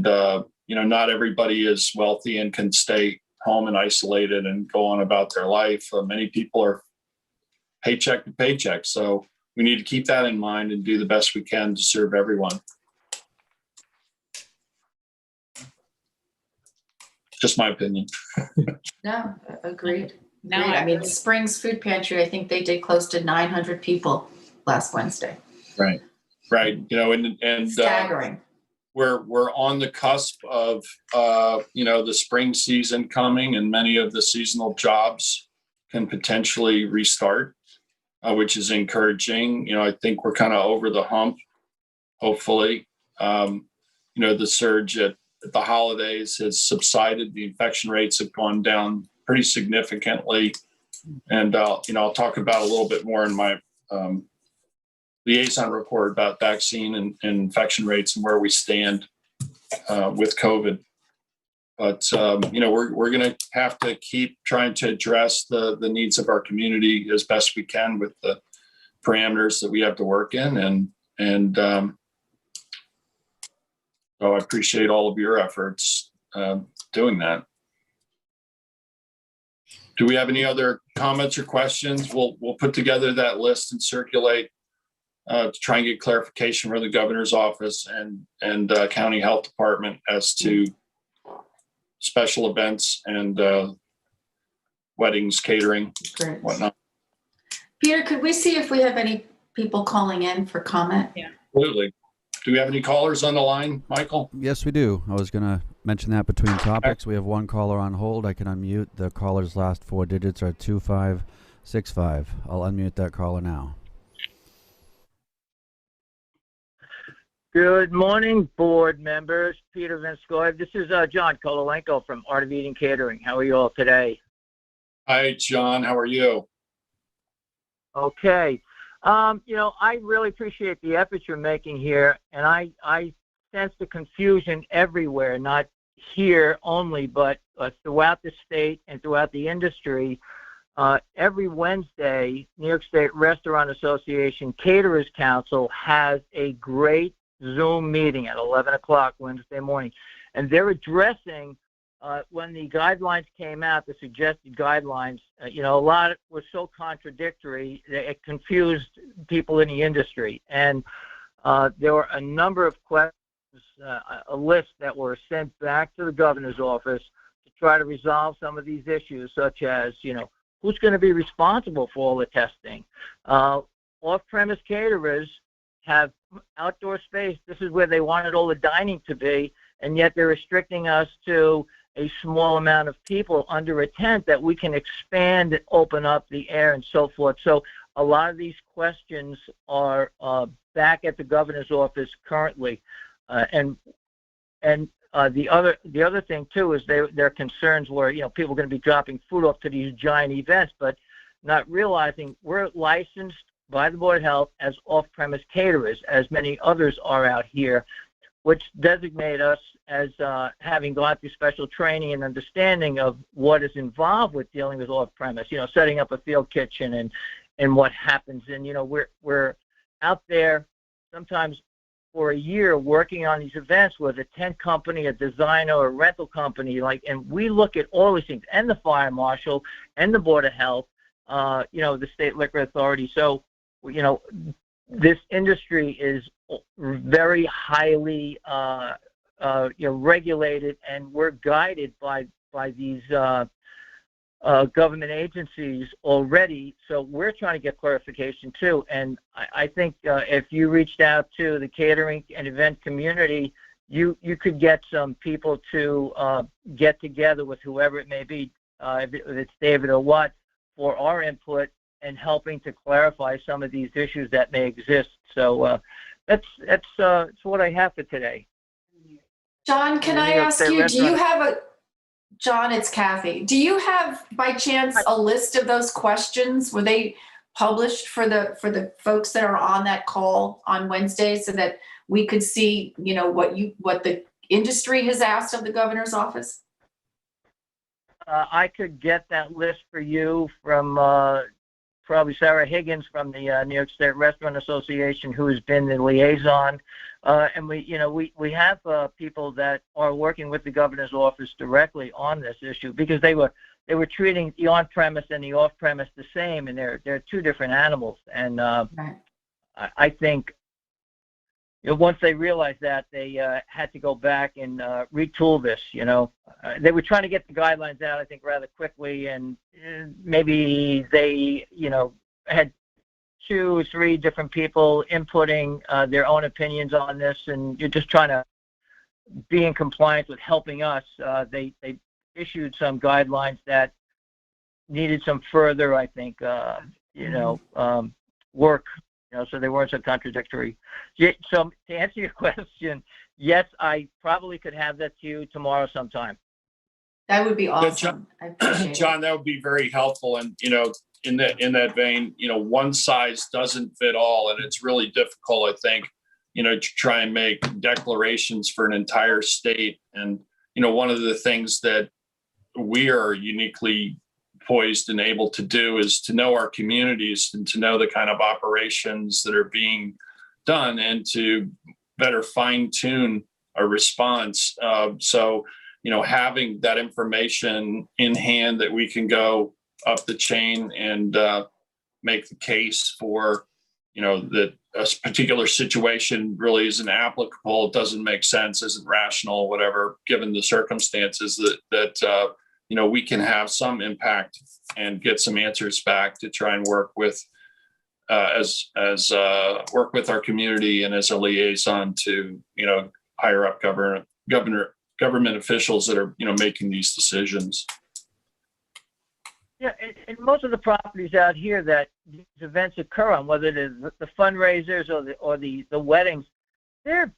not everybody is wealthy and can stay home and isolated and go on about their life. Many people are paycheck to paycheck. So we need to keep that in mind and do the best we can to serve everyone. Just my opinion. No, agreed. No, Agreed. I mean, Springs Food Pantry, I think they did close to 900 people last Wednesday. Right. And Staggering. We're on the cusp of the spring season coming, and many of the seasonal jobs can potentially restart, which is encouraging. I think we're kind of over the hump, hopefully. The surge at the holidays has subsided. The infection rates have gone down pretty significantly. And I'll talk about a little bit more in my liaison report about vaccine and infection rates and where we stand with COVID. But we're going to have to keep trying to address the needs of our community as best we can with the parameters that we have to work in, and so I appreciate all of your efforts doing that. Do we have any other comments or questions? We'll put together that list and circulate to try and get clarification from the governor's office and county health department as to special events and weddings, catering, Great. whatnot. Peter, could we see if we have any people calling in for comment? Yeah. Absolutely. Do we have any callers on the line, Michael? Yes, we do. I was going to mention that between topics. We have one caller on hold. I can unmute. The caller's last four digits are 2565. I'll unmute that caller now. Good morning, board members. Peter Venskoy. This is John Kololenko from Art of Eating Catering. How are you all today? Hi, John. How are you? Okay. I really appreciate the efforts you're making here, and I sense the confusion everywhere, not here only, but throughout the state and throughout the industry. Every Wednesday, New York State Restaurant Association Caterers Council has a great Zoom meeting at 11 o'clock Wednesday morning, and they're addressing when the guidelines came out, the suggested guidelines, a lot were so contradictory that it confused people in the industry. And there were a number of questions, a list that were sent back to the governor's office to try to resolve some of these issues, such as, who's going to be responsible for all the testing? Off-premise caterers have outdoor space. This is where they wanted all the dining to be, and yet they're restricting us to a small amount of people under a tent that we can expand and open up the air and so forth. So a lot of these questions are back at the governor's office currently. And the other thing too is their concerns were, people are going to be dropping food off to these giant events, but not realizing we're licensed by the Board of Health as off-premise caterers, as many others are out here, which designate us as having gone through special training and understanding of what is involved with dealing with off-premise, setting up a field kitchen and what happens. And, we're out there sometimes for a year working on these events with a tent company, a designer, or a rental company, and we look at all these things, and the fire marshal, and the Board of Health, the state liquor authority. So, this industry is very highly regulated, and we're guided by these government agencies already. So we're trying to get clarification too. And I think if you reached out to the catering and event community, you could get some people to get together with whoever it may be, if it's David or what, for our input and helping to clarify some of these issues that may exist. So that's what I have for today. John, can I ask you, do you have John, it's Kathy. Do you have, by chance, a list of those questions? Were they published for the folks that are on that call on Wednesday so that we could see, what the industry has asked of the governor's office? I could get that list for you from probably Sarah Higgins from the New York State Restaurant Association, who has been the liaison. And we have people that are working with the governor's office directly on this issue, because they were treating the on-premise and the off-premise the same, and they're two different animals. And Right. I think once they realized that, they had to go back and retool this. They were trying to get the guidelines out, I think, rather quickly, and maybe they had 2 or 3 different people inputting their own opinions on this, and you're just trying to be in compliance with helping us. They issued some guidelines that needed some further, I think, work, so they weren't so contradictory. So to answer your question, yes, I probably could have that to you tomorrow sometime. That would be Yeah, awesome. I appreciate it. John, that would be very helpful. And, in that vein, one size doesn't fit all. And it's really difficult, I think, to try and make declarations for an entire state. And, one of the things that we are uniquely poised and able to do is to know our communities and to know the kind of operations that are being done and to better fine tune our response. So, having that information in hand that we can go up the chain and make the case for, that a particular situation really isn't applicable, it doesn't make sense, isn't rational, whatever, given the circumstances, that we can have some impact and get some answers back to try and work with work with our community and as a liaison to higher up government officials that are making these decisions. Yeah, and most of the properties out here that these events occur on, whether it is the fundraisers or the weddings, they're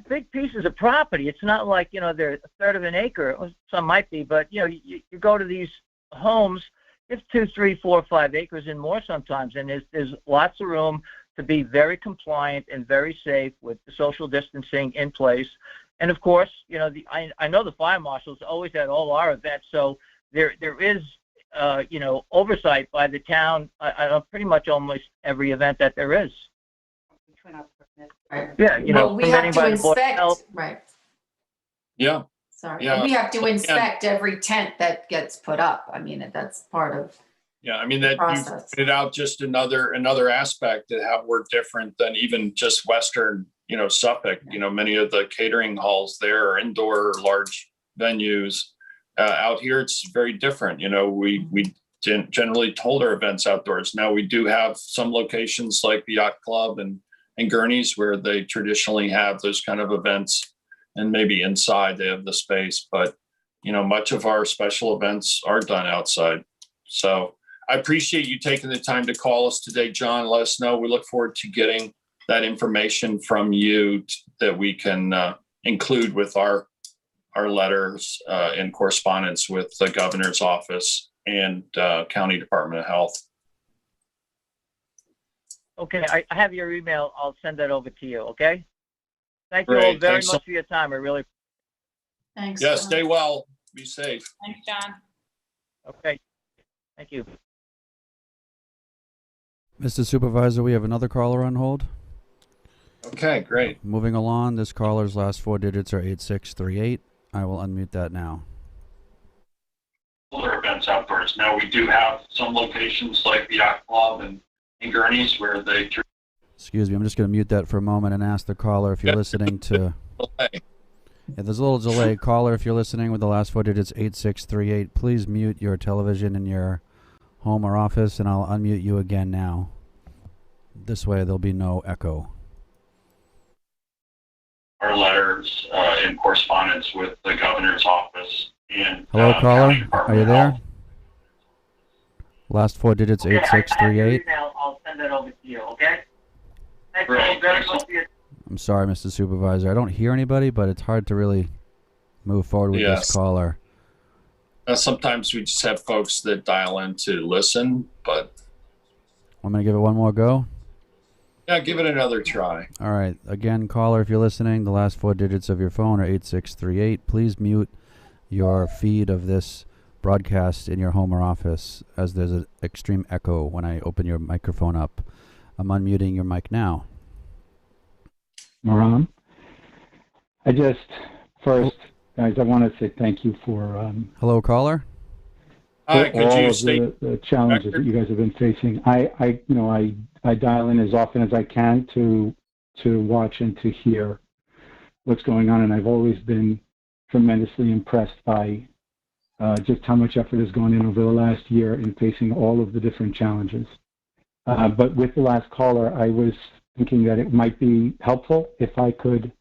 big pieces of property. It's not like they're a third of an acre. Or some might be, but you go to these homes, it's 2, 3, 4, 5 acres and more sometimes, and there's lots of room to be very compliant and very safe with the social distancing in place. And of course, I know the fire marshals always at all our events, so there is oversight by the town pretty much almost every event that there is. Right. Yeah, Well, we have to by the Board of inspect, Health. right. Yeah. Sorry. Yeah. We have to inspect every tent that gets put up. I mean, that's part of Yeah, I mean, that you process. pointed out just another aspect that how we're different than even just Western, Suffolk. Many of the catering halls there are indoor large venues. Out here, it's very different. We generally hold our events outdoors. Now we do have some locations like the Yacht Club and Gurney's where they traditionally have those kind of events, and maybe inside they have the space. But much of our special events are done outside. So I appreciate you taking the time to call us today, John. Let us know. We look forward to getting that information from you that we can include with our letters in correspondence with the governor's office and County Department of Health. Okay, I have your email. I'll send that over to you. Okay. Thank you all Great. very Thanks much for your time. I really. Thanks. Yeah, John. stay well. Be safe. Thanks, John. Okay. Thank you. Mr. Supervisor, we have another caller on hold. Okay, great. Moving along, this caller's last 4 digits are 8638. I will unmute that now. Other events outdoors. Now we do have some locations like the Yacht Club and Gurney's where they. Excuse me, I'm just going to mute that for a moment and ask the caller if you're listening to. Yeah, there's a little delay. Caller, if you're listening with the last 4 digits 8638, please mute your television in your home or office, and I'll unmute you again now. This way there'll be no echo. Our letters in correspondence with the governor's office and. Hello, caller. County Department Are you of there? Health. Last 4 digits Okay, I have your 8638. email. I'll send that over to you. Okay. Thank you Great. all very much for your. I'm sorry, Mr. Supervisor. I don't hear anybody, but it's hard to really move forward with Yes. this caller. Sometimes we just have folks that dial in to listen, but I'm going to give it one more go. yeah, give it another try. All right. Again, caller, if you're listening, the last 4 digits of your phone are 8638. Please mute your feed of this broadcast in your home or office, as there's an extreme echo when I open your microphone up. I'm unmuting your mic now. Moran. First, guys, I want to say thank you for Hello, caller. Hi, could all you of state the challenges that you guys have been facing. I dial in as often as I can to watch and to hear what's going on, and I've always been tremendously impressed by just how much effort has gone in over the last year in facing all of the different challenges. But with the last caller, I was thinking that it might be helpful if I could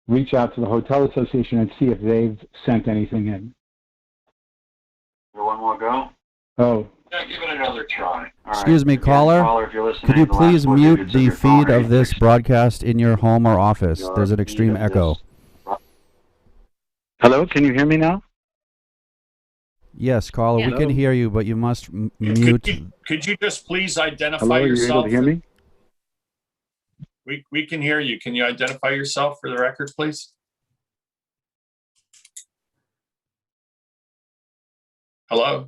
reach out to the Hotel Association and see if they've sent anything in. One more go? Oh. Yeah, give it another try. Excuse me, caller. If you're listening, Could you the last please four mute digits the your phone feed are of this broadcast in your home or office? There's an extreme echo. Hello, can you hear me now? Yes, caller, we can hear you, but you must mute. Could you just please identify Hello, are you yourself? able to hear me? We can hear you. Can you identify yourself for the record, please? Hello?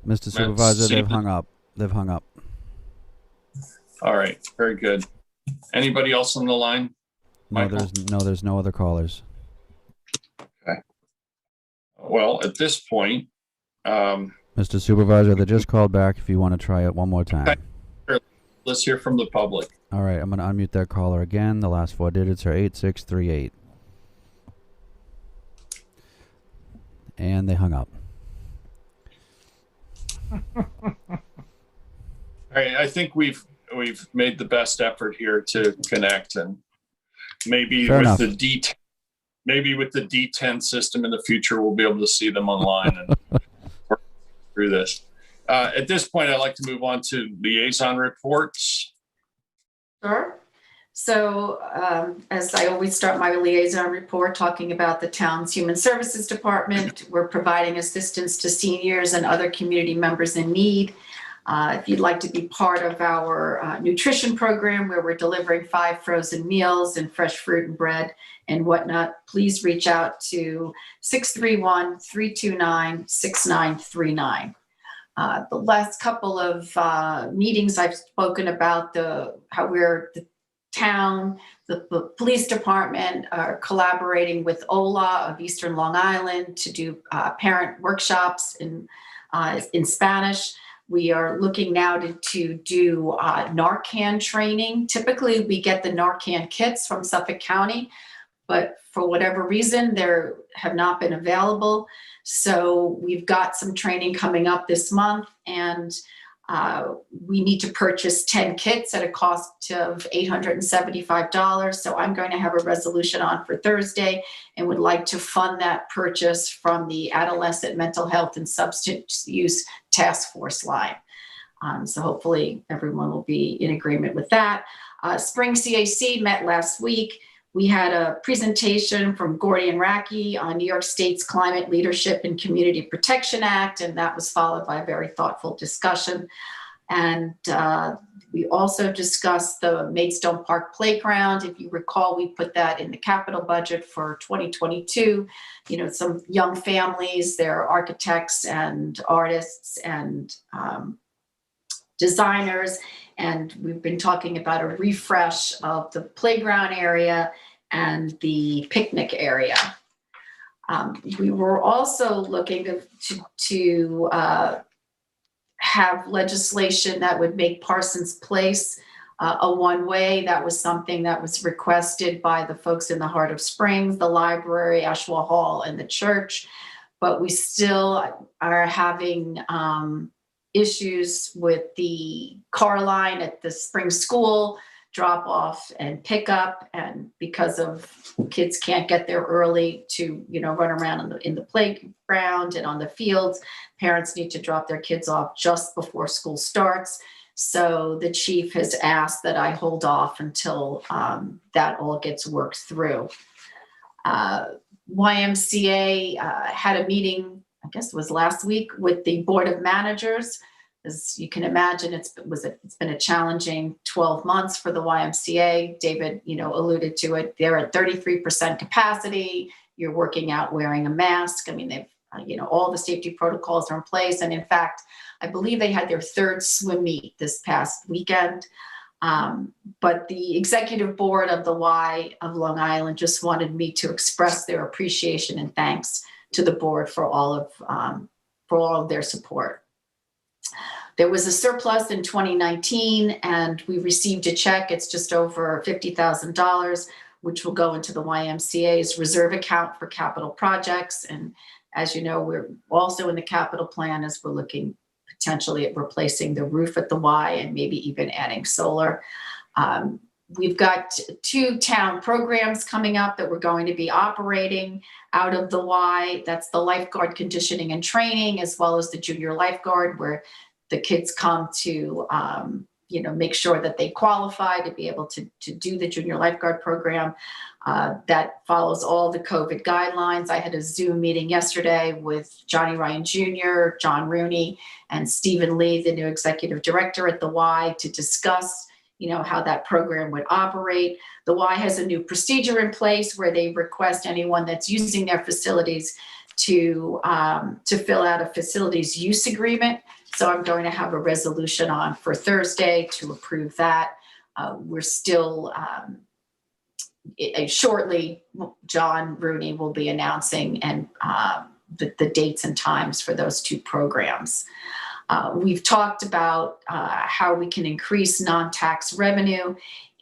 Mr. Supervisor, they've hung up. They've hung up. All right, very good. Anybody else on the line? No, there's no other callers. Okay. Well, at this point, Mr. Supervisor, they just called back if you want to try it one more time. let's hear from the public. All right, I'm going to unmute that caller again. The last four digits are 8638. And they hung up. All right, I think we've made the best effort here to connect, and maybe Fair enough. Maybe with the D10 system in the future, we'll be able to see them online and work through this. At this point, I'd like to move on to liaison reports. Sure. So as I always start my liaison report talking about the town's Human Services Department, we're providing assistance to seniors and other community members in need. If you'd like to be part of our nutrition program where we're delivering 5 frozen meals and fresh fruit and bread and whatnot, please reach out to 631-329-6939. The last couple of meetings I've spoken about how we're the town, the police department are collaborating with OLA of Eastern Long Island to do parent workshops in Spanish. We are looking now to do Narcan training. Typically, we get the Narcan kits from Suffolk County, but for whatever reason, they have not been available. So we've got some training coming up this month, and we need to purchase 10 kits at a cost of $875. So I'm going to have a resolution on for Thursday and would like to fund that purchase from the Adolescent Mental Health and Substance Use Task Force line. So hopefully everyone will be in agreement with that. Spring CAC met last week. We had a presentation from Gordy and Racky on New York State's Climate Leadership and Community Protection Act, and that was followed by a very thoughtful discussion. And we also discussed the Maidstone Park Playground. If you recall, we put that in the capital budget for 2022. You know, some young families, they're architects and artists and designers, and we've been talking about a refresh of the playground area and the picnic area. We were also looking to have legislation that would make Parsons Place a one-way. That was something that was requested by the folks in the Heart of Springs, the library, Ashwell Hall, and the church, but we still are having issues with the car line at the spring school, drop off and pick up, and because of kids can't get there early to run around in the playground and on the fields, parents need to drop their kids off just before school starts. So the chief has asked that I hold off until that all gets worked through. YMCA had a meeting, I guess it was last week, with the Board of Managers as you can imagine, it's been a challenging 12 months for the YMCA. David, alluded to it. They're at 33% capacity. You're working out wearing a mask. I mean, they've, all the safety protocols are in place. And in fact, I believe they had their third swim meet this past weekend. But the executive board of the Y of Long Island just wanted me to express their appreciation and thanks to the board for all of their support. There was a surplus in 2019, and we received a check. It's just over $50,000, which will go into the YMCA's reserve account for capital projects. And as you know, we're also in the capital plan as we're looking potentially at replacing the roof at the Y and maybe even adding solar. We've got 2 town programs coming up that we're going to be operating out of the Y. That's the lifeguard conditioning and training, as well as the junior lifeguard, where the kids come to, make sure that they qualify to be able to do the junior lifeguard program. That follows all the COVID guidelines. I had a Zoom meeting yesterday with Johnny Ryan Jr., John Rooney, and Stephen Lee, the new executive director at the Y, to discuss how that program would operate. The Y has a new procedure in place where they request anyone that's using their facilities to fill out a facilities use agreement. So I'm going to have a resolution on for Thursday to approve that. We're still, shortly, John Rooney will be announcing and the dates and times for those 2 programs. We've talked about how we can increase non-tax revenue.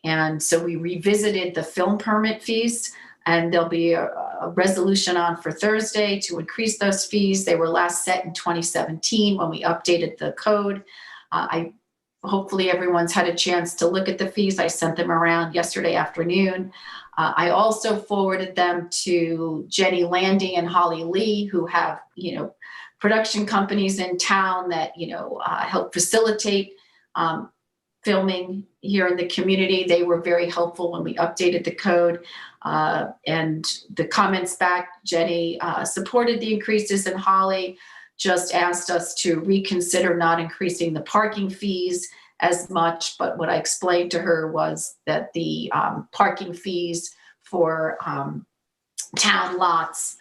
And so we revisited the film permit fees, and there'll be a resolution on for Thursday to increase those fees. They were last set in 2017 when we updated the code. Hopefully everyone's had a chance to look at the fees. I sent them around yesterday afternoon. I also forwarded them to Jenny Landy and Holly Lee, who have, production companies in town that, help facilitate filming here in the community. They were very helpful when we updated the code. And the comments back, Jenny supported the increases, and Holly just asked us to reconsider not increasing the parking fees as much. But what I explained to her was that the parking fees for town lots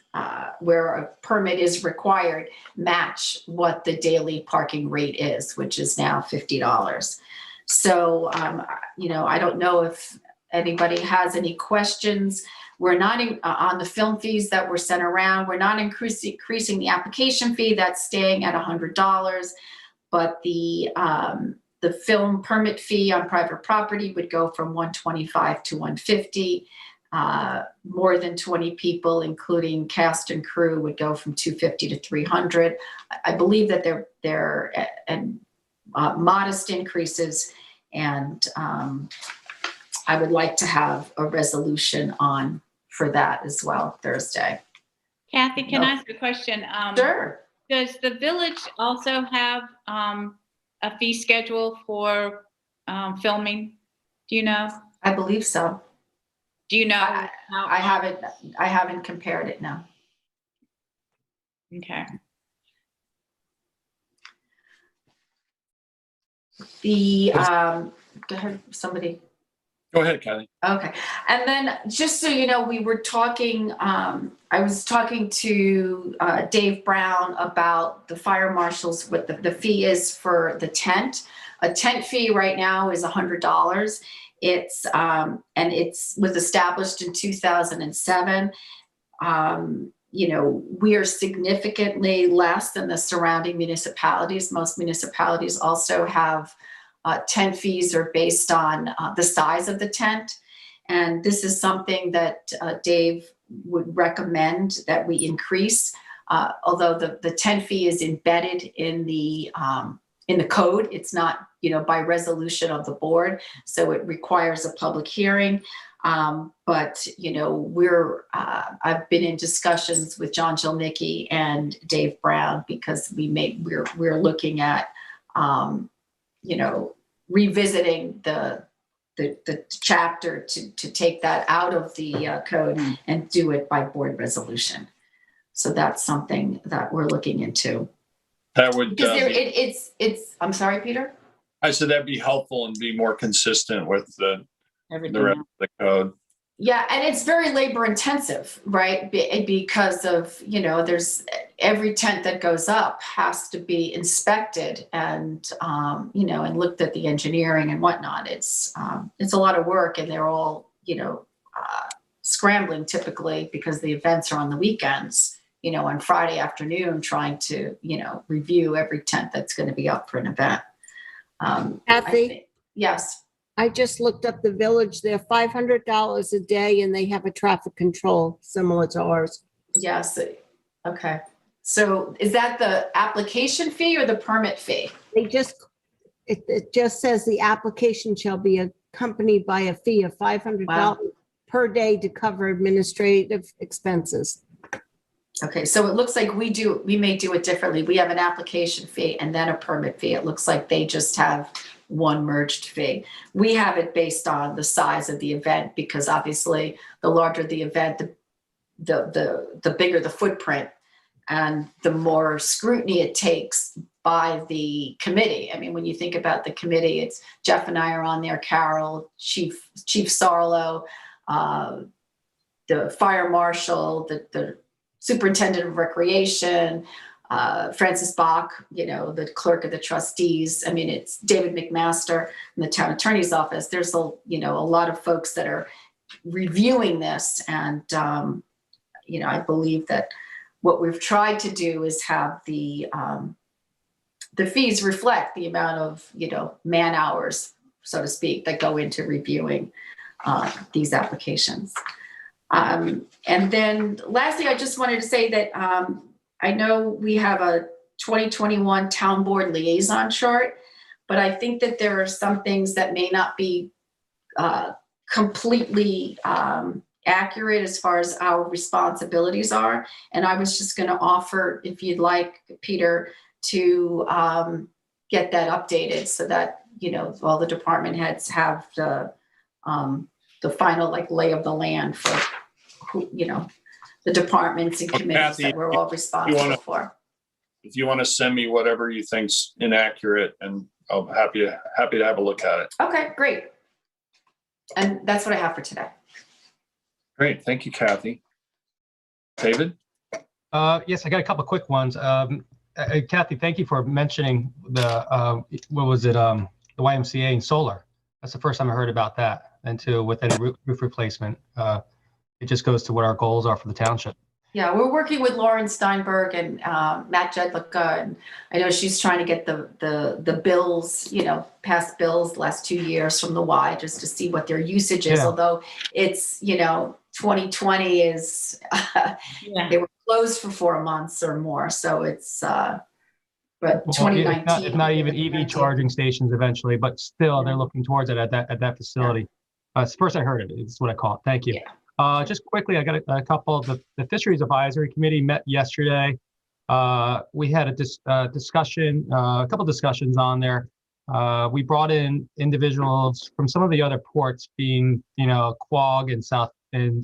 where a permit is required match what the daily parking rate is, which is now $50. So, I don't know if anybody has any questions. We're not on the film fees that were sent around. We're not increasing the application fee. That's staying at $100, but the film permit fee on private property would go from $125 to $150. More than 20 people, including cast and crew, would go from $250 to $300. I believe that they're modest increases, and I would like to have a resolution on for that as well Thursday. Kathy, can I ask a question? Sure. Does the village also have a fee schedule for filming? Do you know? I believe so. Do you know? I haven't compared it, no. Okay. Go ahead, somebody. Go ahead, Kathy. Okay. And then just so you know, we were talking, I was talking to Dave Brown about the fire marshals, what the fee is for the tent. A tent fee right now is $100. It's was established in 2007. We are significantly less than the surrounding municipalities. Most municipalities also have tent fees are based on the size of the tent. And this is something that Dave would recommend that we increase, although the tent fee is embedded in the code. It's not, by resolution of the board. So it requires a public hearing. But I've been in discussions with John Jelnicki and Dave Brown because we're looking at, revisiting the chapter to take that out of the code and do it by board resolution. So that's something that we're looking into. That would, Because it's, I'm sorry, Peter? I said that'd be helpful and be more consistent with the Everything rest else. of the code. Yeah, and it's very labor intensive, right? Because of, there's every tent that goes up has to be inspected and, and looked at the engineering and whatnot. It's a lot of work, and they're all, scrambling typically because the events are on the weekends, on Friday afternoon, trying to, review every tent that's going to be up for an event. Kathy, Yes. I just looked up the village. They're $500 a day and they have a traffic control similar to ours. Yes. Okay. So is that the application fee or the permit fee? It just says the application shall be accompanied by a fee of $500 Wow. per day to cover administrative expenses. Okay, so it looks like we may do it differently. We have an application fee and then a permit fee. It looks like they just have one merged fee. We have it based on the size of the event, because obviously the larger the event, the bigger the footprint and the more scrutiny it takes by the committee. I mean, when you think about the committee, it's Jeff and I are on there, Carol, Chief Sarlo, the fire marshal, the superintendent of recreation, Francis Bach, the clerk of the trustees. I mean, it's David McMaster in the town attorney's office. There's a lot of folks that are reviewing this. And, I believe that what we've tried to do is have the fees reflect the amount of, man hours, so to speak, that go into reviewing these applications. And then lastly, I just wanted to say that I know we have a 2021 town board liaison chart, but I think that there are some things that may not be completely accurate as far as our responsibilities are. And I was just going to offer, if you'd like, Peter, to get that updated so that, all the department heads have the final lay of the land for who, the departments and committees Kathy, that we're all responsible for. If you want to send me whatever you think's inaccurate, and I'm happy to have a look at it. Okay, great. And that's what I have for today. Great. Thank you, Kathy. David? Yes, I got a couple of quick ones. Kathy, thank you for mentioning the the YMCA and solar. That's the first time I heard about that. And with any roof replacement, it just goes to what our goals are for the township. Yeah, we're working with Lauren Steinberg and Matt Jedlicka, and I know she's trying to get the bills, past bills the last 2 years from the Y, just to see what their usage is. Yeah. Although it's 2020 is they were closed for 4 months or more, so it's but 2019. If not even EV charging stations eventually, but still they're looking towards it at that facility. It's the first I heard it. It's what I call it. Thank you. Yeah. Just quickly, I got a couple of the Fisheries Advisory Committee met yesterday. We had a discussion, a couple discussions on there. We brought in individuals from some of the other ports, being Quogue and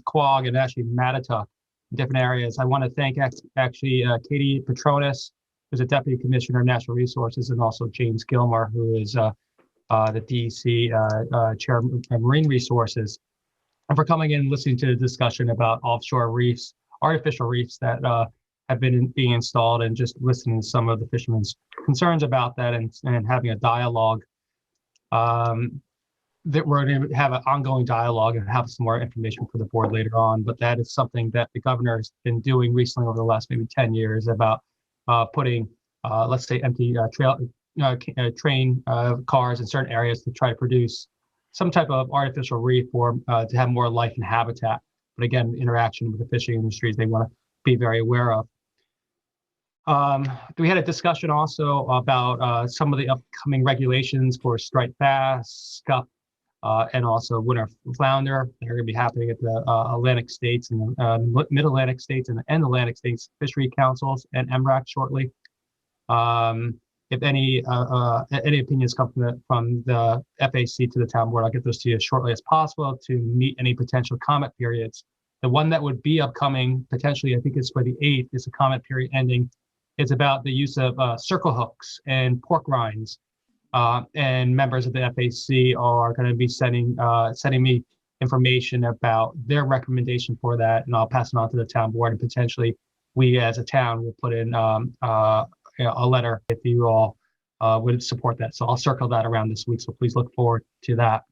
Quogue and actually Mattatuck, in different areas. I want to thank actually Katie Petronis, who's a Deputy Commissioner of Natural Resources, and also James Gilmore, who is the DEC Chair of Marine Resources, and for coming in and listening to the discussion about offshore reefs, artificial reefs that have been being installed, and just listening to some of the fishermen's concerns about that, and having a dialogue. That we're going to have an ongoing dialogue and have some more information for the board later on. But that is something that the governor has been doing recently over the last maybe 10 years about putting, let's say, empty train cars in certain areas to try to produce some type of artificial reef or to have more life and habitat. But again, interaction with the fishing industries they want to be very aware of. We had a discussion also about some of the upcoming regulations for striped bass, scup, and also winter flounder. They're going to be happening at the Atlantic States and Mid-Atlantic States and Atlantic States Fishery Councils and MRAC shortly. If any opinions come from the FAC to the town board, I'll get those to you as shortly as possible to meet any potential comment periods. The one that would be upcoming potentially, I think it's for the 8th, is a comment period ending It's about the use of circle hooks and pork rinds. And members of the FAC are going to be sending me information about their recommendation for that, and I'll pass it on to the town board, and potentially we as a town will put in a letter if you all would support that. So I'll circle that around this week. So please look forward to that.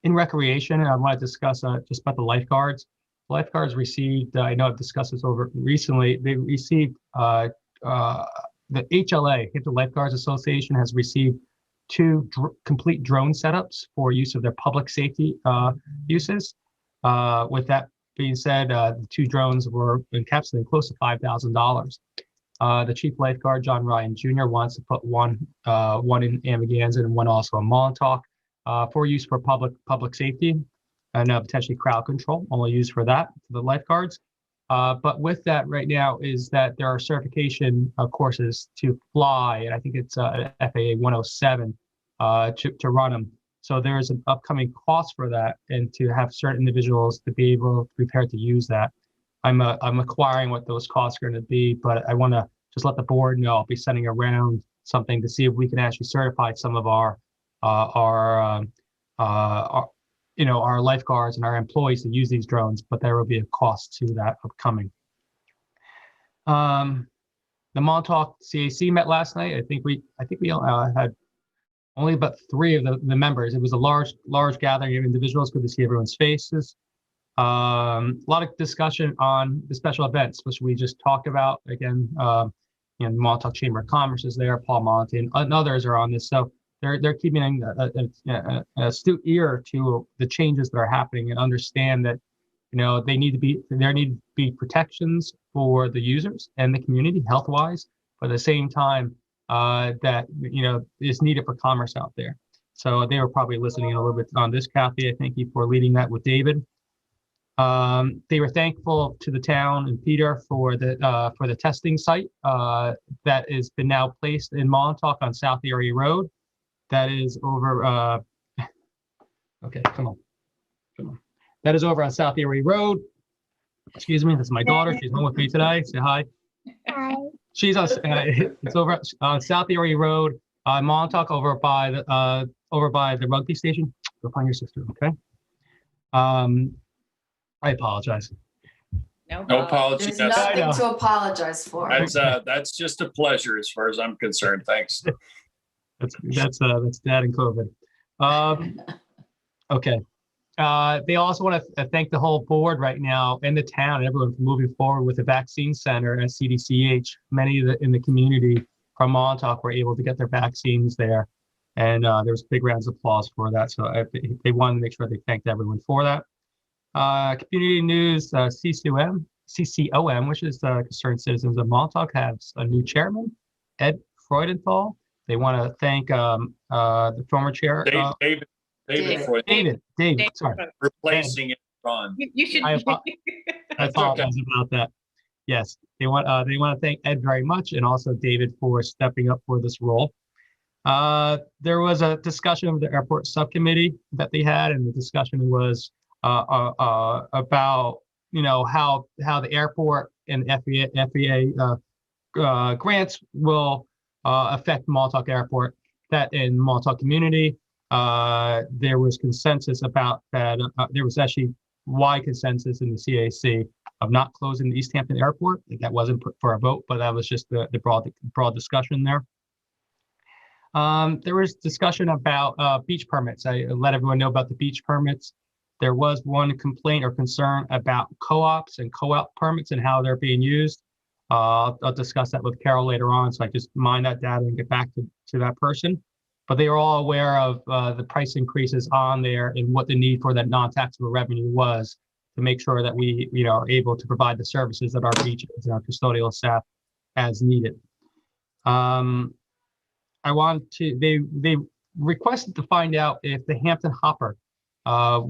In recreation, I want to discuss just about the lifeguards. Lifeguards received, I know I've discussed this over recently, they received, the HLA, Hampton Lifeguards Association, has received 2 complete drone setups for use of their public safety uses. With that being said, the 2 drones were encapsulating close to $5,000. The chief lifeguard, John Ryan Jr., wants to put one in Amagansett and one also in Montauk for use for public safety and potentially crowd control, only used for that, for the lifeguards. But with that right now is that there are certification courses to fly, and I think it's FAA 107 to run them. So there is an upcoming cost for that, and to have certain individuals to be able to prepare to use that. I'm acquiring what those costs are going to be, but I want to just let the board know I'll be sending around something to see if we can actually certify some of our lifeguards and our employees to use these drones, but there will be a cost to that upcoming. The Montauk CAC met last night. I think we had only about 3 of the members. It was a large gathering of individuals. Good to see everyone's faces. A lot of discussion on the special events, which we just talked about. Again, the Montauk Chamber of Commerce is there, Paul Monty, and others are on this. So they're keeping an astute ear to the changes that are happening and understand that there need to be protections for the users and the community health-wise, but at the same time that is needed for commerce out there. So they were probably listening a little bit on this, Kathy. I thank you for leading that with David. They were thankful to the town and Peter for the testing site that has been now placed in Montauk on South Erie Road. That is over. Okay, come on. That is over on South Erie Road. Excuse me, this is my daughter. She's home with me today. Say hi. Hi. She's on. It's over on South Erie Road, Montauk, over by the rugby station. Go find your sister, okay? I apologize. No apology. There's nothing to apologize for. That's just a pleasure as far as I'm concerned. Thanks. That's Dad and COVID. Okay. They also want to thank the whole board right now and the town and everyone for moving forward with the vaccine center at CDCH. Many in the community from Montauk were able to get their vaccines there, and there was big rounds of applause for that. So they wanted to make sure they thanked everyone for that. Community news, CCOM, which is the Concerned Citizens of Montauk, has a new chairman, Ed Freudenthal. They want to thank the former chair, David. Sorry, replacing it, Ron. You should. I apologize about that. Yes, they want to thank Ed very much, and also David for stepping up for this role. There was a discussion of the airport subcommittee that they had, and the discussion was about how the airport and FAA grants will affect Montauk Airport. That in Montauk community, there was consensus about that. There was actually wide consensus in the CAC of not closing the East Hampton Airport. That wasn't put for a vote, but that was just the broad discussion there. There was discussion about beach permits. I let everyone know about the beach permits. There was one complaint or concern about co-ops and co-op permits and how they're being used. I'll discuss that with Carol later on, so I just mine that data and get back to that person. But they are all aware of the price increases on there and what the need for that non-taxable revenue was to make sure that we are able to provide the services that our beaches and our custodial staff as needed. They requested to find out if the Hampton Hopper,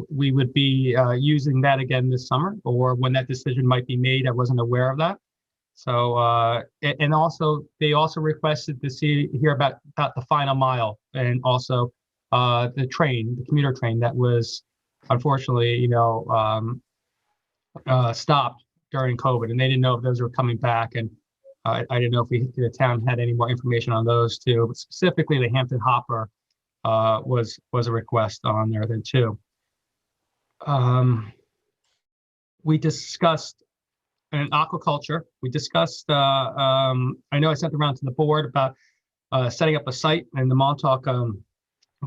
we would be using that again this summer, or when that decision might be made. I wasn't aware of that. So, and also they also requested to hear about the final mile, and also the commuter train that was unfortunately, stopped during COVID, and they didn't know if those were coming back. And I didn't know if the town had any more information on those two, but specifically the Hampton Hopper was a request on there then too. We discussed in aquaculture. We discussed. I know I sent around to the board about setting up a site in the Montauk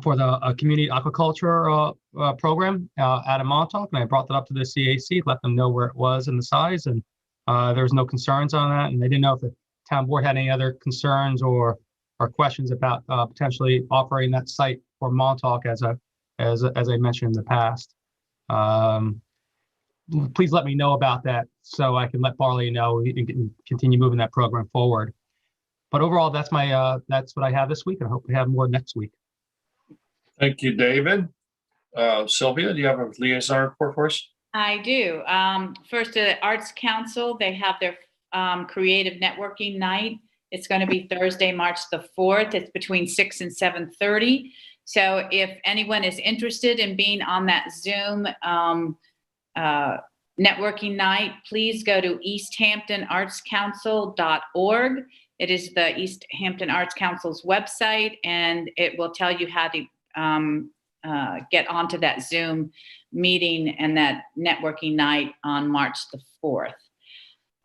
for the community aquaculture program out of Montauk, and I brought that up to the CAC, let them know where it was and the size, and there was no concerns on that, and they didn't know if the town board had any other concerns or questions about potentially offering that site for Montauk as I mentioned in the past. Please let me know about that so I can let Barley know and continue moving that program forward. But overall, that's what I have this week, and I hope we have more next week. Thank you, David. Sylvia, do you have a liaison report for us? I do. First, the Arts Council, they have their creative networking night. It's going to be Thursday, March the 4th. It's between 6 and 7:30. So if anyone is interested in being on that Zoom networking night, please go to easthamptonartscouncil.org. It is the East Hampton Arts Council's website, and it will tell you how to get onto that Zoom meeting and that networking night on March the 4th.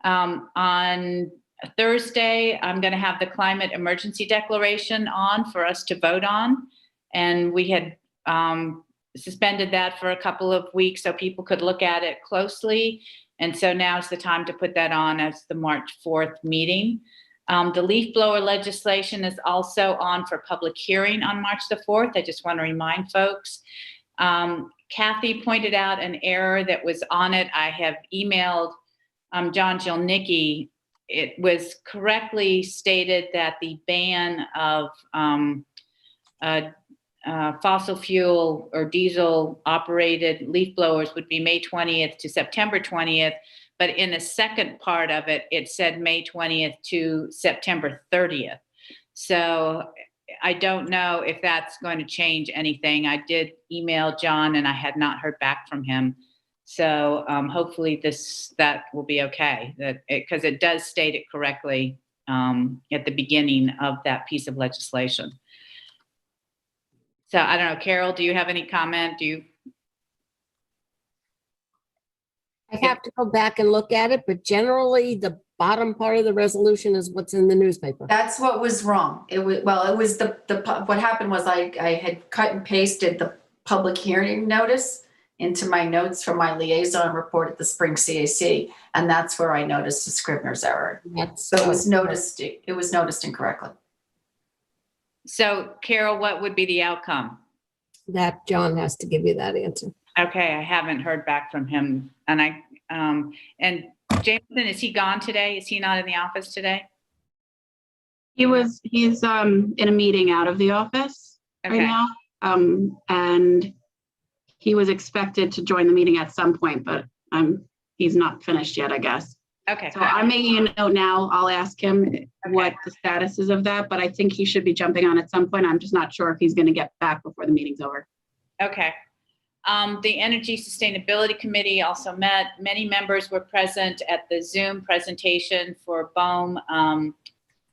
On Thursday, I'm going to have the climate emergency declaration on for us to vote on. And we had suspended that for a couple of weeks so people could look at it closely. And so now's the time to put that on as the March 4th meeting. The leaf blower legislation is also on for public hearing on March the 4th. I just want to remind folks. Kathy pointed out an error that was on it. I have emailed John Jilnicki. It was correctly stated that the ban of fossil fuel or diesel operated leaf blowers would be May 20th to September 20th. But in the second part of it, it said May 20th to September 30th. So I don't know if that's going to change anything. I did email John and I had not heard back from him. So hopefully that will be okay, because it does state it correctly at the beginning of that piece of legislation. So I don't know, Carol, do you have any comment? I have to go back and look at it, but generally the bottom part of the resolution is what's in the newspaper. That's what was wrong. It was what happened was I had cut and pasted the public hearing notice into my notes from my liaison report at the spring CAC, and that's where I noticed a Scrivener's error. So it was noticed incorrectly. So Carol, what would be the outcome? That John has to give you that answer. Okay, I haven't heard back from him, and and Jameson, is he gone today? Is he not in the office today? He's in a meeting out of the office right now. And he was expected to join the meeting at some point, but he's not finished yet, I guess. Okay. So I'm making a note now. I'll ask him what the status is of that, but I think he should be jumping on at some point. I'm just not sure if he's going to get back before the meeting's over. Okay. The Energy Sustainability Committee also met. Many members were present at the Zoom presentation for BOEM,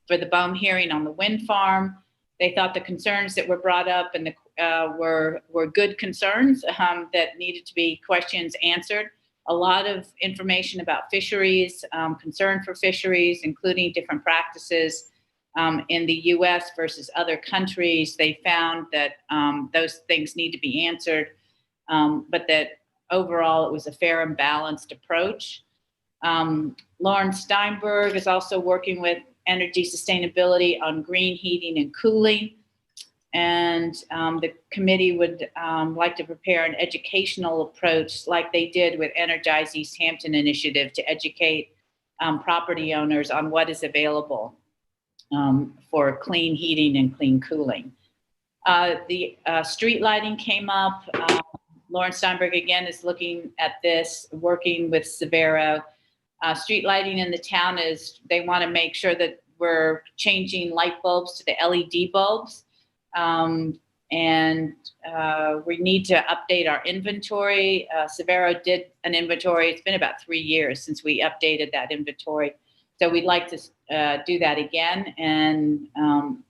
for the BOEM hearing on the wind farm. They thought the concerns that were brought up and were good concerns that needed to be questions answered. A lot of information about fisheries, concern for fisheries, including different practices in the U.S. versus other countries. They found that those things need to be answered, but that overall it was a fair and balanced approach. Lauren Steinberg is also working with Energy Sustainability on green heating and cooling. And the committee would like to prepare an educational approach like they did with Energize East Hampton initiative to educate property owners on what is available for clean heating and clean cooling. The street lighting came up. Lauren Steinberg again is looking at this, working with Severo. Street lighting in the town is, they want to make sure that we're changing light bulbs to the LED bulbs. We need to update our inventory. Severo did an inventory. It's been about 3 years since we updated that inventory. So we'd like to do that again and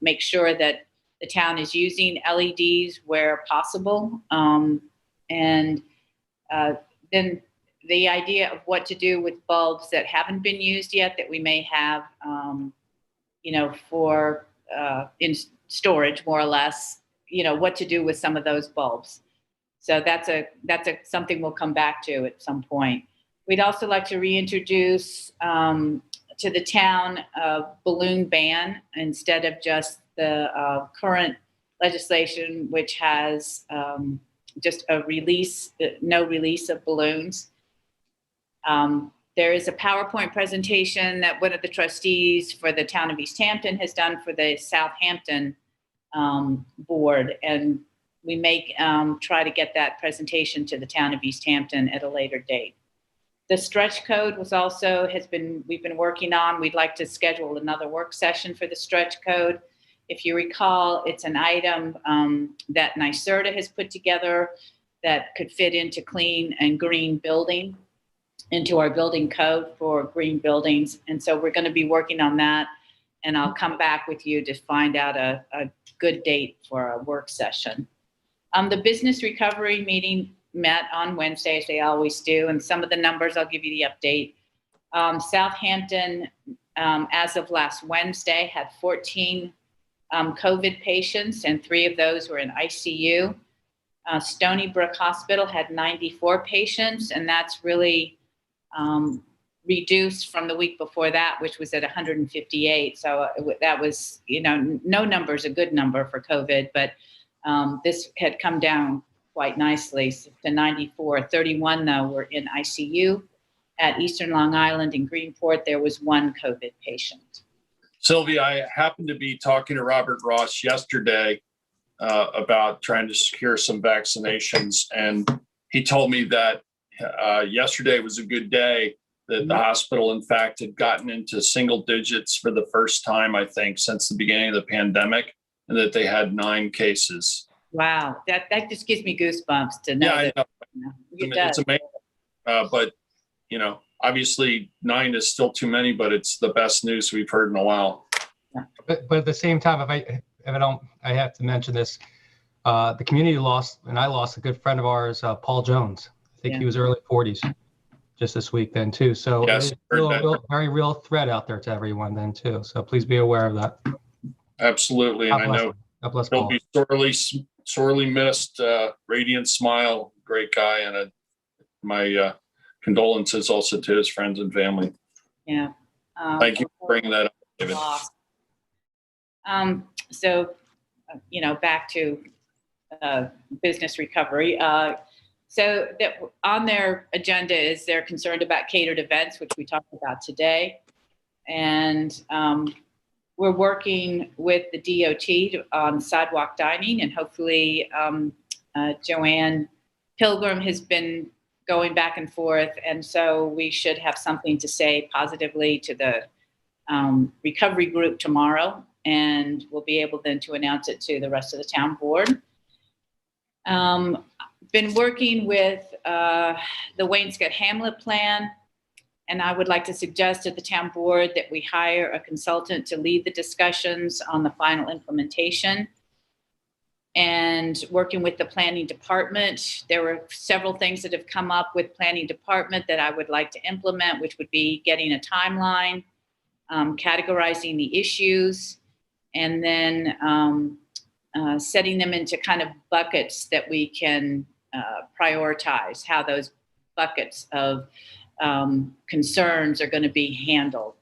make sure that the town is using LEDs where possible. And then the idea of what to do with bulbs that haven't been used yet that we may have, for in storage, more or less, what to do with some of those bulbs. So that's something we'll come back to at some point. We'd also like to reintroduce to the town a balloon ban instead of just the current legislation, which has just a release, no release of balloons. There is a PowerPoint presentation that one of the trustees for the town of East Hampton has done for the Southampton board, and we may try to get that presentation to the town of East Hampton at a later date. The stretch code we've been working on. We'd like to schedule another work session for the stretch code. If you recall, it's an item that NYSERDA has put together that could fit into clean and green building, into our building code for green buildings. And so we're going to be working on that. And I'll come back with you to find out a good date for a work session. The business recovery meeting met on Wednesday, as they always do. And some of the numbers, I'll give you the update. Southampton, as of last Wednesday, had 14 COVID patients, and 3 of those were in ICU. Stony Brook Hospital had 94 patients, and that's really reduced from the week before that, which was at 158. So that was, no number is a good number for COVID, but this had come down quite nicely to 94. 31, though, were in ICU. At Eastern Long Island in Greenport, there was 1 COVID patient. Sylvia, I happened to be talking to Robert Ross yesterday about trying to secure some vaccinations. And he told me that yesterday was a good day, that the hospital, in fact, had gotten into single digits for the first time, I think, since the beginning of the pandemic, and that they had 9 cases. Wow, that just gives me goosebumps to know. Yeah, that, I know. It's It's amazing. But, obviously 9 is still too many, but it's the best news we've heard in a while. But at the same time, I have to mention this. The community lost, and I lost a good friend of ours, Paul Jones. I think he was early 40s just this week then too. So yes, it's very real threat out there to everyone then too. So please be aware of that. Absolutely. And I know he'll be sorely missed. Radiant smile, great guy. And my condolences also to his friends and family. Yeah. Thank you for bringing that up, David. So, back to business recovery. So that on their agenda is they're concerned about catered events, which we talked about today. And we're working with the DOT on sidewalk dining, and hopefully Joanne Pilgrim has been going back and forth. And so we should have something to say positively to the recovery group tomorrow, and we'll be able then to announce it to the rest of the town board. Been working with the Wainscott Hamlet plan, and I would like to suggest to the town board that we hire a consultant to lead the discussions on the final implementation. And working with the planning department, there were several things that have come up with planning department that I would like to implement, which would be getting a timeline, categorizing the issues, and then setting them into kind of buckets that we can prioritize how those buckets of concerns are going to be handled.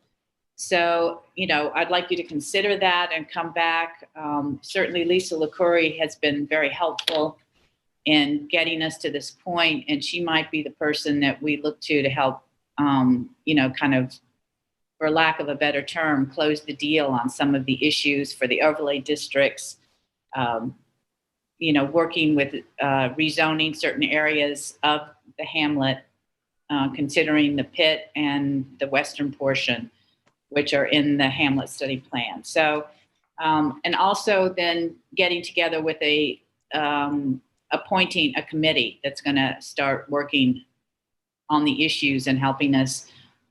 So, I'd like you to consider that and come back. Certainly Lisa LaCourie has been very helpful in getting us to this point, and she might be the person that we look to help, kind of, for lack of a better term, close the deal on some of the issues for the overlay districts, working with rezoning certain areas of the hamlet, considering the pit and the western portion, which are in the hamlet study plan. So, and also then getting together with appointing a committee that's going to start working on the issues and helping us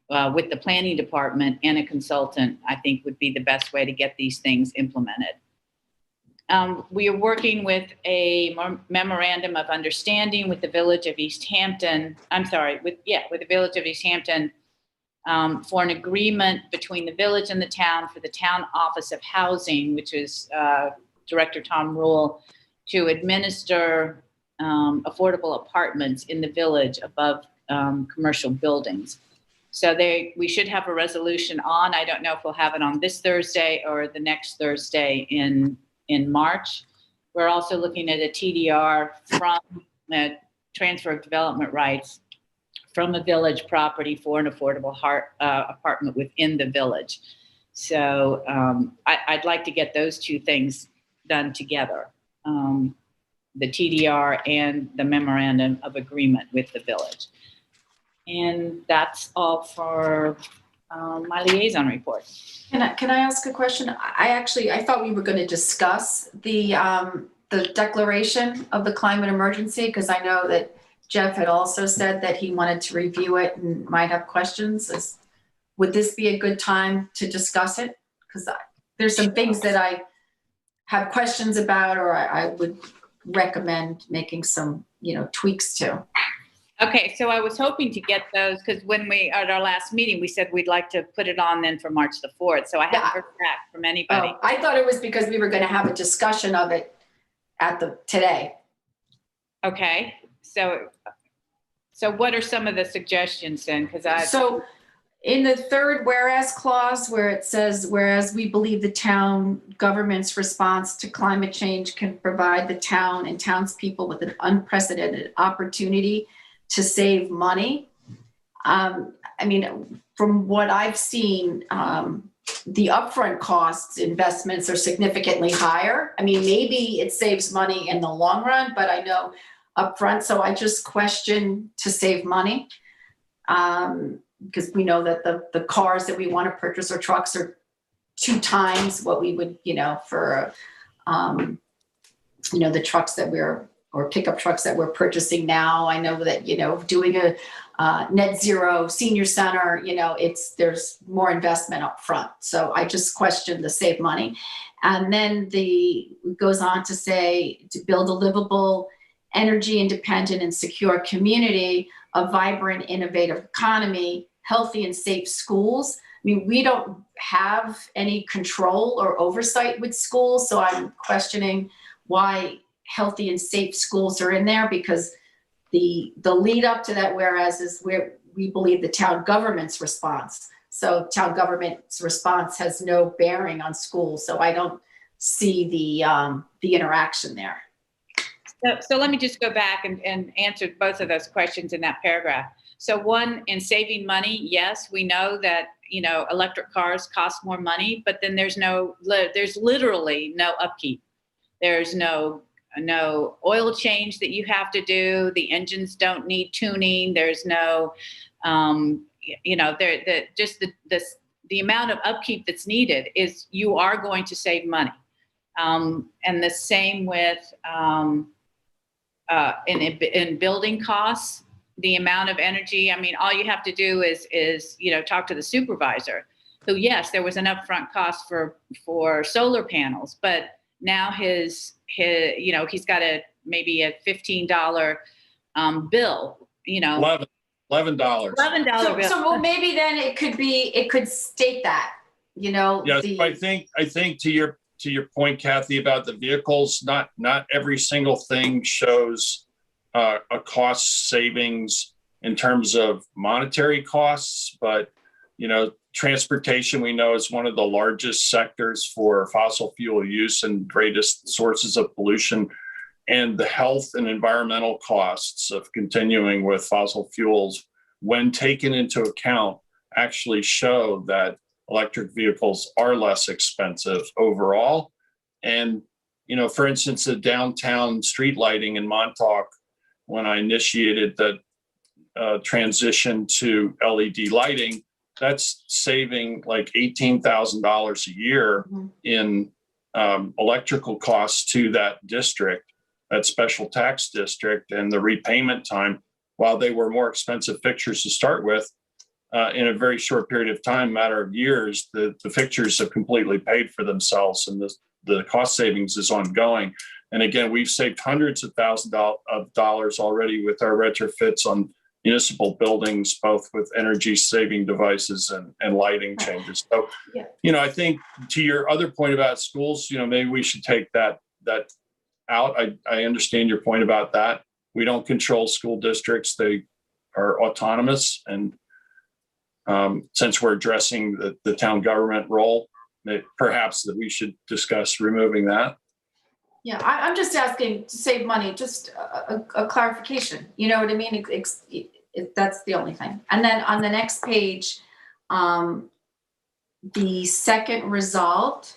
with the planning department and a consultant, I think would be the best way to get these things implemented. We are working with a memorandum of understanding with the Village of East Hampton. With the Village of East Hampton for an agreement between the village and the town for the Town Office of Housing, which is Director Tom Rule, to administer affordable apartments in the village above commercial buildings. So we should have a resolution on. I don't know if we'll have it on this Thursday or the next Thursday in March. We're also looking at a TDR from a transfer of development rights from a village property for an affordable apartment within the village. So I'd like to get those two things done together, the TDR and the memorandum of agreement with the village. And that's all for my liaison report. Can I ask a question? I thought we were going to discuss the declaration of the climate emergency, because I know that Jeff had also said that he wanted to review it and might have questions. Would this be a good time to discuss it? Because there's some things that I have questions about, or I would recommend making some, tweaks to. Okay, so I was hoping to get those because when we at our last meeting, we said we'd like to put it on then for March the 4th. So I haven't heard back from anybody. Oh, I thought it was because we were going to have a discussion of it today. Okay, so what are some of the suggestions then? So in the third whereas clause where it says, whereas we believe the town government's response to climate change can provide the town and townspeople with an unprecedented opportunity to save money. From what I've seen, the upfront costs investments are significantly higher. Maybe it saves money in the long run, but I know upfront. So I just question to save money because we know that the cars that we want to purchase or trucks are 2 times what we would, for, the trucks that or pickup trucks that we're purchasing now. I know that, doing a net zero senior center, there's more investment up front. So I just question the save money. And then it goes on to say to build a livable, energy independent and secure community, a vibrant, innovative economy, healthy and safe schools. We don't have any control or oversight with schools. So I'm questioning why healthy and safe schools are in there, because the lead up to that whereas is where we believe the town government's response. So town government's response has no bearing on schools. So I don't see the interaction there. So let me just go back and answer both of those questions in that paragraph. So one, in saving money, yes, we know that, electric cars cost more money, but then there's literally no upkeep. There's no oil change that you have to do. The engines don't need tuning. There's no, the amount of upkeep that's needed is you are going to save money. And the same with in building costs, the amount of energy. All you have to do is talk to the supervisor, who, yes, there was an upfront cost for solar panels, but now he's got maybe a $15 bill, $11 $11 bill. So maybe then it could state that, Yes, I think to your point, Kathy, about the vehicles, not every single thing shows a cost savings in terms of monetary costs, but transportation, we know, is one of the largest sectors for fossil fuel use and greatest sources of pollution. And the health and environmental costs of continuing with fossil fuels, when taken into account, actually show that electric vehicles are less expensive overall. And, for instance, the downtown street lighting in Montauk, when I initiated the transition to LED lighting, that's saving like $18,000 a year in electrical costs to that district, that special tax district. And the repayment time, while they were more expensive fixtures to start with, in a very short period of time, matter of years, the fixtures have completely paid for themselves, and the cost savings is ongoing. And again, we've saved hundreds of thousands of dollars already with our retrofits on municipal buildings, both with energy saving devices and lighting changes. So, I think to your other point about schools, maybe we should take that out. I understand your point about that. We don't control school districts. They are autonomous. And since we're addressing the town government role, perhaps that we should discuss removing that. Yeah, I'm just asking to save money, just a clarification. You know what I mean? That's the only thing. And then on the next page, the second resolved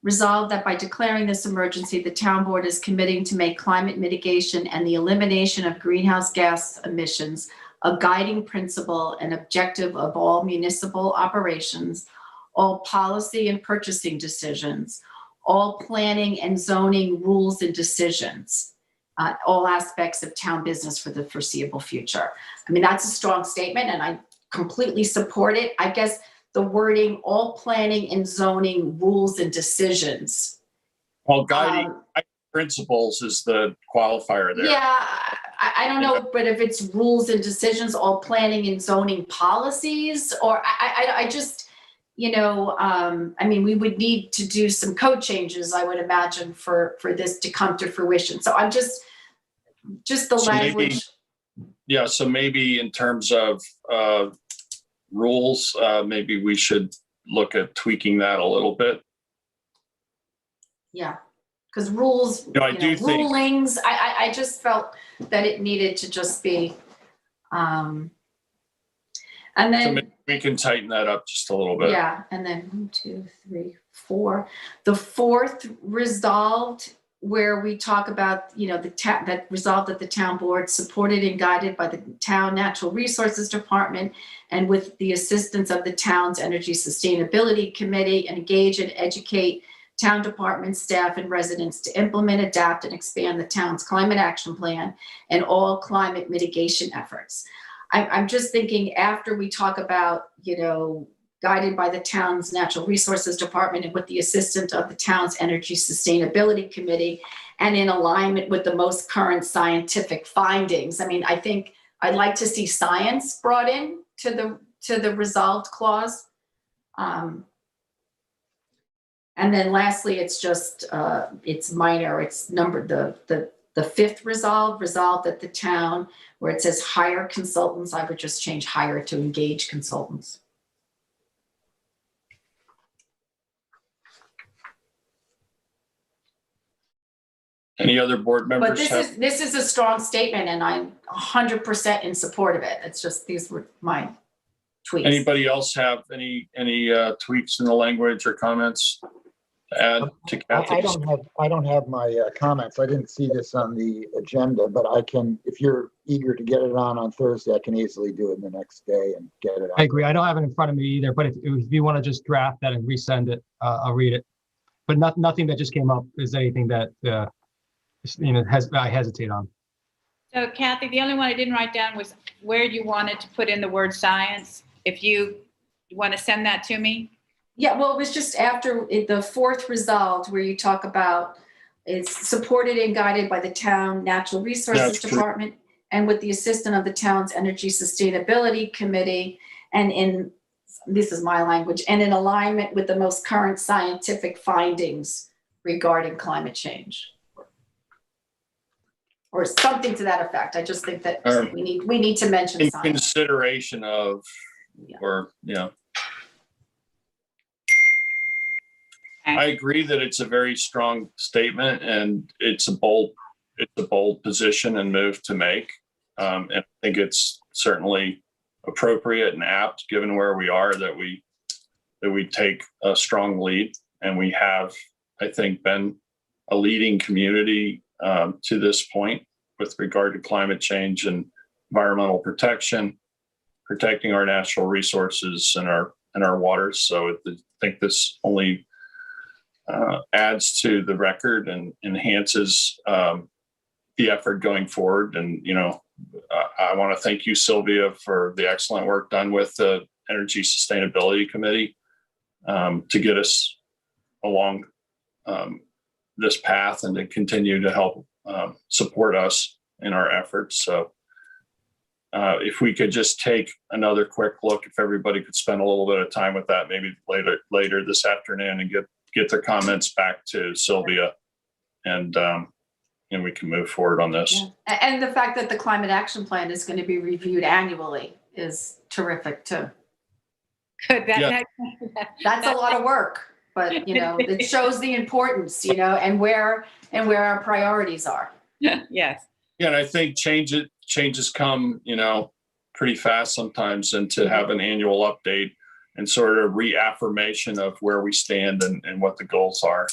that by declaring this emergency, the town board is committing to make climate mitigation and the elimination of greenhouse gas emissions a guiding principle and objective of all municipal operations, all policy and purchasing decisions, all planning and zoning rules and decisions, all aspects of town business for the foreseeable future. I mean, that's a strong statement and I completely support it. I guess the wording, all planning and zoning rules and decisions. Well, guiding principles is the qualifier there. Yeah, I don't know, but if it's rules and decisions, all planning and zoning policies, or I just, I mean, we would need to do some code changes, I would imagine, for this to come to fruition. So I'm just the language. So maybe in terms of rules, maybe we should look at tweaking that a little bit. Yeah, because rules, rulings, I just felt that it needed to just be, and then. So maybe we can tighten that up just a little bit. Yeah, and then 1, 2, 3, 4. The fourth resolved, where we talk about, that resolved that the town board supported and guided by the town natural resources department and with the assistance of the town's energy sustainability committee, and engage and educate town department staff and residents to implement, adapt, and expand the town's climate action plan and all climate mitigation efforts. I'm just thinking, after we talk about, guided by the town's natural resources department and with the assistance of the town's energy sustainability committee, and in alignment with the most current scientific findings. I mean, I think I'd like to see science brought in to the resolved clause. And then lastly, it's just, it's minor. It's numbered, the fifth resolved that the town, where it says hire consultants, I would just change hire to engage consultants. Any other board members? But this is a strong statement, and I'm 100% in support of it. It's just, these were my tweets. Anybody else have any tweaks in the language or comments to add to Kathy's? I don't have my comments. I didn't see this on the agenda, but I can, if you're eager to get it on Thursday, I can easily do it the next day and get it on. I agree. I don't have it in front of me either, but if you want to just draft that and resend it, I'll read it. But nothing that just came up is anything that I hesitate on. So Kathy, the only one I didn't write down was where you wanted to put in the word science. If you want to send that to me. Yeah, well, it was just after the fourth resolved, where you talk about it's supported and guided by the town natural resources department and with the assistance of the town's energy sustainability committee, and this is my language, and in alignment with the most current scientific findings regarding climate change. Or something to that effect. I just think that we need to mention in science. Consideration of, I agree that it's a very strong statement and it's a bold position and move to make. And I think it's certainly appropriate and apt, given where we are, that we take a strong lead, and we have, I think, been a leading community to this point with regard to climate change and environmental protection, protecting our natural resources and our waters. So I think this only adds to the record and enhances the effort going forward. And I want to thank you, Sylvia, for the excellent work done with the Energy Sustainability Committee to get us along this path and to continue to help support us in our efforts. So if we could just take another quick look, if everybody could spend a little bit of time with that, maybe later this afternoon, and get their comments back to Sylvia, and we can move forward on this. Yeah. And the fact that the climate action plan is going to be reviewed annually is terrific too. Good. That's a lot of work, but it shows the importance, and where our priorities are. Yes. Yeah, and I think changes come, pretty fast sometimes, and to have an annual update and sort of reaffirmation of where we stand and what the goals are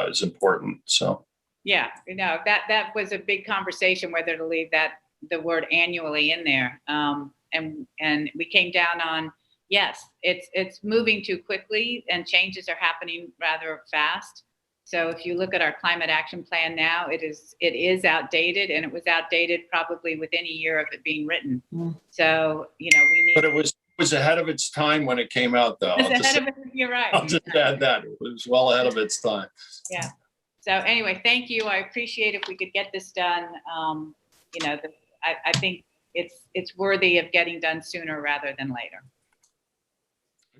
is important. So. Yeah, that was a big conversation whether to leave the word annually in there. And we came down on, yes, it's moving too quickly and changes are happening rather fast. So if you look at our climate action plan now, it is outdated, and it was outdated probably within a year of it being written. So, we need. But it was ahead of its time when it came out, though. You're right. I'll just add that. It was well ahead of its time. Yeah. So anyway, thank you. I appreciate if we could get this done. I think it's worthy of getting done sooner rather than later.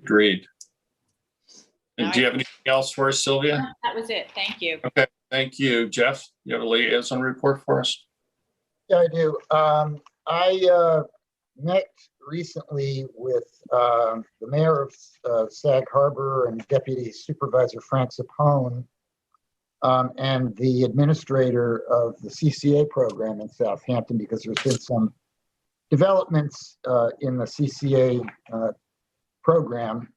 Agreed. And do you have anything else for us, Sylvia? That was it. Thank you. Okay, thank you. Jeff, you have a liaison report for us? Yeah, I do. I met recently with the mayor of Sag Harbor and Deputy Supervisor Frank Zapone, and the administrator of the CCA program in Southampton, because there's been some developments in the CCA program.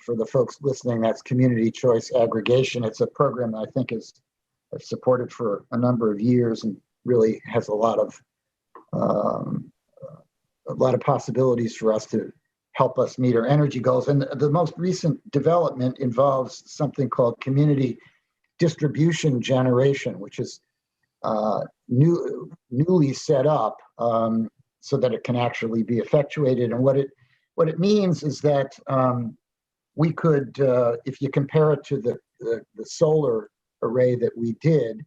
For the folks listening, that's Community Choice Aggregation. It's a program that I think is supported for a number of years and really has a lot of possibilities for us to help us meet our energy goals. And the most recent development involves something called community distribution generation, which is newly set up so that it can actually be effectuated. And what it means is that we could, if you compare it to the solar array that we did,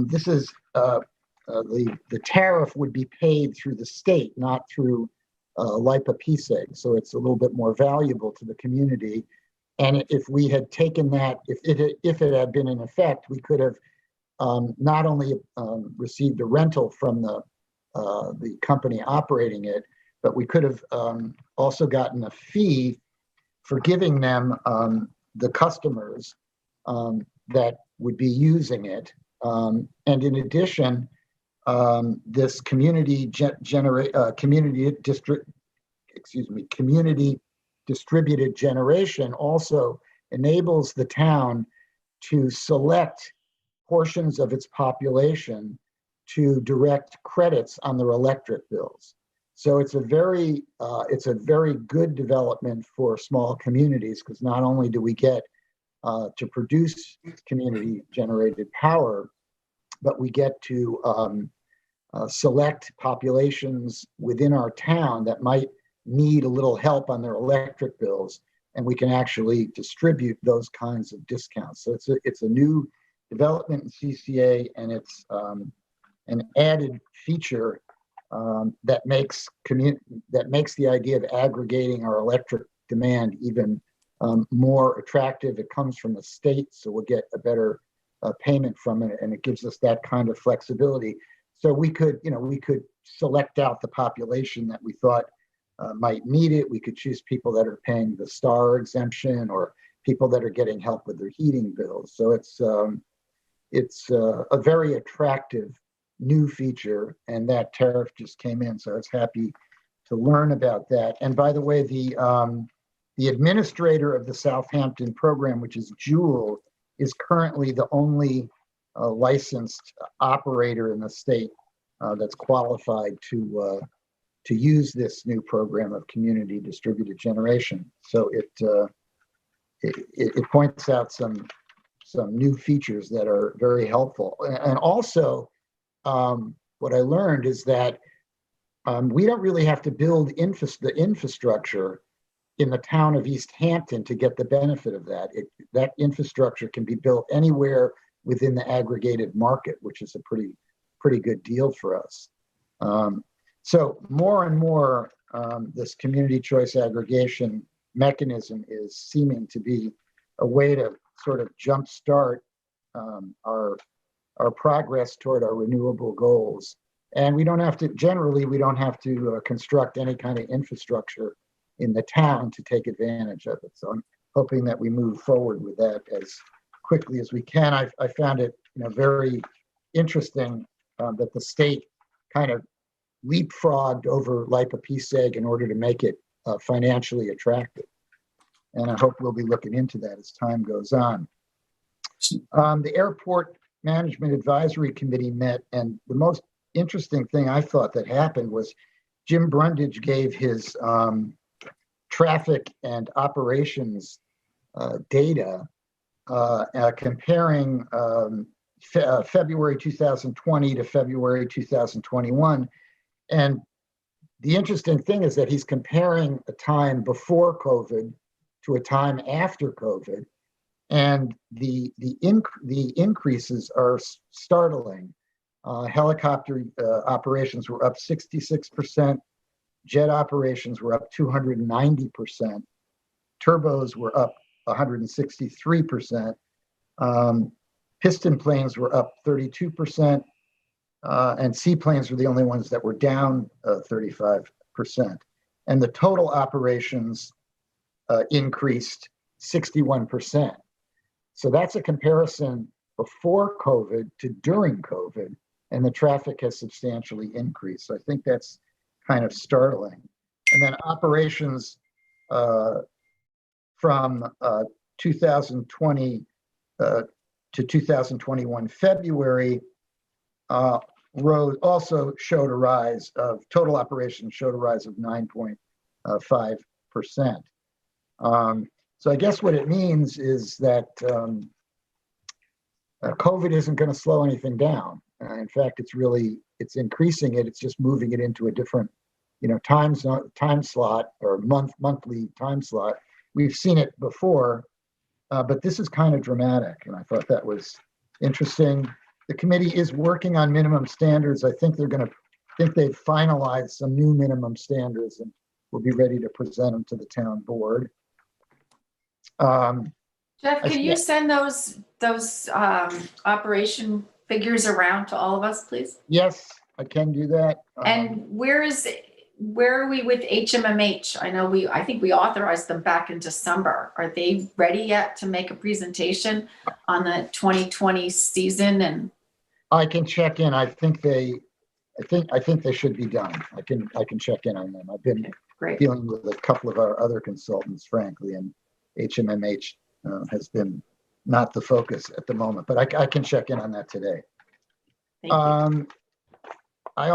this is the tariff would be paid through the state, not through LIPA PSEG. So it's a little bit more valuable to the community. And if we had taken that, if it had been in effect, we could have not only received a rental from the company operating it, but we could have also gotten a fee for giving them the customers that would be using it. And in addition, this community distributed generation also enables the town to select portions of its population to direct credits on their electric bills. So it's a very good development for small communities, because not only do we get to produce community generated power, but we get to select populations within our town that might need a little help on their electric bills, and we can actually distribute those kinds of discounts. So it's a new development in CCA, and it's an added feature that makes the idea of aggregating our electric demand even more attractive. It comes from the state, so we'll get a better payment from it, and it gives us that kind of flexibility. So we could select out the population that we thought might need it. We could choose people that are paying the STAR exemption, or people that are getting help with their heating bills. So it's a very attractive new feature, and that tariff just came in, so I was happy to learn about that. And by the way, the administrator of the Southampton program, which is Jewel, is currently the only licensed operator in the state that's qualified to use this new program of community distributed generation. So it points out some new features that are very helpful. And also, what I learned is that we don't really have to build the infrastructure in the town of East Hampton to get the benefit of that. That infrastructure can be built anywhere within the aggregated market, which is a pretty good deal for us. So more and more, this community choice aggregation mechanism is seeming to be a way to sort of jumpstart our progress toward our renewable goals. And we don't have to construct any kind of infrastructure in the town to take advantage of it. So I'm hoping that we move forward with that as quickly as we can. I found it, very interesting that the state kind of leapfrogged over Lipopiseg in order to make it financially attractive. And I hope we'll be looking into that as time goes on. The Airport Management Advisory Committee met, and the most interesting thing I thought that happened was Jim Brundage gave his traffic and operations data comparing February 2020 to February 2021. And the interesting thing is that he's comparing a time before COVID to a time after COVID. And the increases are startling. Helicopter operations were up 66%. Jet operations were up 290%. Turbos were up 163%. Piston planes were up 32%. And seaplanes were the only ones that were down 35%. And the total operations increased 61%. So that's a comparison before COVID to during COVID, and the traffic has substantially increased. So I think that's kind of startling. And then operations from 2020 to 2021 February also showed a rise of, total operations showed a rise of 9.5%. So I guess what it means is that COVID isn't going to slow anything down. In fact, it's increasing it. It's just moving it into a different, time slot or monthly time slot. We've seen it before, but this is kind of dramatic, and I thought that was interesting. The committee is working on minimum standards. I think they've finalized some new minimum standards, and we'll be ready to present them to the town board. Jeff, can you send those operation figures around to all of us, please? Yes, I can do that. And where are we with HMMH? I think we authorized them back in December. Are they ready yet to make a presentation on the 2020 season? And I can check in. I think they should be done. I can check in on them. I've been dealing with a couple of our other consultants, frankly, and HMMH has been not the focus at the moment, but I can check in on that today. Thank you. I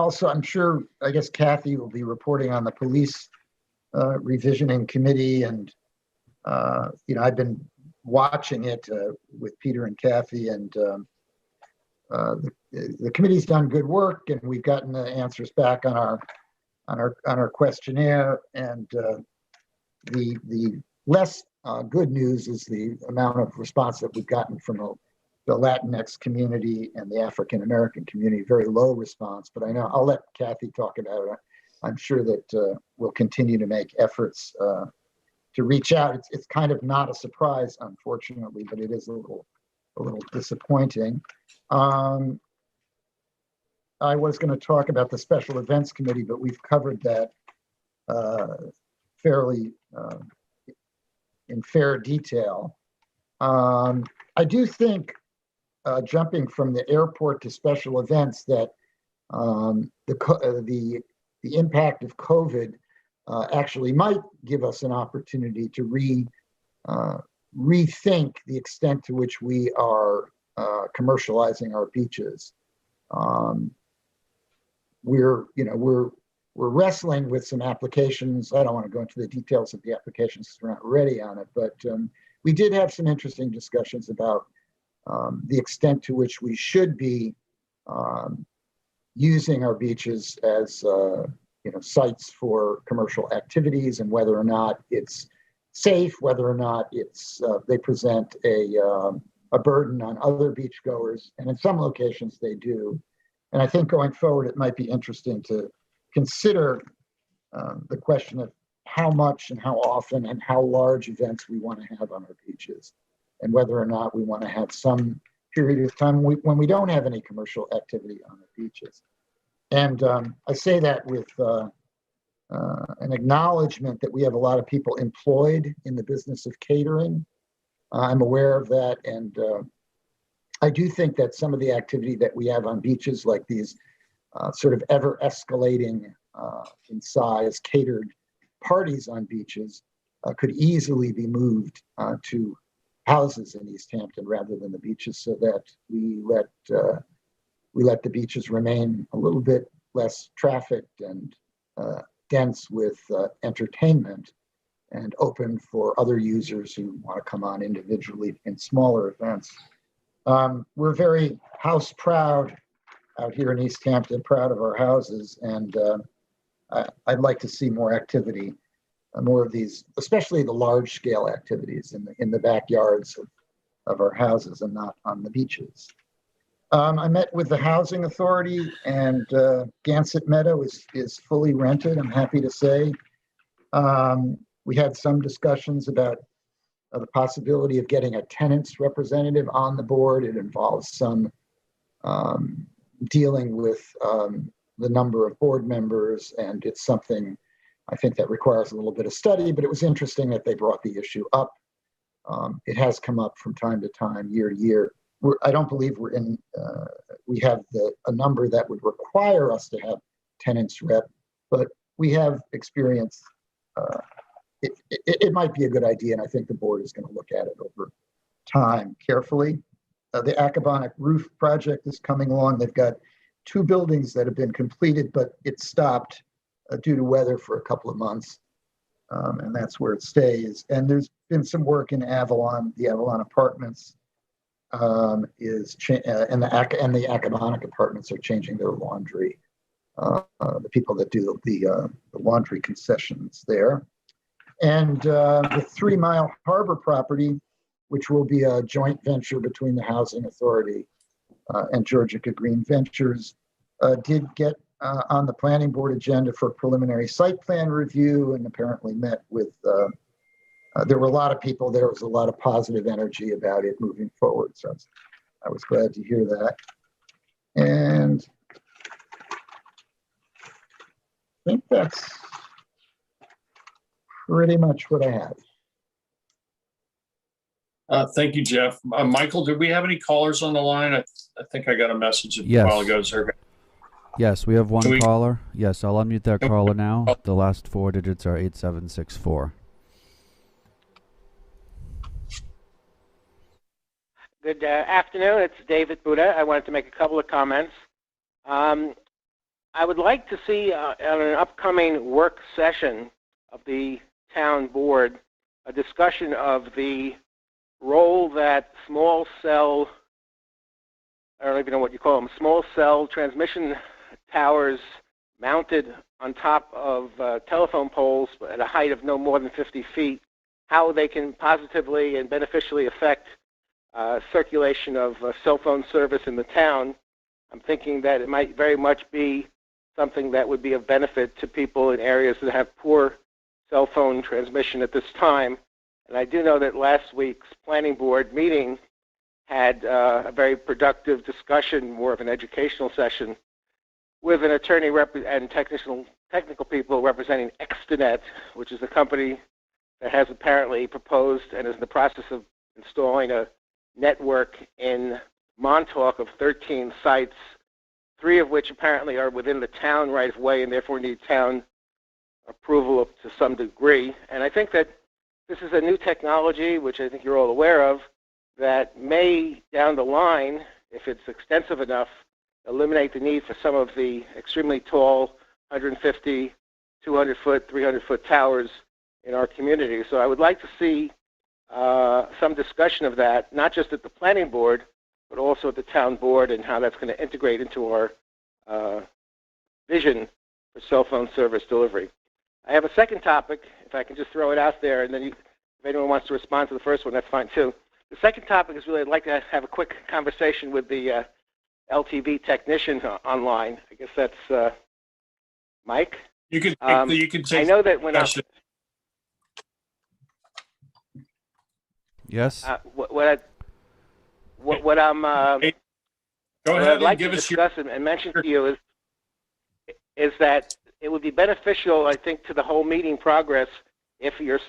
guess Kathy will be reporting on the police revisioning committee, and I've been watching it with Peter and Kathy, and the committee's done good work, and we've gotten the answers back on our questionnaire, and the less good news is the amount of response that we've gotten from the Latinx community and the African American community. Very low response, but I know I'll let Kathy talk about it. I'm sure that we'll continue to make efforts to reach out. It's kind of not a surprise, unfortunately, but it is a little disappointing. I was going to talk about the special events committee, but we've covered that fairly in fair detail. I do think, jumping from the airport to special events, that the impact of COVID actually might give us an opportunity to rethink the extent to which we are commercializing our beaches. We're wrestling with some applications. I don't want to go into the details of the applications because we're not ready on it, but we did have some interesting discussions about the extent to which we should be using our beaches as sites for commercial activities and whether or not it's safe, whether or not they present a burden on other beachgoers, and in some locations they do. And I think going forward, it might be interesting to consider the question of how much and how often and how large events we want to have on our beaches, and whether or not we want to have some period of time when we don't have any commercial activity on the beaches. And I say that with an acknowledgement that we have a lot of people employed in the business of catering. I'm aware of that, and I do think that some of the activity that we have on beaches, like these sort of ever escalating in size catered parties on beaches, could easily be moved to houses in East Hampton rather than the beaches, so that we let the beaches remain a little bit less trafficked and dense with entertainment, and open for other users who want to come on individually in smaller events. We're very house proud out here in East Hampton, proud of our houses, and I'd like to see more activity, more of these, especially the large scale activities in the backyards of our houses and not on the beaches. I met with the Housing Authority, and Gansett Meadow is fully rented, I'm happy to say. We had some discussions about the possibility of getting a tenants representative on the board. It involves some dealing with the number of board members, and it's something I think that requires a little bit of study, but it was interesting that they brought the issue up. It has come up from time to time, year to year. I don't believe we have a number that would require us to have tenants rep, but we have experience. It might be a good idea, and I think the board is going to look at it over time carefully. The Accabonac roof project is coming along. They've got 2 buildings that have been completed, but it stopped due to weather for a couple of months, and that's where it stays. And there's been some work in Avalon. The Avalon Apartments and the Accabonac Apartments are changing their laundry. The people that do the laundry concessions there. And the 3 Mile Harbor property, which will be a joint venture between the Housing Authority and Georgica Green Ventures, did get on the planning board agenda for preliminary site plan review, and apparently met with, there were a lot of people there. Was a lot of positive energy about it moving forward. So I was glad to hear that. And I think that's pretty much what I have. Thank you, Jeff. Michael, did we have any callers on the line? I think I got a message a while ago, sir. Yes, we have one caller. Yes, I'll unmute that caller now. The last 4 digits are 8764. Good afternoon. It's David Buddha. I wanted to make a couple of comments. I would like to see on an upcoming work session of the town board a discussion of the role that small cell, I don't even know what you call them, small cell transmission towers mounted on top of telephone poles at a height of no more than 50 feet, how they can positively and beneficially affect circulation of cell phone service in the town. I'm thinking that it might very much be something that would be of benefit to people in areas that have poor cell phone transmission at this time. And I do know that last week's planning board meeting had a very productive discussion, more of an educational session, with an attorney and technical people representing Extenet, which is a company that has apparently proposed and is in the process of installing a network in Montauk of 13 sites, 3 of which apparently are within the town right of way and therefore need town approval to some degree. And I think that this is a new technology, which I think you're all aware of, that may, down the line, if it's extensive enough, eliminate the need for some of the extremely tall 150, 200-foot, 300-foot towers in our community. So I would like to see some discussion of that, not just at the planning board, but also at the town board, and how that's going to integrate into our vision for cell phone service delivery. I have a second topic, if I can just throw it out there, and then if anyone wants to respond to the first one, that's fine too. The second topic is really, I'd like to have a quick conversation with the LTV technician online. I guess that's Mike. You can take I know that when Yes. what I'm Go what ahead I'd like and give to us discuss and mention to you is that it would be beneficial, I think, to the whole meeting progress if your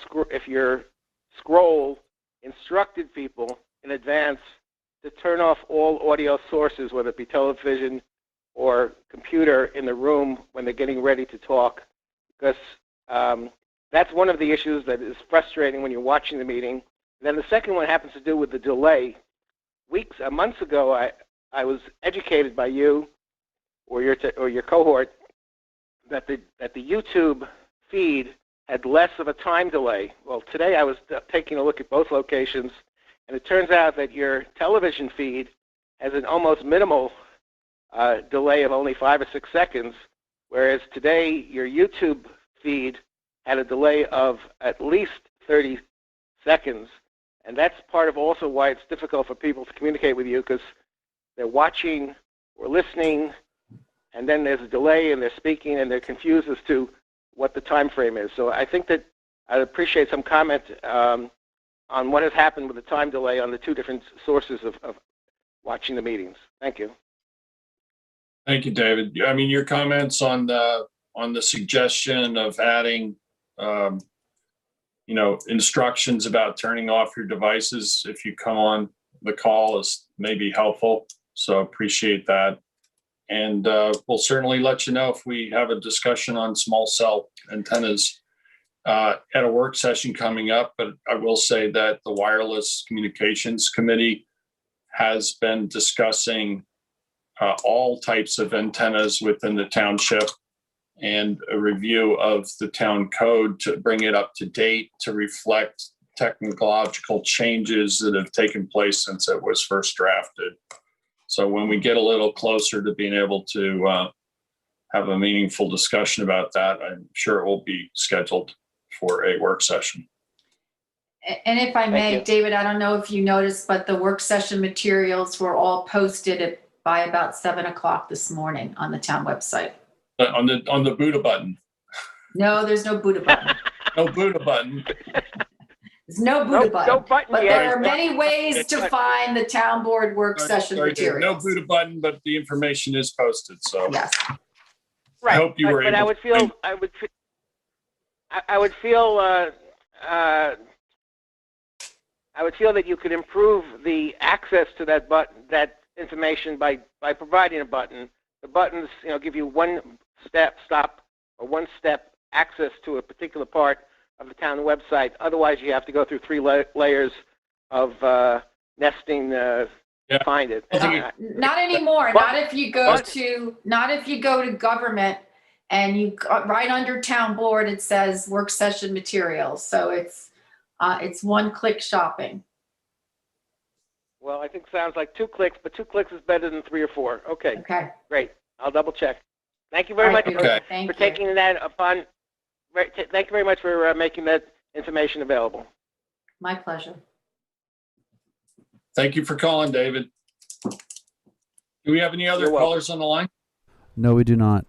scroll instructed people in advance to turn off all audio sources, whether it be television or computer, in the room when they're getting ready to talk, because that's one of the issues that is frustrating when you're watching the meeting. And then the second one happens to do with the delay. Months ago, I was educated by you or your cohort that the YouTube feed had less of a time delay. Well, today I was taking a look at both locations, and it turns out that your television feed has an almost minimal delay of only 5 or 6 seconds, whereas today your YouTube feed had a delay of at least 30 seconds. And that's part of also why it's difficult for people to communicate with you, because they're watching or listening, and then there's a delay, and they're speaking, and they're confused as to what the time frame is. So I think that I'd appreciate some comment on what has happened with the time delay on the two different sources of watching the meetings. Thank you. Thank you, David. I mean, your comments on the suggestion of adding, instructions about turning off your devices if you come on the call is maybe helpful. So appreciate that. And we'll certainly let you know if we have a discussion on small cell antennas at a work session coming up. But I will say that the Wireless Communications Committee has been discussing all types of antennas within the township and a review of the town code to bring it up to date to reflect technological changes that have taken place since it was first drafted. So when we get a little closer to being able to have a meaningful discussion about that, I'm sure it will be scheduled for a work session. And if I may, David, I don't know if you noticed, but the work session materials were all posted by about 7 o'clock this morning on the town website. On the Buddha button. No, there's no Buddha button. No Buddha button. There's no Buddha button. No button but yet. there are many ways to find the town board work session materials. No Buddha button, but the information is posted. So yes. Right. I hope you were but able. I would feel that you could improve the access to that button, that information by providing a button. The buttons, give you one-step access to a particular part of the town website. Otherwise, you have to go through 3 layers of nesting to find it. Not anymore. Not if you go to government and you right under town board, it says work session materials. So it's one-click shopping. Well, I think sounds like 2 clicks, but 2 clicks is better than 3 or 4. Okay. Okay. Great. I'll double check. Thank you very much for taking that upon. Thank you very much for making that information available. My pleasure. Thank you for calling, David. Do we have any other callers on the line? No, we do not.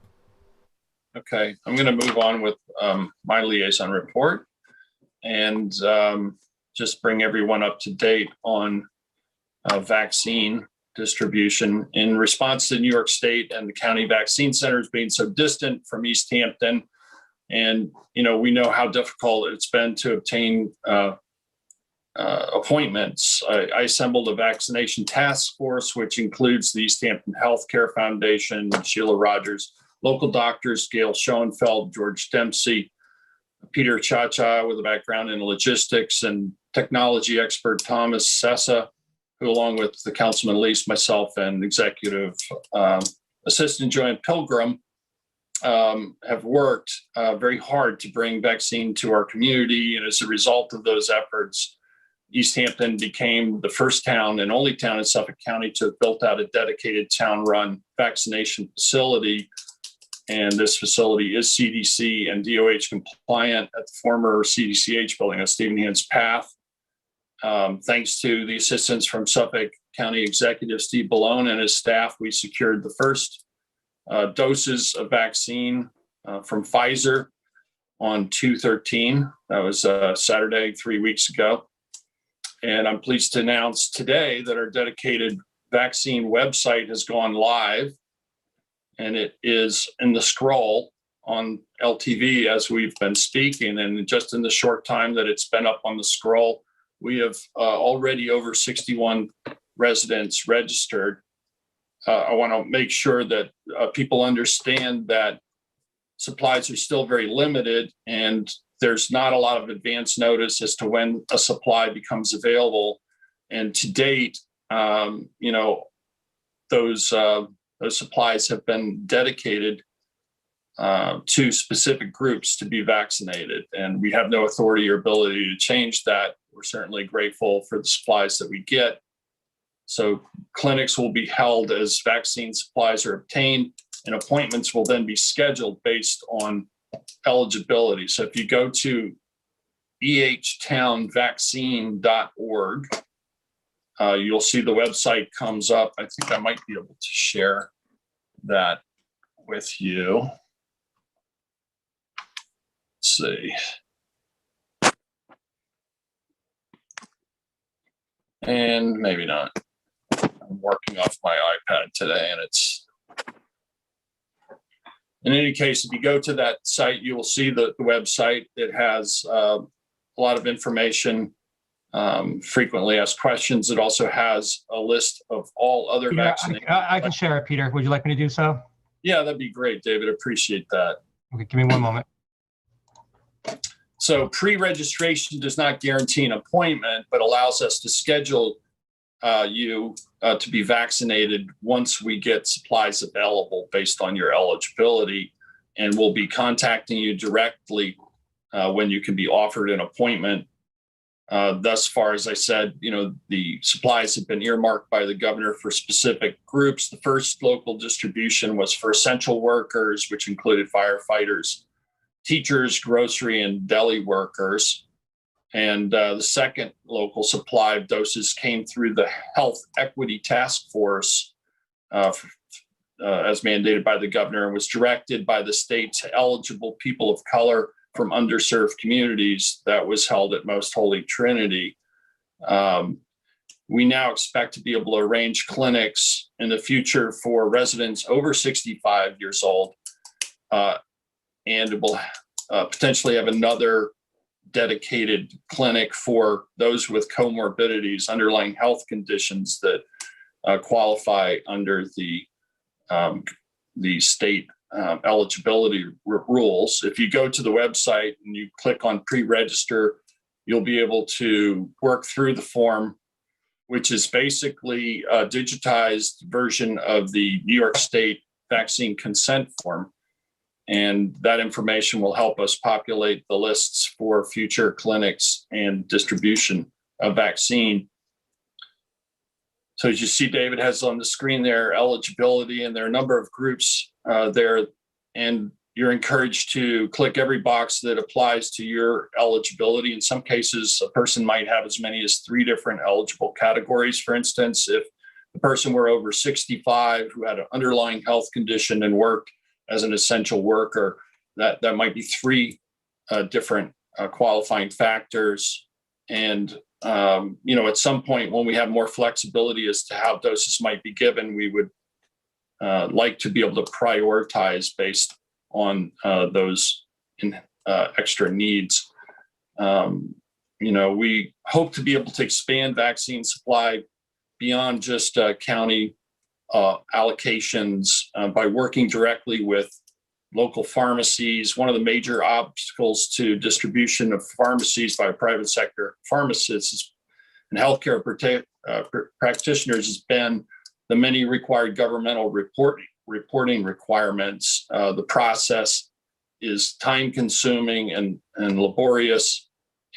Okay, I'm going to move on with my liaison report and just bring everyone up to date on vaccine distribution in response to New York State and the county vaccine centers being so distant from East Hampton. And, we know how difficult it's been to obtain appointments. I assembled a vaccination task force, which includes the East Hampton Healthcare Foundation, Sheila Rogers, local doctors, Gail Schoenfeld, George Dempsey, Peter Cha-Cha with a background in logistics, and technology expert Thomas Sessa, who, along with the Councilman Elise, myself, and Executive Assistant Joanne Pilgrim, have worked very hard to bring vaccine to our community. And as a result of those efforts, East Hampton became the first town and only town in Suffolk County to have built out a dedicated town-run vaccination facility. And this facility is CDC and DOH compliant at the former CDCH building on Stevenhans Path. Thanks to the assistance from Suffolk County Executive Steve Ballone and his staff, we secured the first doses of vaccine from Pfizer on 2/13. That was Saturday, 3 weeks ago. And I'm pleased to announce today that our dedicated vaccine website has gone live, and it is in the scroll on LTV as we've been speaking. And just in the short time that it's been up on the scroll, we have already over 61 residents registered. I want to make sure that people understand that supplies are still very limited, and there's not a lot of advance notice as to when a supply becomes available. And to date, those supplies have been dedicated to specific groups to be vaccinated, and we have no authority or ability to change that. We're certainly grateful for the supplies that we get. So clinics will be held as vaccine supplies are obtained, and appointments will then be scheduled based on eligibility. So if you go to ehtownvaccine.org, you'll see the website comes up. I think I might be able to share that with you. Let's see. And maybe not. I'm working off my iPad today, and it's, in any case, if you go to that site, you will see the website. It has a lot of information, frequently asked questions. It also has a list of all other vaccinations. I can share it, Peter. Would you like me to do so? Yeah, that'd be great, David. Appreciate that. Okay, give me one moment. So pre-registration does not guarantee an appointment, but allows us to schedule you to be vaccinated once we get supplies available based on your eligibility. And we'll be contacting you directly when you can be offered an appointment. Thus far, as I said, the supplies have been earmarked by the governor for specific groups. The first local distribution was for essential workers, which included firefighters, teachers, grocery, and deli workers. And the second local supply of doses came through the Health Equity Task Force as mandated by the governor, and was directed by the state to eligible people of color from underserved communities. That was held at Most Holy Trinity. We now expect to be able to arrange clinics in the future for residents over 65 years old, and it will potentially have another dedicated clinic for those with comorbidities, underlying health conditions that qualify under the state eligibility rules. If you go to the website and you click on pre-register, you'll be able to work through the form, which is basically a digitized version of the New York State vaccine consent form. And that information will help us populate the lists for future clinics and distribution of vaccine. So as you see, David has on the screen there, eligibility, and there are a number of groups there, and you're encouraged to click every box that applies to your eligibility. In some cases, a person might have as many as 3 different eligible categories. For instance, if the person were over 65 who had an underlying health condition and worked as an essential worker, that might be 3 different qualifying factors. And at some point when we have more flexibility as to how doses might be given, we would like to be able to prioritize based on those extra needs. We hope to be able to expand vaccine supply beyond just county allocations by working directly with local pharmacies. One of the major obstacles to distribution of pharmacies by private sector pharmacists and healthcare practitioners has been the many required governmental reporting requirements. The process is time consuming and laborious.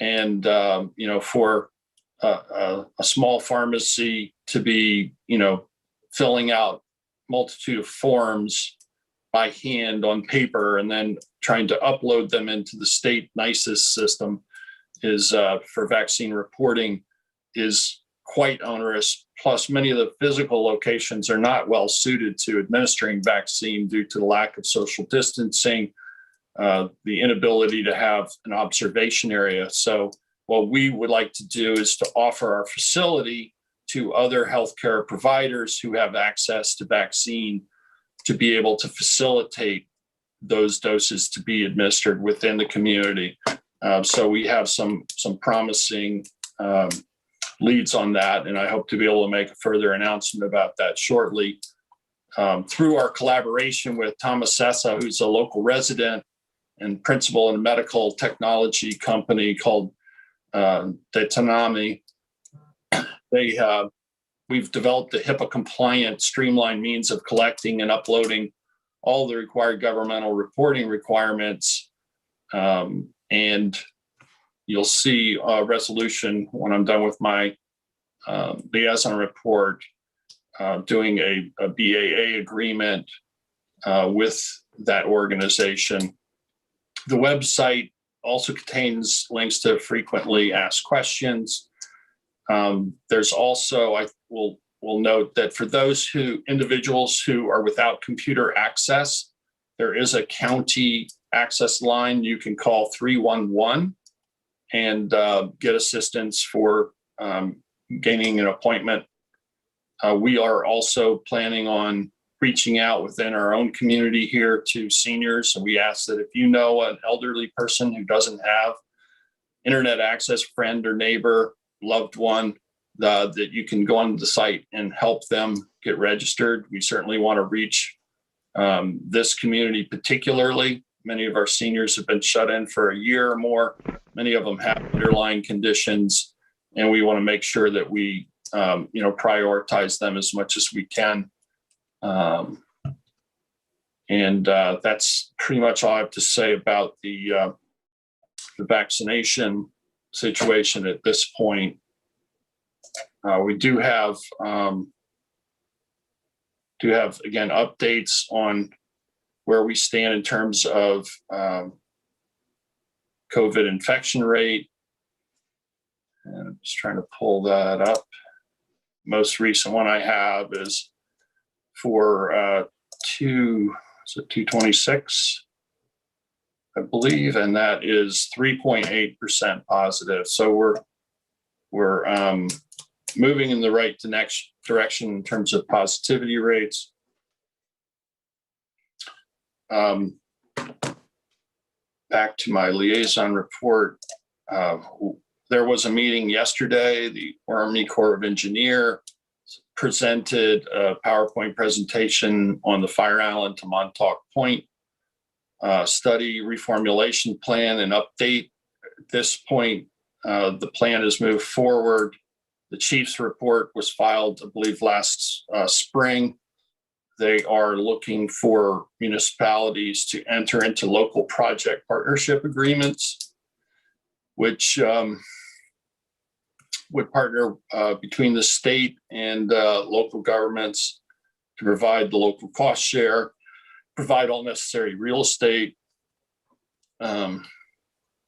And, for a small pharmacy to be, filling out multitude of forms by hand on paper and then trying to upload them into the state NICES system is for vaccine reporting is quite onerous. Plus, many of the physical locations are not well suited to administering vaccine due to the lack of social distancing, the inability to have an observation area. So what we would like to do is to offer our facility to other healthcare providers who have access to vaccine to be able to facilitate those doses to be administered within the community. So we have some promising leads on that, and I hope to be able to make a further announcement about that shortly. Through our collaboration with Thomas Sessa, who's a local resident and principal in a medical technology company called Detanami, we've developed a HIPAA-compliant, streamlined means of collecting and uploading all the required governmental reporting requirements. And you'll see a resolution when I'm done with my liaison report, doing a BAA agreement with that organization. The website also contains links to frequently asked questions. There's also, I will note that for those individuals who are without computer access, there is a county access line. You can call 311 and get assistance for gaining an appointment. We are also planning on reaching out within our own community here to seniors. And we ask that if you know an elderly person who doesn't have internet access, friend or neighbor, loved one, that you can go on the site and help them get registered. We certainly want to reach this community particularly. Many of our seniors have been shut in for a year or more. Many of them have underlying conditions, and we want to make sure that we prioritize them as much as we can. That's pretty much all I have to say about the vaccination situation at this point. We do have again updates on where we stand in terms of COVID infection rate. And I'm just trying to pull that up. Most recent one I have is for 226, I believe, and that is 3.8% positive. So we're moving in the right direction in terms of positivity rates. Back to my liaison report. There was a meeting yesterday. The Army Corps of Engineers presented a PowerPoint presentation on the Fire Island to Montauk Point study reformulation plan and update. At this point, the plan has moved forward. The chief's report was filed, I believe, last spring. They are looking for municipalities to enter into local project partnership agreements, which would partner between the state and local governments to provide the local cost share, provide all necessary real estate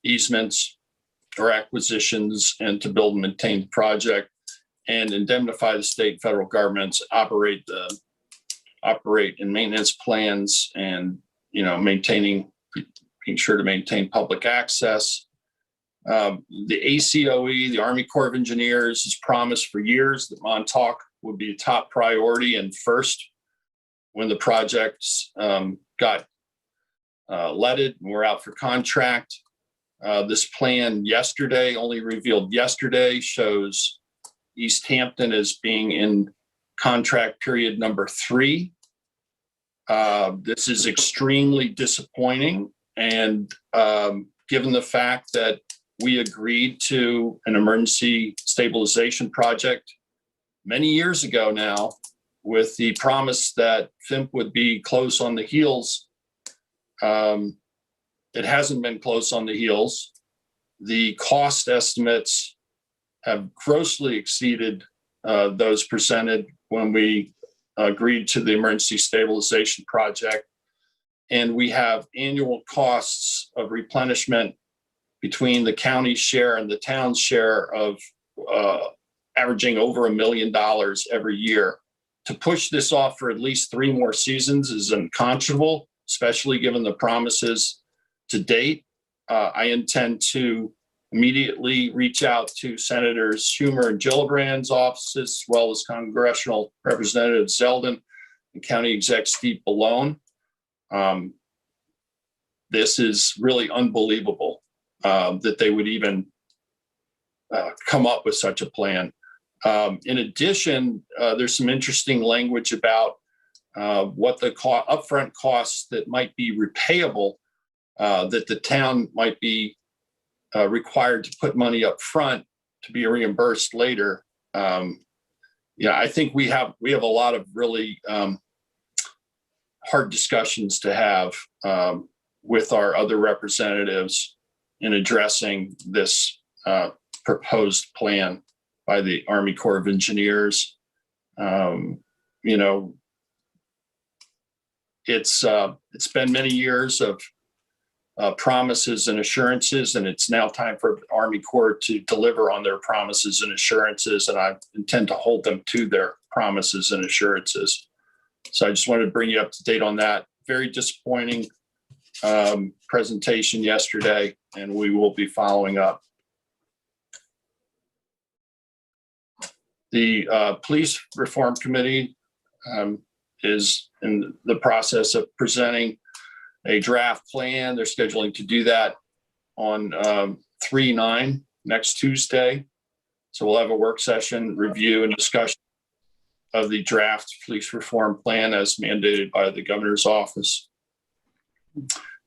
easements or acquisitions, and to build and maintain the project, and indemnify the state and federal governments, operate and maintenance plans, and making sure to maintain public access. The ACOE, the Army Corps of Engineers, has promised for years that Montauk would be a top priority and first when the projects got leaded and were out for contract. This plan only revealed yesterday, shows East Hampton as being in contract period number 3. This is extremely disappointing, and given the fact that we agreed to an emergency stabilization project many years ago now, with the promise that FIMP would be close on the heels. It hasn't been close on the heels. The cost estimates have grossly exceeded those presented when we agreed to the emergency stabilization project. And we have annual costs of replenishment between the county share and the town's share of averaging over $1 million every year. To push this off for at least 3 more seasons is unconscionable, especially given the promises to date. I intend to immediately reach out to Senators Schumer and Gillibrand's offices, as well as Congressional Representative Zeldin and County Exec Steve Ballone. This is really unbelievable that they would even come up with such a plan. In addition, there's some interesting language about what the upfront costs that might be repayable, that the town might be required to put money up front to be reimbursed later. I think we have a lot of really hard discussions to have with our other representatives in addressing this proposed plan by the Army Corps of Engineers. It's been many years of promises and assurances, and it's now time for the Army Corps to deliver on their promises and assurances, and I intend to hold them to their promises and assurances. So I just wanted to bring you up to date on that. Very disappointing presentation yesterday, and we will be following up. The Police Reform Committee is in the process of presenting a draft plan. They're scheduling to do that on 3/9 next Tuesday. So we'll have a work session, review and discussion of the draft police reform plan as mandated by the governor's office.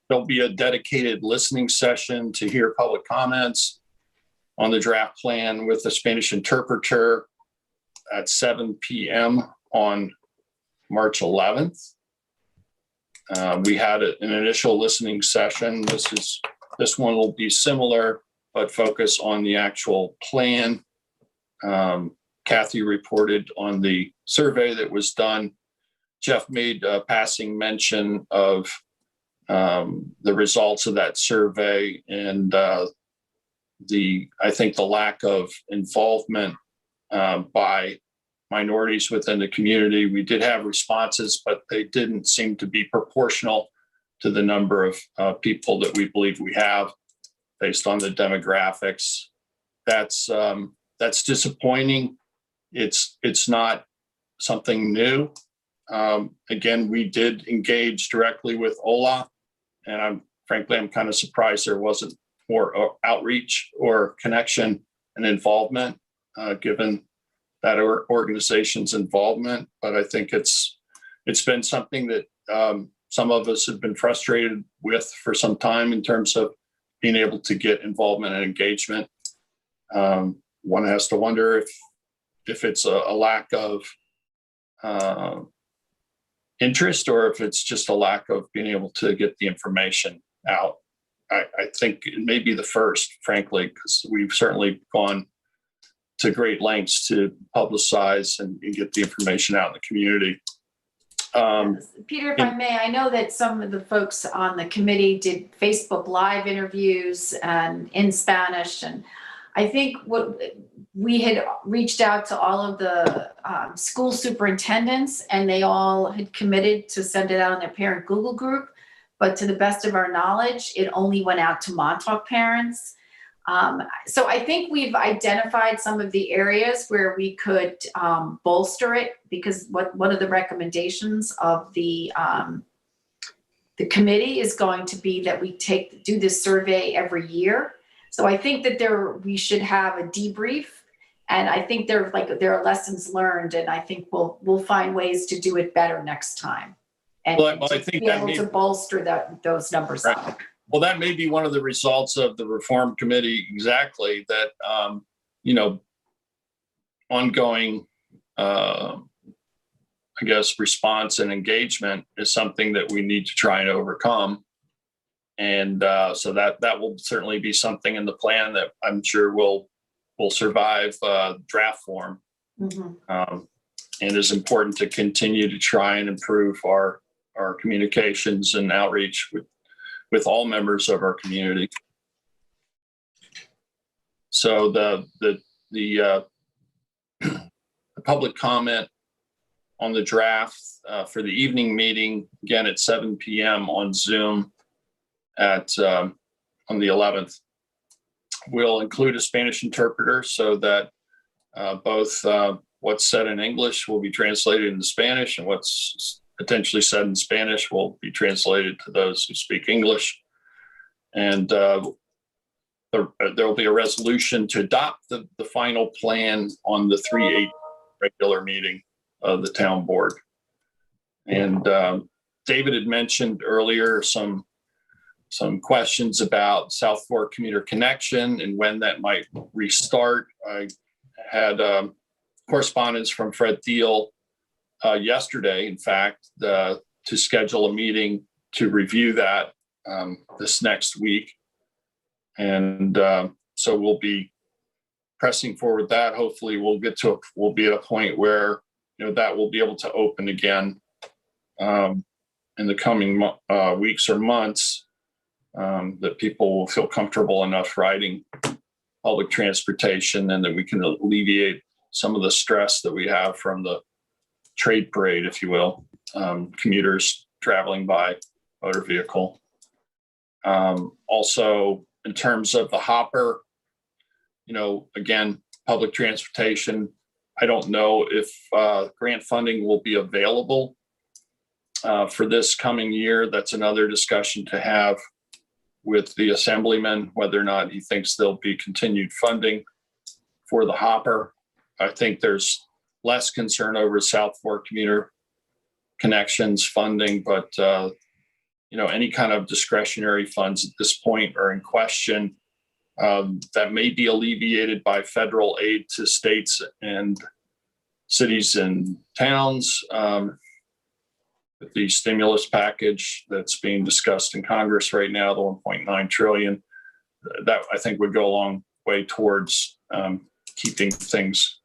There'll be a dedicated listening session to hear public comments on the draft plan with a Spanish interpreter at 7 p.m. on March 11th. We had an initial listening session. This one will be similar, but focus on the actual plan. Kathy reported on the survey that was done. Jeff made a passing mention of the results of that survey and I think the lack of involvement by minorities within the community. We did have responses, but they didn't seem to be proportional to the number of people that we believe we have based on the demographics. That's disappointing. It's not something new. Again, we did engage directly with OLA, and I'm kind of surprised there wasn't more outreach or connection and involvement given that organization's involvement. But I think it's been something that some of us have been frustrated with for some time in terms of being able to get involvement and engagement. One has to wonder if it's a lack of interest or if it's just a lack of being able to get the information out. I think it may be the first, frankly, because we've certainly gone to great lengths to publicize and get the information out in the community. Peter, if I may, I know that some of the folks on the committee did Facebook Live interviews and in Spanish, and I think what we had reached out to all of the school superintendents, and they all had committed to send it out on their parent Google group. But to the best of our knowledge, it only went out to Montauk parents. So I think we've identified some of the areas where we could bolster it, because one of the recommendations of the committee is going to be that we do this survey every year. So I think that we should have a debrief, and I think there are lessons learned, and I think we'll find ways to do it better next time, and I think be able to bolster those numbers up. Well, that may be one of the results of the reform committee, exactly, that, ongoing, response and engagement is something that we need to try and overcome. And so that will certainly be something in the plan that I'm sure will survive draft form. Mm-hmm. And is important to continue to try and improve our our communications and outreach with all members of our community. So the public comment on the draft for the evening meeting, again at 7 p.m. on Zoom on the 11th, will include a Spanish interpreter so that both what's said in English will be translated into Spanish, and what's potentially said in Spanish will be translated to those who speak English. And there will be a resolution to adopt the final plan on the 3/8 regular meeting of the town board. And David had mentioned earlier some questions about South Fork Commuter Connection and when that might restart. I had correspondence from Fred Thiel yesterday, in fact, to schedule a meeting to review that this next week. And so we'll be pressing forward that. Hopefully we'll be at a point where, that will be able to open again in the coming weeks or months, that people will feel comfortable enough riding public transportation, and that we can alleviate some of the stress that we have from the trade parade, if you will, commuters traveling by motor vehicle. Also, in terms of the hopper, again, public transportation, I don't know if grant funding will be available for this coming year. That's another discussion to have with the assemblyman, whether or not he thinks there'll be continued funding for the hopper. I think there's less concern over South Fork Commuter Connections funding, but any kind of discretionary funds at this point are in question. That may be alleviated by federal aid to states and cities and towns with the stimulus package that's being discussed in Congress right now, the 1.9 trillion. That I think would go a long way towards keeping things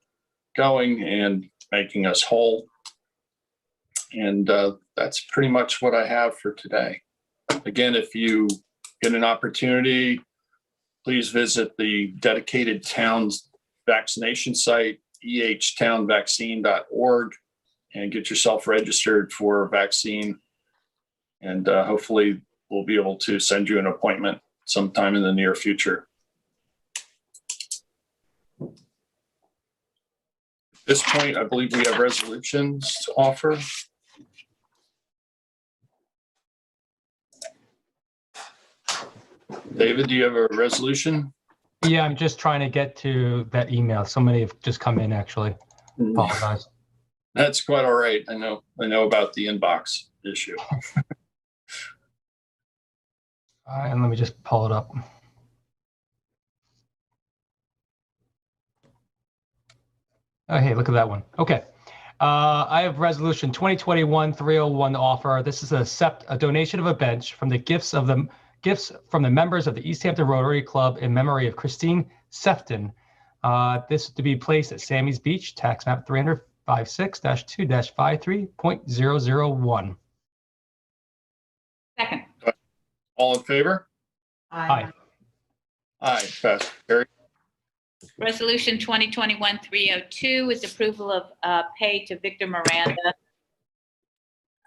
going and making us whole. And that's pretty much what I have for today. Again, if you get an opportunity, please visit the dedicated town's vaccination site, ehtownvaccine.org, and get yourself registered for a vaccine. And hopefully we'll be able to send you an appointment sometime in the near future. At this point, I believe we have resolutions to offer. David, do you have a resolution? Yeah, I'm just trying to get to that email. So many have just come in, actually. Apologize. That's quite all right. I know about the inbox issue. All right, and let me just pull it up. Oh, hey, look at that one. Okay. I have resolution 2021-301 to offer. This is a donation of a bench from the gifts from the members of the East Hampton Rotary Club in memory of Christine Sefton. This to be placed at Sammy's Beach, tax map 356-2-53.001. Second. All in favor? Aye. Aye, pass. Carried. Resolution 2021-302 is approval of pay to Victor Miranda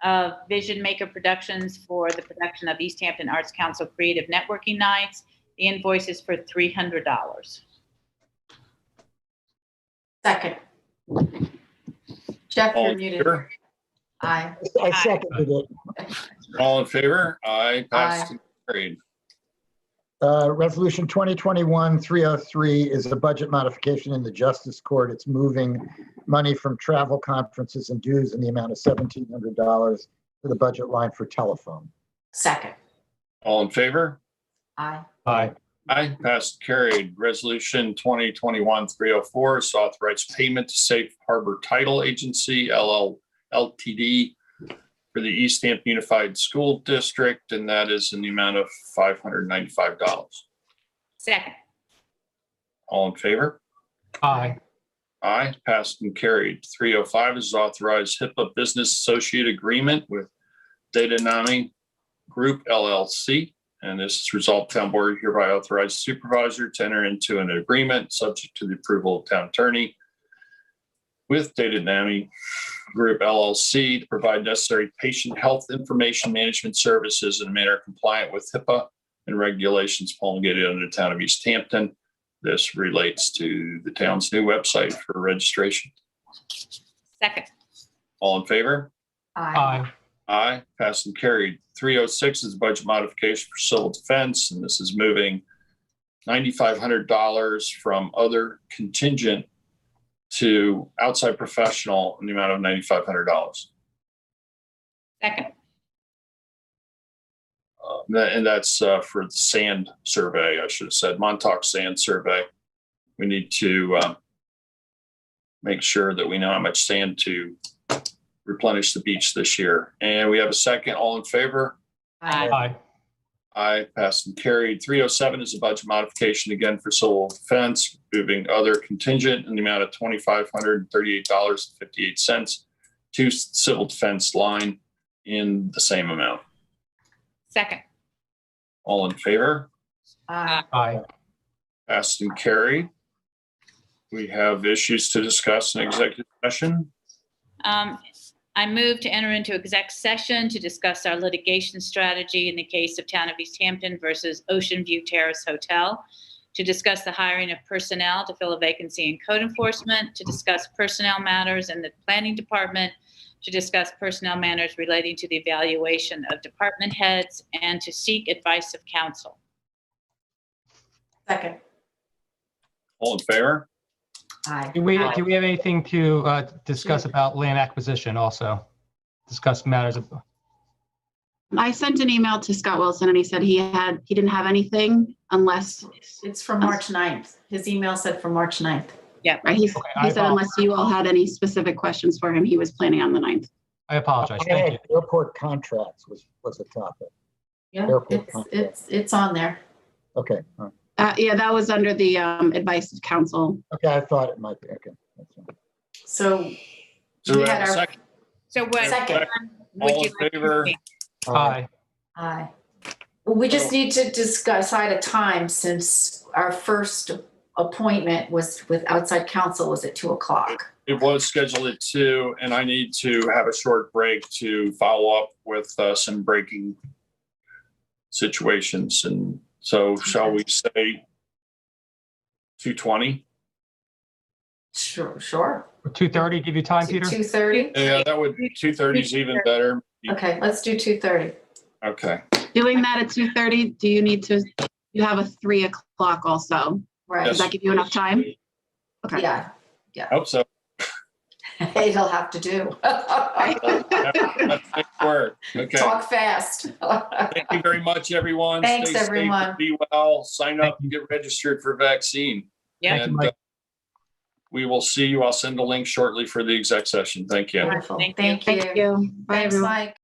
of Vision Maker Productions for the production of East Hampton Arts Council Creative Networking Nights. The invoice is for $300. Second. Jeff, All you're in muted. favor? Aye. I seconded it. All in favor? Aye, passed and carried. Resolution 2021-303 is a budget modification in the Justice Court. It's moving money from travel, conferences, and dues in the amount of $1,700 to the budget line for telephone. Second. All in favor? Aye. Aye. Aye, passed, carried. Resolution 2021-304 is to authorize payment to Safe Harbor Title Agency, LTD, for the East Hampton Unified School District, and that is in the amount of $595. Second. All in favor? Aye. Aye, passed and carried. 305 is authorized HIPAA Business Associate Agreement with Data Group LLC. And this is resolved, town board hereby authorized supervisor to enter into an agreement subject to the approval of town attorney with Data Group LLC to provide necessary patient health information management services in a manner compliant with HIPAA and regulations promulgated under the town of East Hampton. This relates to the town's new website for registration. Second. All in favor? Aye. Aye, passed and carried. 306 is budget modification for civil defense, and this is moving $9,500 from other contingent to outside professional in the amount of $9,500. Second. And that's for the sand survey. I should have said Montauk sand survey. We need to make sure that we know how much sand to replenish the beach this year. And we have a second. All in favor? Aye. Aye, passed and carried. 307 is a budget modification again for civil defense, moving other contingent in the amount of $2,538.58 to civil defense line in the same amount. Second. All in favor? Aye. Passed and carried. We have issues to discuss in executive session. I move to enter into exec session to discuss our litigation strategy in the case of Town of East Hampton versus Ocean View Terrace Hotel, to discuss the hiring of personnel to fill a vacancy in code enforcement, to discuss personnel matters in the planning department, to discuss personnel matters relating to the evaluation of department heads, and to seek advice of counsel. Second. All in favor? Aye. Do we have anything to discuss about land acquisition also? Discuss matters of, I sent an email to Scott Wilson and he said he didn't have anything unless. It's from March 9th. His email said for March 9th. Yeah. Right. He said unless you all had any specific questions for him, he was planning on the 9th. I apologize. Thank you. Airport contracts was a topic. Yeah, Airport contracts. it's on there. Okay. All right. Yeah, that was under the advice of counsel. Okay, I thought it might be. Okay. That's fine. So So we we had have a our second. So what? second. would All you in like to favor? see? Aye. Aye. We just need to decide a time since our first appointment was with outside counsel was at 2:00. It was scheduled at 2, and I need to have a short break to follow up with some breaking situations. And so shall we say 2:20? Sure. 2:30, give you time, Peter? 2:30? Yeah, that would, 2:30 is even better. Okay, let's do 2:30. Okay. Doing that at 2:30, do you need to, you have a 3:00 also? Right. Does that give you enough time? Okay. Yeah, Hope so. it'll have to do. That's big work. Okay. Talk fast. Thank you very much, everyone. Thanks, Stay safe and everyone. Be well. Sign up and get registered for vaccine. Yeah. Thank you, And Mike. we will see you. I'll send a link shortly for the exec session. Thank you. Wonderful. Thank you. Thank you. Thank you. Bye, Thanks, everyone. Mike.